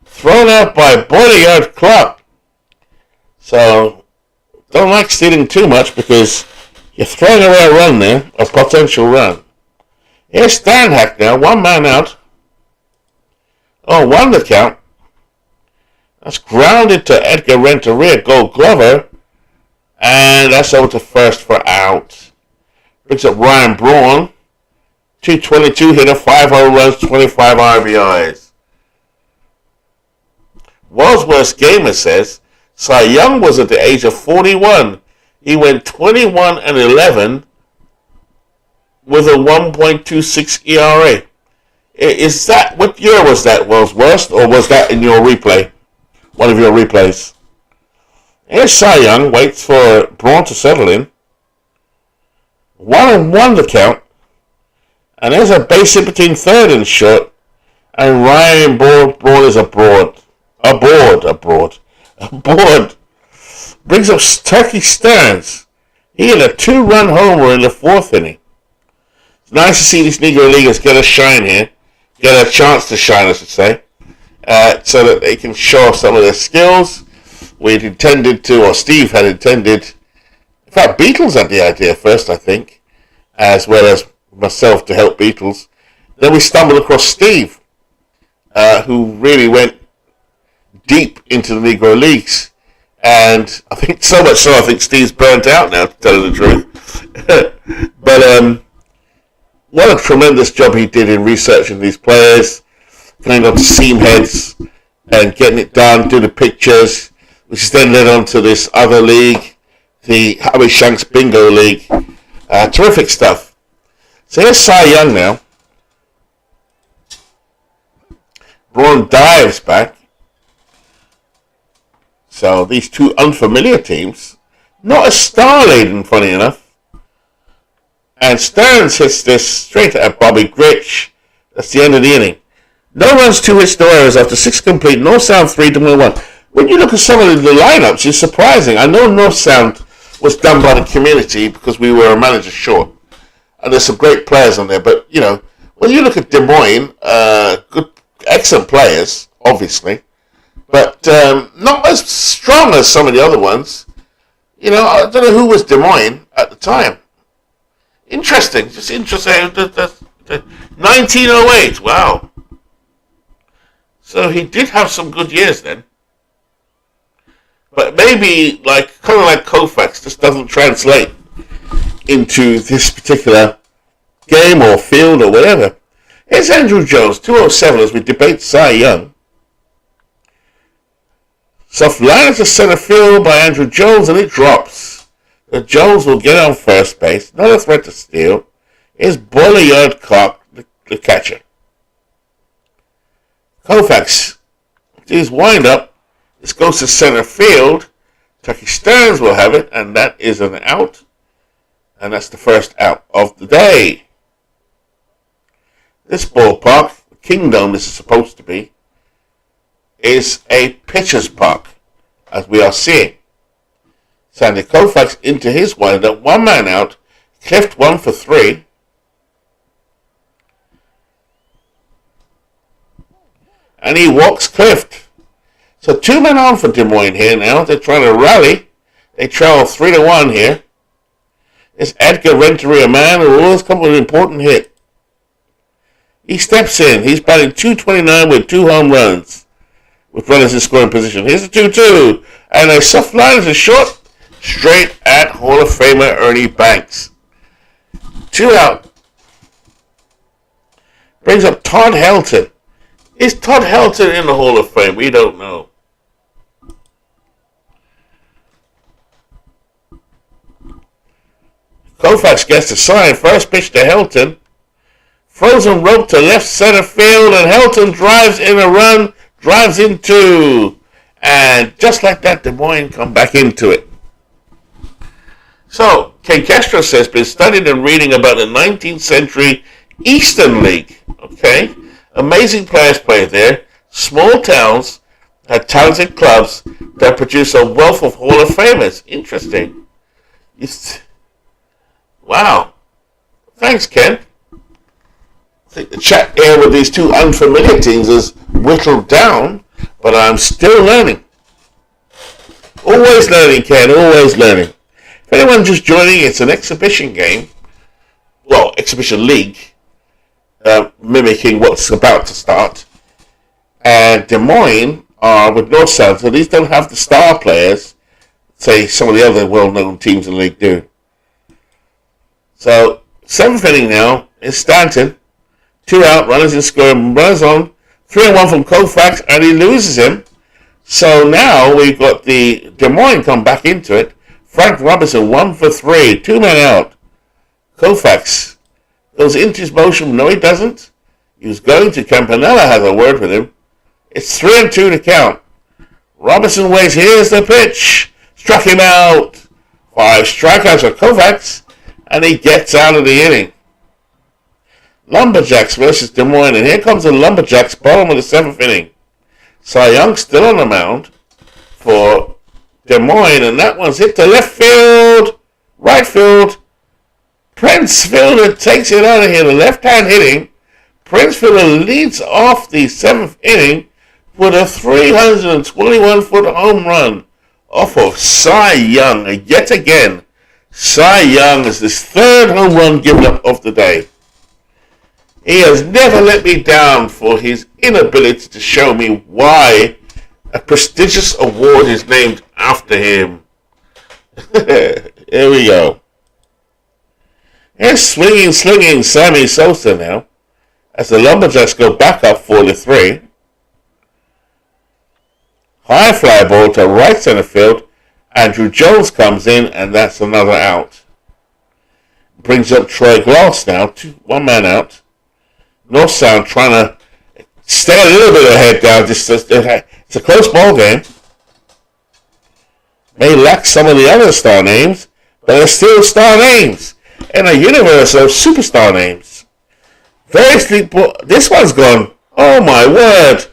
Thrown out by Boydell Clark. So, don't like stealing too much because you're throwing away a run there, a potential run. Here's Stan Hack now, 1 man out. 1 the count. That's grounded to Edgar Renteria, Gold Glover. And that's over to first for out. Brings up Ryan Braun. 222 hitter, 5 home runs, 25 RBIs. Walsworth Gamer says, Cy Young was at the age of 41. He went 21-11 with a 1.26 ERA. Is that, what year was that, Walsworth, or was that in your replay? One of your replays. Here's Cy Young, waits for Braun to settle in. 1-1 the count. And there's a base hit between third and short. And Ryan Braun is aboard. Brings up Tucky Stearns. He had a 2-run homer in the 4th inning. It's nice to see these Negro Leaguers get a shine here. Get a chance to shine, I should say. So that they can show off some of their skills. We'd intended to, or Steve had intended. In fact, Beatles had the idea first, I think. As well as myself to help Beatles. Then we stumbled across Steve. who really went deep into the Negro Leagues. And I think so much so, I think Steve's burnt out now, to tell you the truth. But what a tremendous job he did in researching these players, going on to seam heads and getting it done, do the pictures, which is then led on to this other league, the Howie Shanks Bingo League. Terrific stuff. So here's Cy Young now. Braun dives back. So these two unfamiliar teams, not as star-laden, funny enough. And Stearns hits this straight at Bobby Grich. That's the end of the inning. No runs, 2 hits, no errors after 6 complete. North Sound 3 to 1. When you look at some of the lineups, it's surprising. I know North Sound was done by the community because we were a manager short. And there's some great players on there. But, you know, when you look at Des Moines, good, excellent players, obviously. But not as strong as some of the other ones. You know, I don't know who was Des Moines at the time. Interesting. Just interesting. 1908. Wow. So he did have some good years then. But maybe, kind of like Koufax, this doesn't translate into this particular game or field or whatever. Here's Andrew Jones, 207, as we debate Cy Young. Soft line to center field by Andrew Jones, and it drops. Jones will get on first base. Not a threat to steal. Here's Boilyard Clark, the catcher. Koufax, his wind up. This goes to center field. Tucky Stearns will have it, and that is an out. And that's the first out of the day. This ballpark, the Kingdome this is supposed to be, is a pitcher's park, as we are seeing. Sandy Koufax into his wind-up, 1 man out, Clift 1 for 3. And he walks Clift. So 2 men on for Des Moines here now. They're trying to rally. They trail 3-1 here. It's Edgar Renteria, a man who always comes with an important hit. He steps in. He's batting .229 with 2 home runs, with runners in scoring position. Here's a 2-2. And a soft line is a short, straight at Hall of Famer Ernie Banks. 2 out. Brings up Todd Helton. Is Todd Helton in the Hall of Fame? We don't know. Koufax gets the sign. First pitch to Helton. Frozen rope to left center field, and Helton drives in a run, drives in 2. And just like that, Des Moines come back into it. So, Ken Castro says, been studying and reading about the 19th century Eastern League. Okay? Amazing players play there. Small towns had talented clubs that produce a wealth of Hall of Famers. Interesting. Wow. Thanks, Ken. I think the chat here with these 2 unfamiliar teams is whittled down, but I'm still learning. Always learning, Ken. Always learning. If anyone just joining, it's an exhibition game. Well, exhibition league. Mimicking what's about to start. And Des Moines are with North South, so these don't have the star players, say some of the other well-known teams in the league do. So, 7th inning now is Stanton. 2 out, runners in scoring, runners on. 3-1 from Koufax, and he loses him. So now we've got the Des Moines come back into it. Frank Robinson, 1 for 3, 2 men out. Koufax goes into his motion. No, he doesn't. He was going to. Campanella has a word with him. It's 3-2 to count. Robinson waits. Here's the pitch. Struck him out. 5 strikeouts for Koufax, and he gets out of the inning. Lumberjacks versus Des Moines, and here comes the Lumberjacks, bottom of the 7th inning. Cy Young still on the mound for Des Moines, and that one's hit to left field, right field. Prince Fielder takes it out of here. The left-hand hitting. Prince Fielder leads off the 7th inning with a 321-foot home run off of Cy Young. And yet again, Cy Young is his 3rd home run given up of the day. He has never let me down for his inability to show me why a prestigious award is named after him. Here we go. Here's slinging Sammy Sosa now, as the Lumberjacks go back up 4-3. High fly ball to right center field. Andrew Jones comes in, and that's another out. Brings up Troy Glass now, one man out. North Sound trying to stay a little bit ahead down. It's a close ball game. May lack some of the other star names, but they're still star names in a universe of superstar names. Very sleep ball. This one's gone. Oh my word.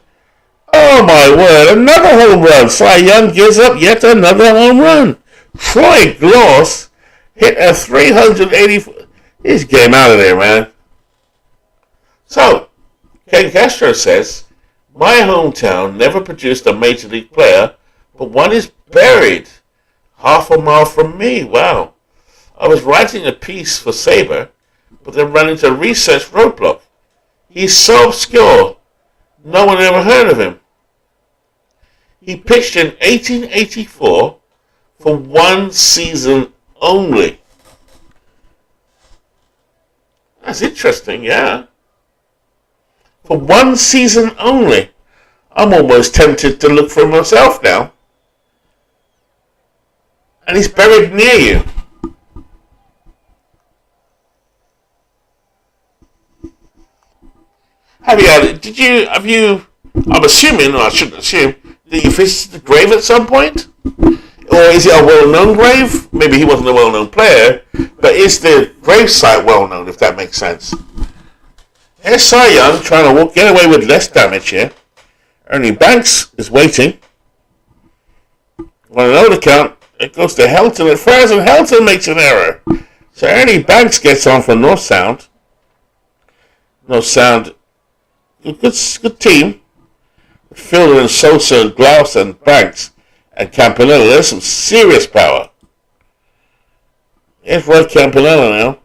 Oh my word. Another home run. Cy Young gives up yet another home run. Troy Glass hit a 384. He's game out of there, man. So, Ken Castro says, my hometown never produced a major league player, but one is buried half a mile from me. Wow. I was writing a piece for Sabre, but then ran into a research roadblock. He's so obscure, no one ever heard of him. He pitched in 1884 for one season only. That's interesting, yeah. For one season only. I'm almost tempted to look for him myself now. And he's buried near you. I'm assuming, or I shouldn't assume, that you visit the grave at some point? Or is it a well-known grave? Maybe he wasn't a well-known player, but is the gravesite well-known, if that makes sense? Here's Cy Young trying to get away with less damage here. Ernie Banks is waiting. On another count, it goes to Helton at first, and Helton makes an error. So Ernie Banks gets on for North Sound. North Sound, good team. Fielder and Sosa and Glass and Banks and Campanella. There's some serious power. Here's Roy Campanella now.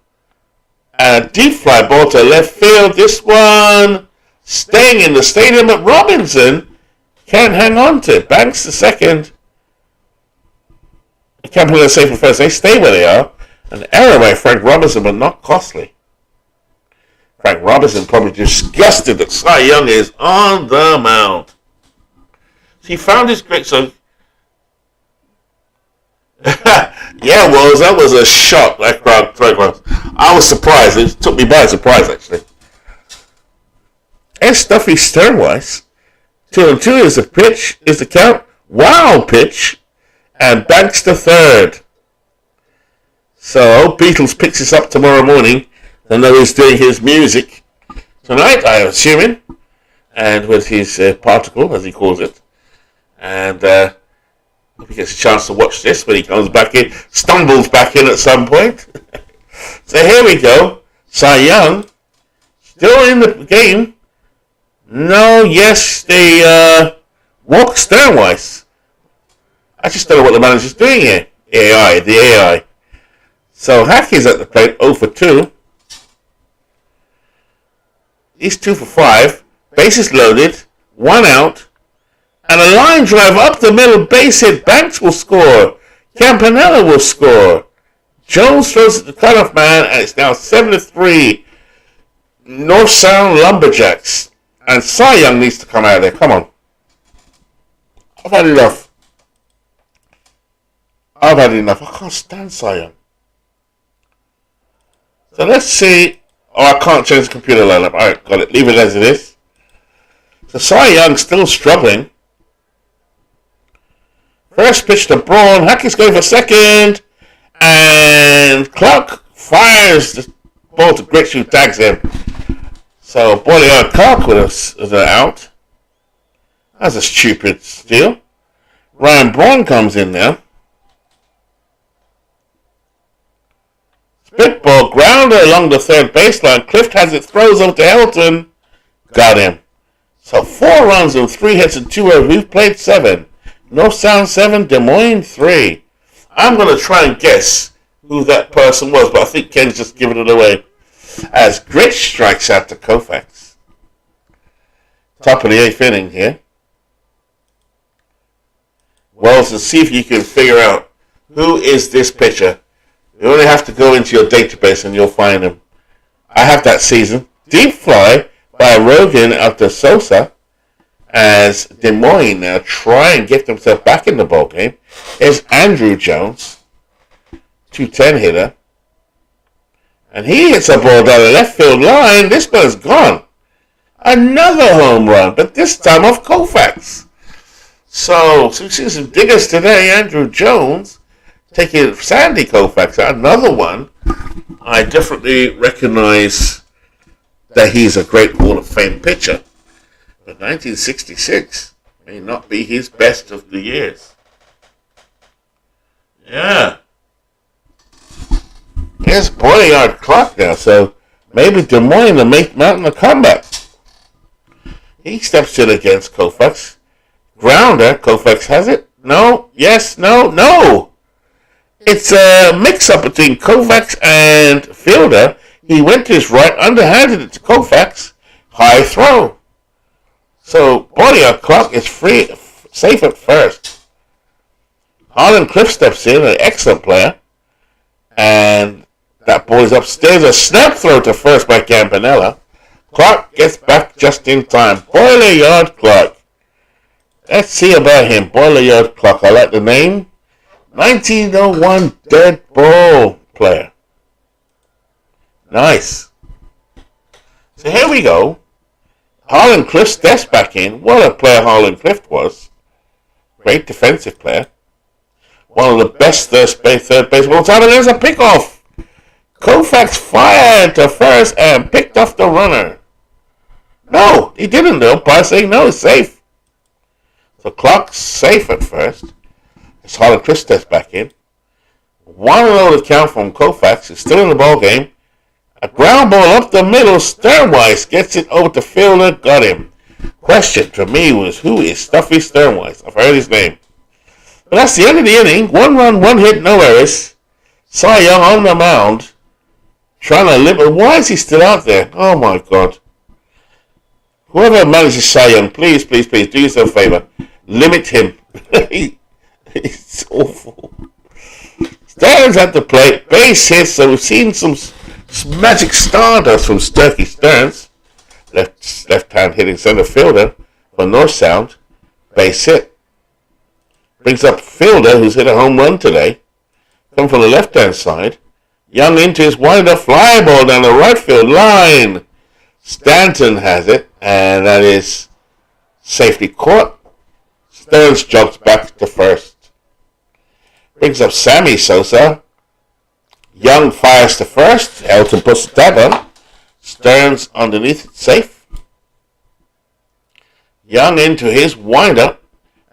And a deep fly ball to left field. This one staying in the stadium at Robinson. Can't hang on to it. Banks the second. Campanella safe for first. They stay where they are. An error by Frank Robinson, but not costly. Frank Robinson probably disgusted that Cy Young is on the mound. So he found his great. So yeah, Wells, that was a shock. That crowd. I was surprised. It took me by surprise, actually. And Stuffy Sternweiss. 2-2 is the pitch. Is the count. Wild pitch. And Banks the third. So Beatles picks this up tomorrow morning. I know he's doing his music tonight, I'm assuming, and with his particle, as he calls it. And if he gets a chance to watch this when he comes back in, stumbles back in at some point. So here we go. Cy Young, still in the game. No, yes, they walk Sternweiss. I just don't know what the manager's doing here. The AI. So Hackey's at the plate, 0 for 2. He's 2 for 5. Bases loaded. 1 out. And a line drive up the middle. Base hit. Banks will score. Campanella will score. Jones throws at the cutoff man. And it's now 7-3. North Sound Lumberjacks. And Cy Young needs to come out of there. Come on. I've had enough. I can't stand Cy Young. So let's see. Oh, I can't change the computer lineup. Alright, got it. Leave it as it is. So Cy Young still struggling. First pitch to Braun. Hackey's going for second. And Clark fires the ball to Grich, who tags him. So Boileau Clark was out. That's a stupid steal. Ryan Braun comes in now. Spitball grounder along the third baseline. Clift has it, throws over to Helton. Got him. So 4 runs and 3 hits and 2 errors. We've played 7. North Sound 7, Des Moines 3. I'm going to try and guess who that person was, but I think Ken's just giving it away. as Grich strikes out to Koufax. Top of the 8th inning here. Wells, and see if you can figure out who is this pitcher. You only have to go into your database and you'll find him. I have that season. Deep fly by Rogan out to Sosa as Des Moines now try and get themselves back in the ball game. Is Andrew Jones, 210 hitter, and he hits a ball down the left field line. This one's gone. Another home run, but this time off Koufax. So we see some diggers today. Andrew Jones taking Sandy Koufax out. Another one. I definitely recognize that he's a great Hall of Fame pitcher. But 1966 may not be his best of the years. Yeah. Here's Boilyard Clark now, so maybe Des Moines will make Mountain a comeback. He steps in against Koufax. Grounder, Koufax has it? No, yes, no, no. It's a mix-up between Koufax and Fielder. He went to his right, underhanded it to Koufax. High throw. So Boilyard Clark is safe at first. Harlan Cliff steps in, an excellent player. And that ball is upstairs. A snap throw to first by Campanella. Clark gets back just in time. Boilyard Clark. Let's see about him. Boilyard Clark. I like the name. 1901 dead ball player. Nice. So here we go. Harlan Cliff steps back in. What a player Harlan Cliff was. Great defensive player. One of the best third base of all time. And there's a pickoff. Koufax fired to first and picked off the runner. No, he didn't though. By saying no, it's safe. So Clark's safe at first. As Harlan Cliff steps back in. 1-0 to count from Koufax. Is still in the ball game. A ground ball up the middle. Sternweiss gets it over to Fielder. Got him. Question for me was, who is Stuffy Sternweiss? I've heard his name. But that's the end of the inning. 1 run, 1 hit, no errors. Cy Young on the mound. Trying to limit. Why is he still out there? Oh my God. Whoever manages Cy Young, please, please, please, do yourself a favor. Limit him. It's awful. Stearns at the plate. Base hit. So we've seen some magic stardust from Sturkey Stearns. Left hand hitting center fielder for North Sound. Base hit. Brings up Fielder, who's hit a home run today. Come from the left hand side. Young into his wind-up fly ball down the right field line. Stanton has it, and that is safely caught. Stearns jogs back to first. Brings up Sammy Sosa. Young fires to first. Elton puts the tag on. Stearns underneath it, safe. Young into his wind-up.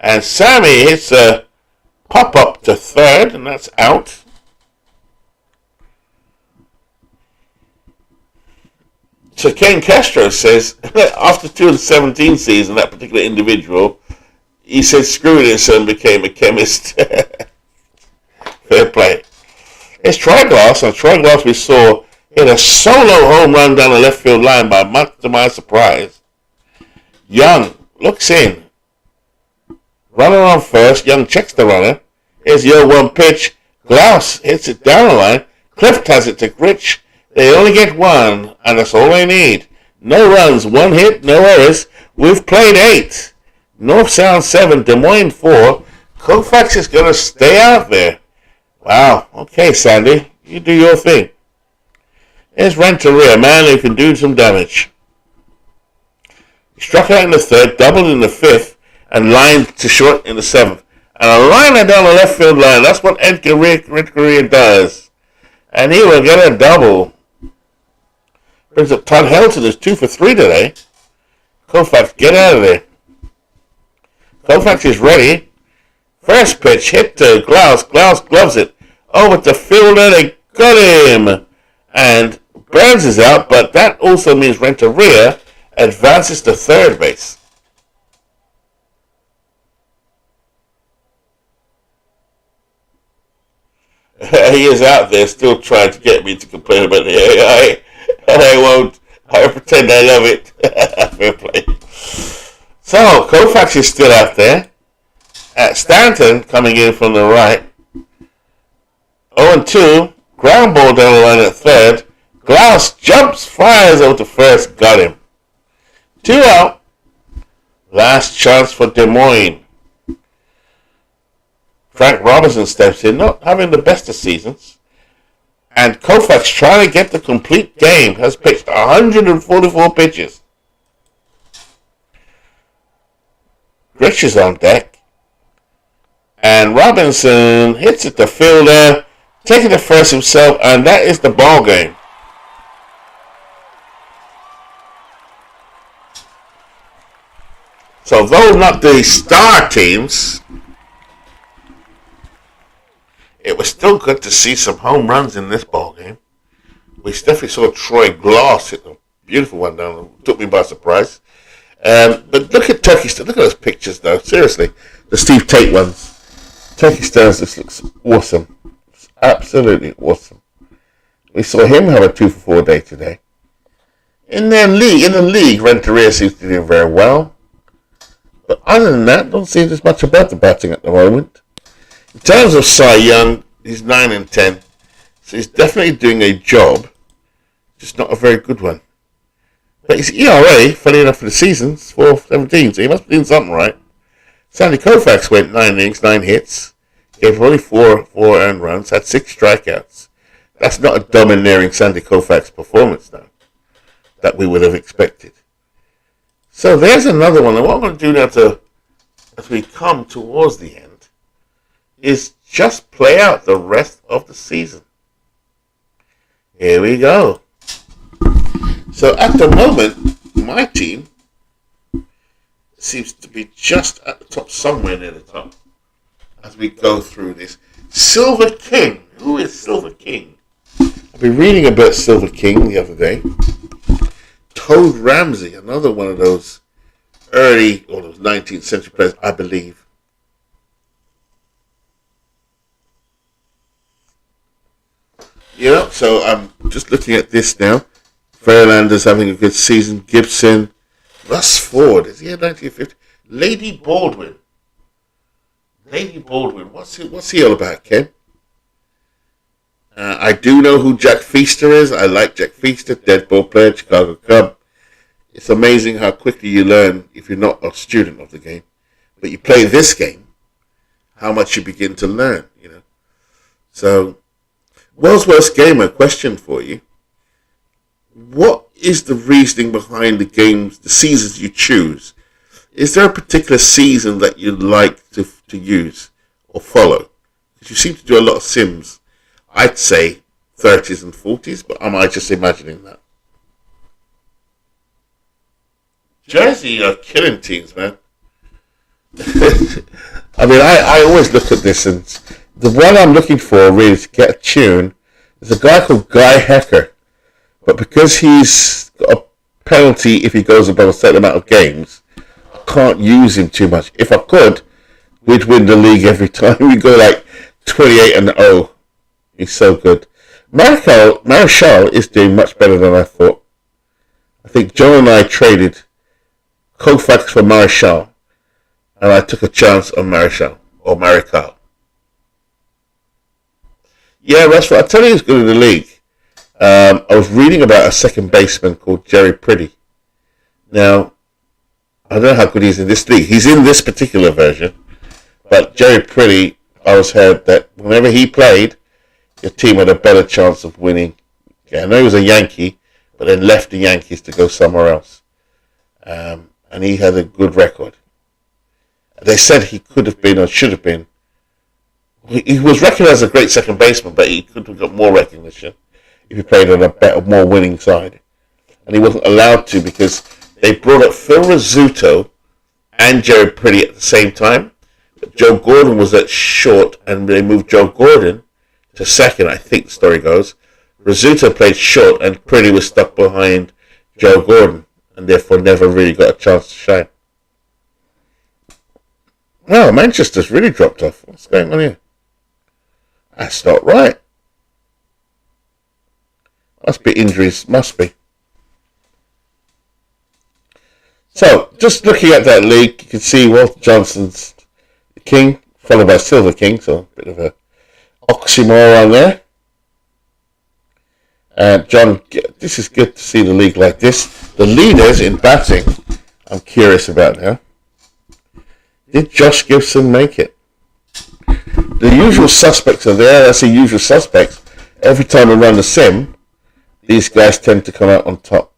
And Sammy hits a pop-up to third, and that's out. So Ken Castro says, after 2017 season, that particular individual, he said screw it and became a chemist. Fair play. It's Troy Glass. On Troy Glass we saw hit a solo home run down the left field line, by much to my surprise. Young looks in. Runner on first. Young checks the runner. Here's the 0-1 pitch. Glass hits it down the line. Clift has it to Grich. They only get one, and that's all they need. No runs, 1 hit, no errors. We've played 8. North Sound 7, Des Moines 4. Koufax is going to stay out there. Wow. Okay, Sandy. You do your thing. Here's Renteria, a man who can do some damage. He struck out in the 3rd, doubled in the 5th, and lined to short in the 7th. And a liner down the left field line. That's what Edgar Renteria does. And he will get a double. Brings up Todd Helton, who's 2 for 3 today. Koufax, get out of there. Koufax is ready. First pitch, hit to Glaus. Glaus gloves it. Over to Fielder, they got him. And Burns is out, but that also means Renteria advances to third base. He is out there still trying to get me to complain about the AI. I won't. I pretend I love it. Fair play. So, Koufax is still out there. Stanton coming in from the right. 0-2. Ground ball down the line at third. Glass jumps, fires over to first. Got him. 2 out. Last chance for Des Moines. Frank Robinson steps in, not having the best of seasons. And Koufax, trying to get the complete game, has pitched 144 pitches. Grich is on deck. And Robinson hits it to fielder, taking the first himself, and that is the ball game. So though not the star teams, it was still good to see some home runs in this ball game. We definitely saw Troy Glass hit a beautiful one down. Took me by surprise. But look at Turkey. Look at those pictures, though. Seriously, the Steve Tate ones. Turkey Stars just looks awesome. It's absolutely awesome. We saw him have a 2-for-4 day today. In the league, Renteria seems to be doing very well. But other than that, don't see there's much about the batting at the moment. In terms of Cy Young, he's 9-10. So he's definitely doing a job. Just not a very good one. But his ERA, funny enough for the season, is 4.17, so he must be doing something right. Sandy Koufax went 9 innings, 9 hits. Gave only 4 earned runs, had 6 strikeouts. That's not a domineering Sandy Koufax performance now that we would have expected. So there's another one. And what I'm going to do now as we come towards the end is just play out the rest of the season. Here we go. So at the moment, my team seems to be just at the top, somewhere near the top, as we go through this. Silver King. Who is Silver King? I've been reading about Silver King the other day. Toad Ramsey, another one of those early or those 19th century players, I believe. So I'm just looking at this now. Verlander's having a good season. Gibson. Russ Ford. Is he a 1950? Lady Baldwin. What's he all about, Ken? I do know who Jack Feaster is. I like Jack Feaster. Dead ball player, Chicago Cub. It's amazing how quickly you learn if you're not a student of the game. But you play this game, how much you begin to learn, So, World's Worst Gamer, question for you. What is the reasoning behind the games, the seasons you choose? Is there a particular season that you like to use or follow? Because you seem to do a lot of sims. I'd say 30s and 40s, but am I just imagining that? Jersey are killing teams, man. I mean, I always look at this, and the one I'm looking for really to get a tune is a guy called Guy Hecker. But because he's got a penalty if he goes above a certain amount of games, I can't use him too much. If I could, we'd win the league every time. We go like 28-0. He's so good. Marichal is doing much better than I thought. I think John and I traded Koufax for Marichal, and I took a chance on Marichal. Yeah, Rashford, I tell you he's good in the league. I was reading about a second baseman called Jerry Pretty. Now, I don't know how good he is in this league. He's in this particular version. But Jerry Pretty, I was heard that whenever he played, your team had a better chance of winning. Yeah, I know he was a Yankee, but then left the Yankees to go somewhere else. And he had a good record. They said he could have been or should have been. He was recognized as a great second baseman, but he could have got more recognition if he played on a better, more winning side. And he wasn't allowed to because they brought up Phil Rizzuto and Jerry Pretty at the same time. But Joe Gordon was at short, and they moved Joe Gordon to second, I think the story goes. Rizzuto played short, and Pretty was stuck behind Joe Gordon, and therefore never really got a chance to shine. Well, Manchester's really dropped off. What's going on here? That's not right. Must be injuries, must be. So, just looking at that league, you can see Walter Johnson's the king, followed by Silver King, so a bit of a oxymoron there. John, this is good to see the league like this. The leaders in batting, I'm curious about now. Did Josh Gibson make it? The usual suspects are there. That's the usual suspects. Every time I run the sim, these guys tend to come out on top.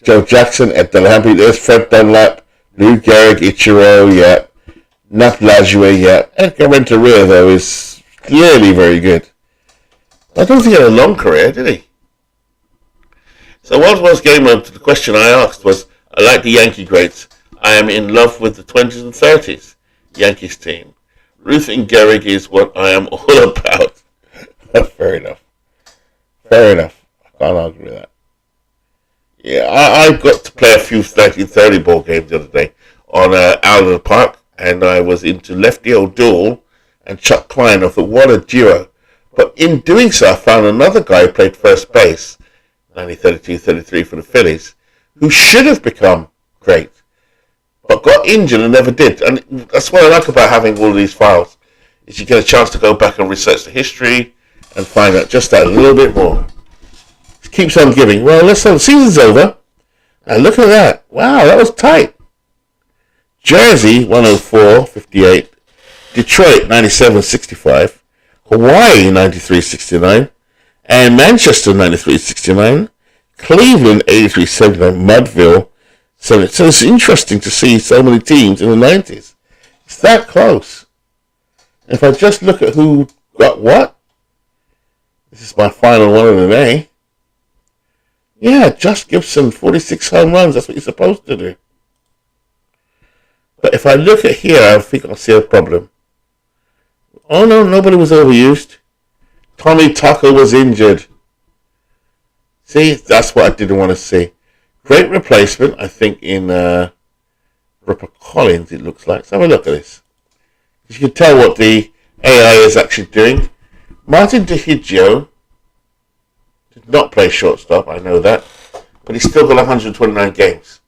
Joe Jackson, Ed Delhamby, there's Fred Dunlap, Lou Gehrig, Ichiro, yeah. Nat Lajoie, yeah. Edgar Renteria, though, is clearly very good. I don't think he had a long career, did he? So World's game on to the question I asked was, I like the Yankee greats. I am in love with the 20s and 30s Yankees team. Ruth and Gehrig is what I am all about. Fair enough. Fair enough. I can't argue with that. Yeah, I got to play a few 1930 ball games the other day on out of the park, and I was into Lefty O'Doul and Chuck Klein. I thought, what a duo. But in doing so, I found another guy who played first base, 1932-33 for the Phillies, who should have become great, but got injured and never did. And that's what I like about having all of these files, is you get a chance to go back and research the history and find out just that little bit more. It keeps on giving. Well, listen, the season's over. And look at that. Wow, that was tight. Jersey, 104-58. Detroit, 97-65. Hawaii, 93-69. And Manchester, 93-69. Cleveland, 83-79. Mudville, 70. So it's interesting to see so many teams in the 90s. It's that close. If I just look at who got what, this is my final one of the day. Yeah, Josh Gibson, 46 home runs. That's what you're supposed to do. But if I look at here, I think I'll see a problem. Oh no, nobody was overused. Tommy Tucker was injured. See, that's what I didn't want to see. Great replacement, I think, in Ripper Collins, it looks like. Let's have a look at this. You can tell what the AI is actually doing. Martin DeHiggio did not play shortstop, I know that. But he's still got 129 games.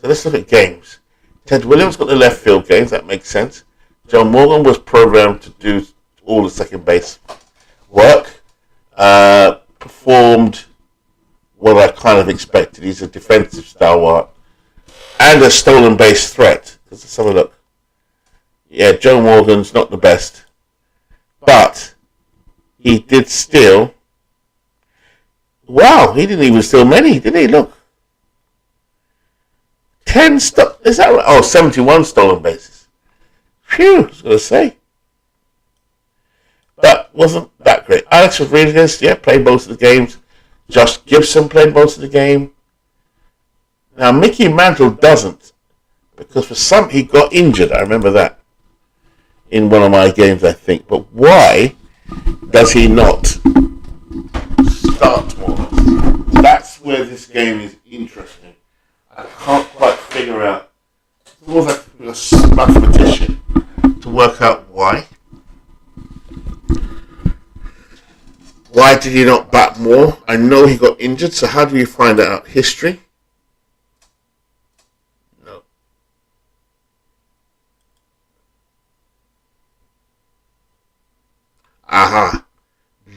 So let's look at games. Ted Williams got the left field games, that makes sense. John Morgan was programmed to do all the second base work. Performed what I kind of expected. He's a defensive stalwart and a stolen base threat. Let's have a look. Yeah, Joe Morgan's not the best, but he did steal. Wow, he didn't even steal many, did he? Look. 10 is that right? Oh, 71 stolen bases. Phew, I was going to say. That wasn't that great. Alex Rodriguez, yeah, played most of the games. Josh Gibson played most of the game. Now, Mickey Mantle doesn't, because for some, he got injured. I remember that in one of my games, I think. But why does he not start more? That's where this game is interesting. I can't quite figure out. It's more like a mathematician to work out why. Why did he not bat more? I know he got injured, so how do you find that out? History? No. Aha.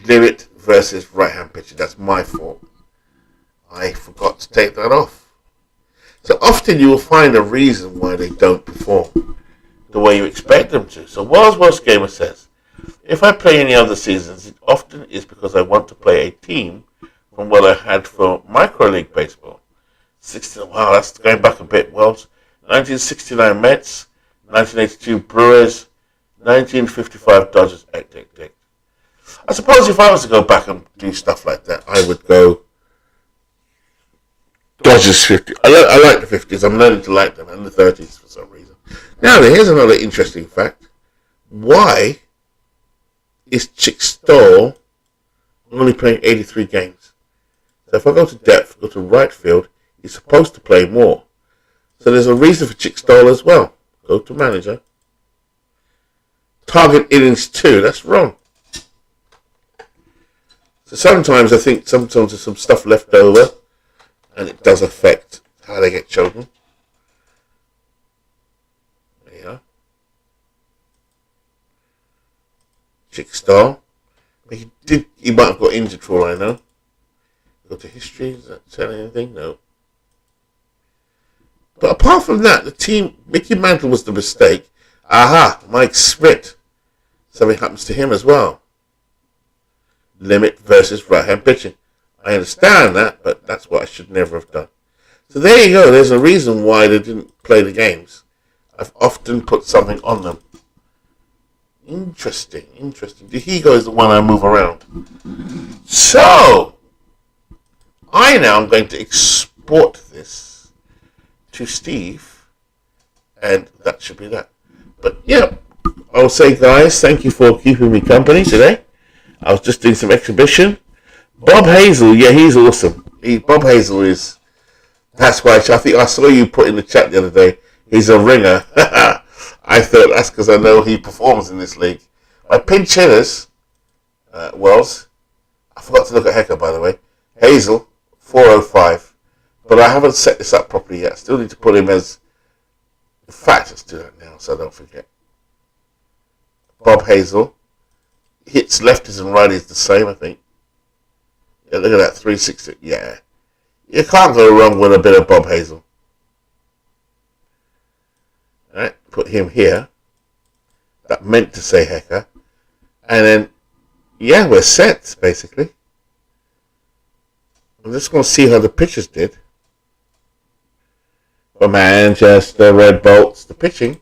Limit versus right-hand pitcher. That's my fault. I forgot to take that off. So often you will find a reason why they don't perform the way you expect them to. So World's Gamer says, if I play any other seasons, it often is because I want to play a team from what I had for micro league baseball. Wow, that's going back a bit. Worlds, 1969 Mets, 1982 Brewers, 1955 Dodgers. I suppose if I was to go back and do stuff like that, I would go Dodgers 50. I like the 50s. I'm learning to like them, and the 30s for some reason. Now, here's another interesting fact. Why is Chick Stoll only playing 83 games? So if I go to depth, go to right field, he's supposed to play more. So there's a reason for Chick Stoll as well. Go to manager. Target innings 2. That's wrong. So sometimes I think sometimes there's some stuff left over, and it does affect how they get chosen. There you are. Chickstar. He might have got injured for all I know. Go to history, does that tell anything? No. But apart from that, the team, Mickey Mantle was the mistake. Aha, Mike Smith. Something happens to him as well. Limit versus right hand pitching. I understand that, but that's what I should never have done. So there you go. There's a reason why they didn't play the games. I've often put something on them. Interesting. The Higo is the one I move around. So, I now am going to export this to Steve, and that should be that. But yeah, I'll say, guys, thank you for keeping me company today. I was just doing some exhibition. Bob Hazel, yeah, he's awesome. Bob Hazel is, that's why I think I saw you put in the chat the other day, he's a ringer. I thought that's because I know he performs in this league. My pinch hitters, Wells, I forgot to look at Hecker, by the way. Hazel, 405. But I haven't set this up properly yet. I still need to put him as, in fact, let's do that now so I don't forget. Bob Hazel. Hits lefties and righties the same, I think. Yeah, look at that, 360. Yeah. You can't go wrong with a bit of Bob Hazel. Alright, put him here. That meant to say Hecker. And then, yeah, we're set, basically. I'm just going to see how the pitchers did. For Manchester Red Bolts, the pitching.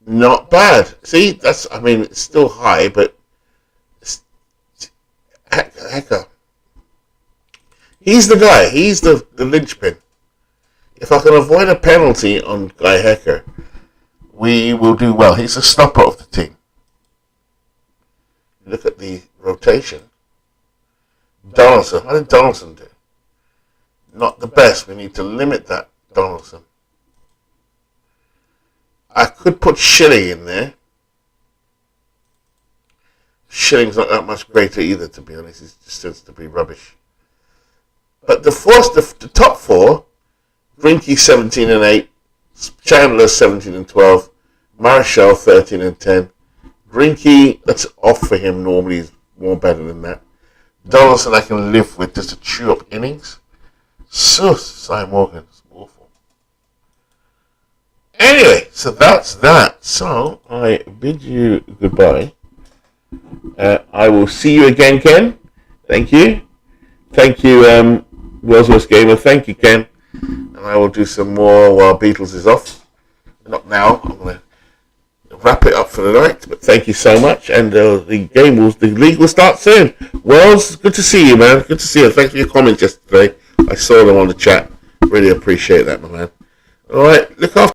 Not bad. See, that's, I mean, it's still high, but Hecker. He's the guy. He's the linchpin. If I can avoid a penalty on Guy Hecker, we will do well. He's the stopper of the team. Look at the rotation. Donaldson. How did Donaldson do? Not the best. We need to limit that, Donaldson. I could put Schilling in there. Schilling's not that much greater either, to be honest. He just tends to be rubbish. But the top four, Greinke 17 and 8, Chandler 17 and 12, Marichal 13 and 10. Greinke, that's off for him normally, he's more better than that. Donaldson I can live with just to chew up innings. Cy Morgan, it's awful. Anyway, so that's that. So I bid you goodbye. I will see you again, Ken. Thank you. Thank you, World's Gamer. Thank you, Ken. And I will do some more while Beatles is off. Not now. I'm going to wrap it up for the night. But thank you so much. And the league will start soon. Wells, good to see you, man. Good to see you. Thanks for your comments yesterday. I saw them on the chat. Really appreciate that, my man. All right. Look after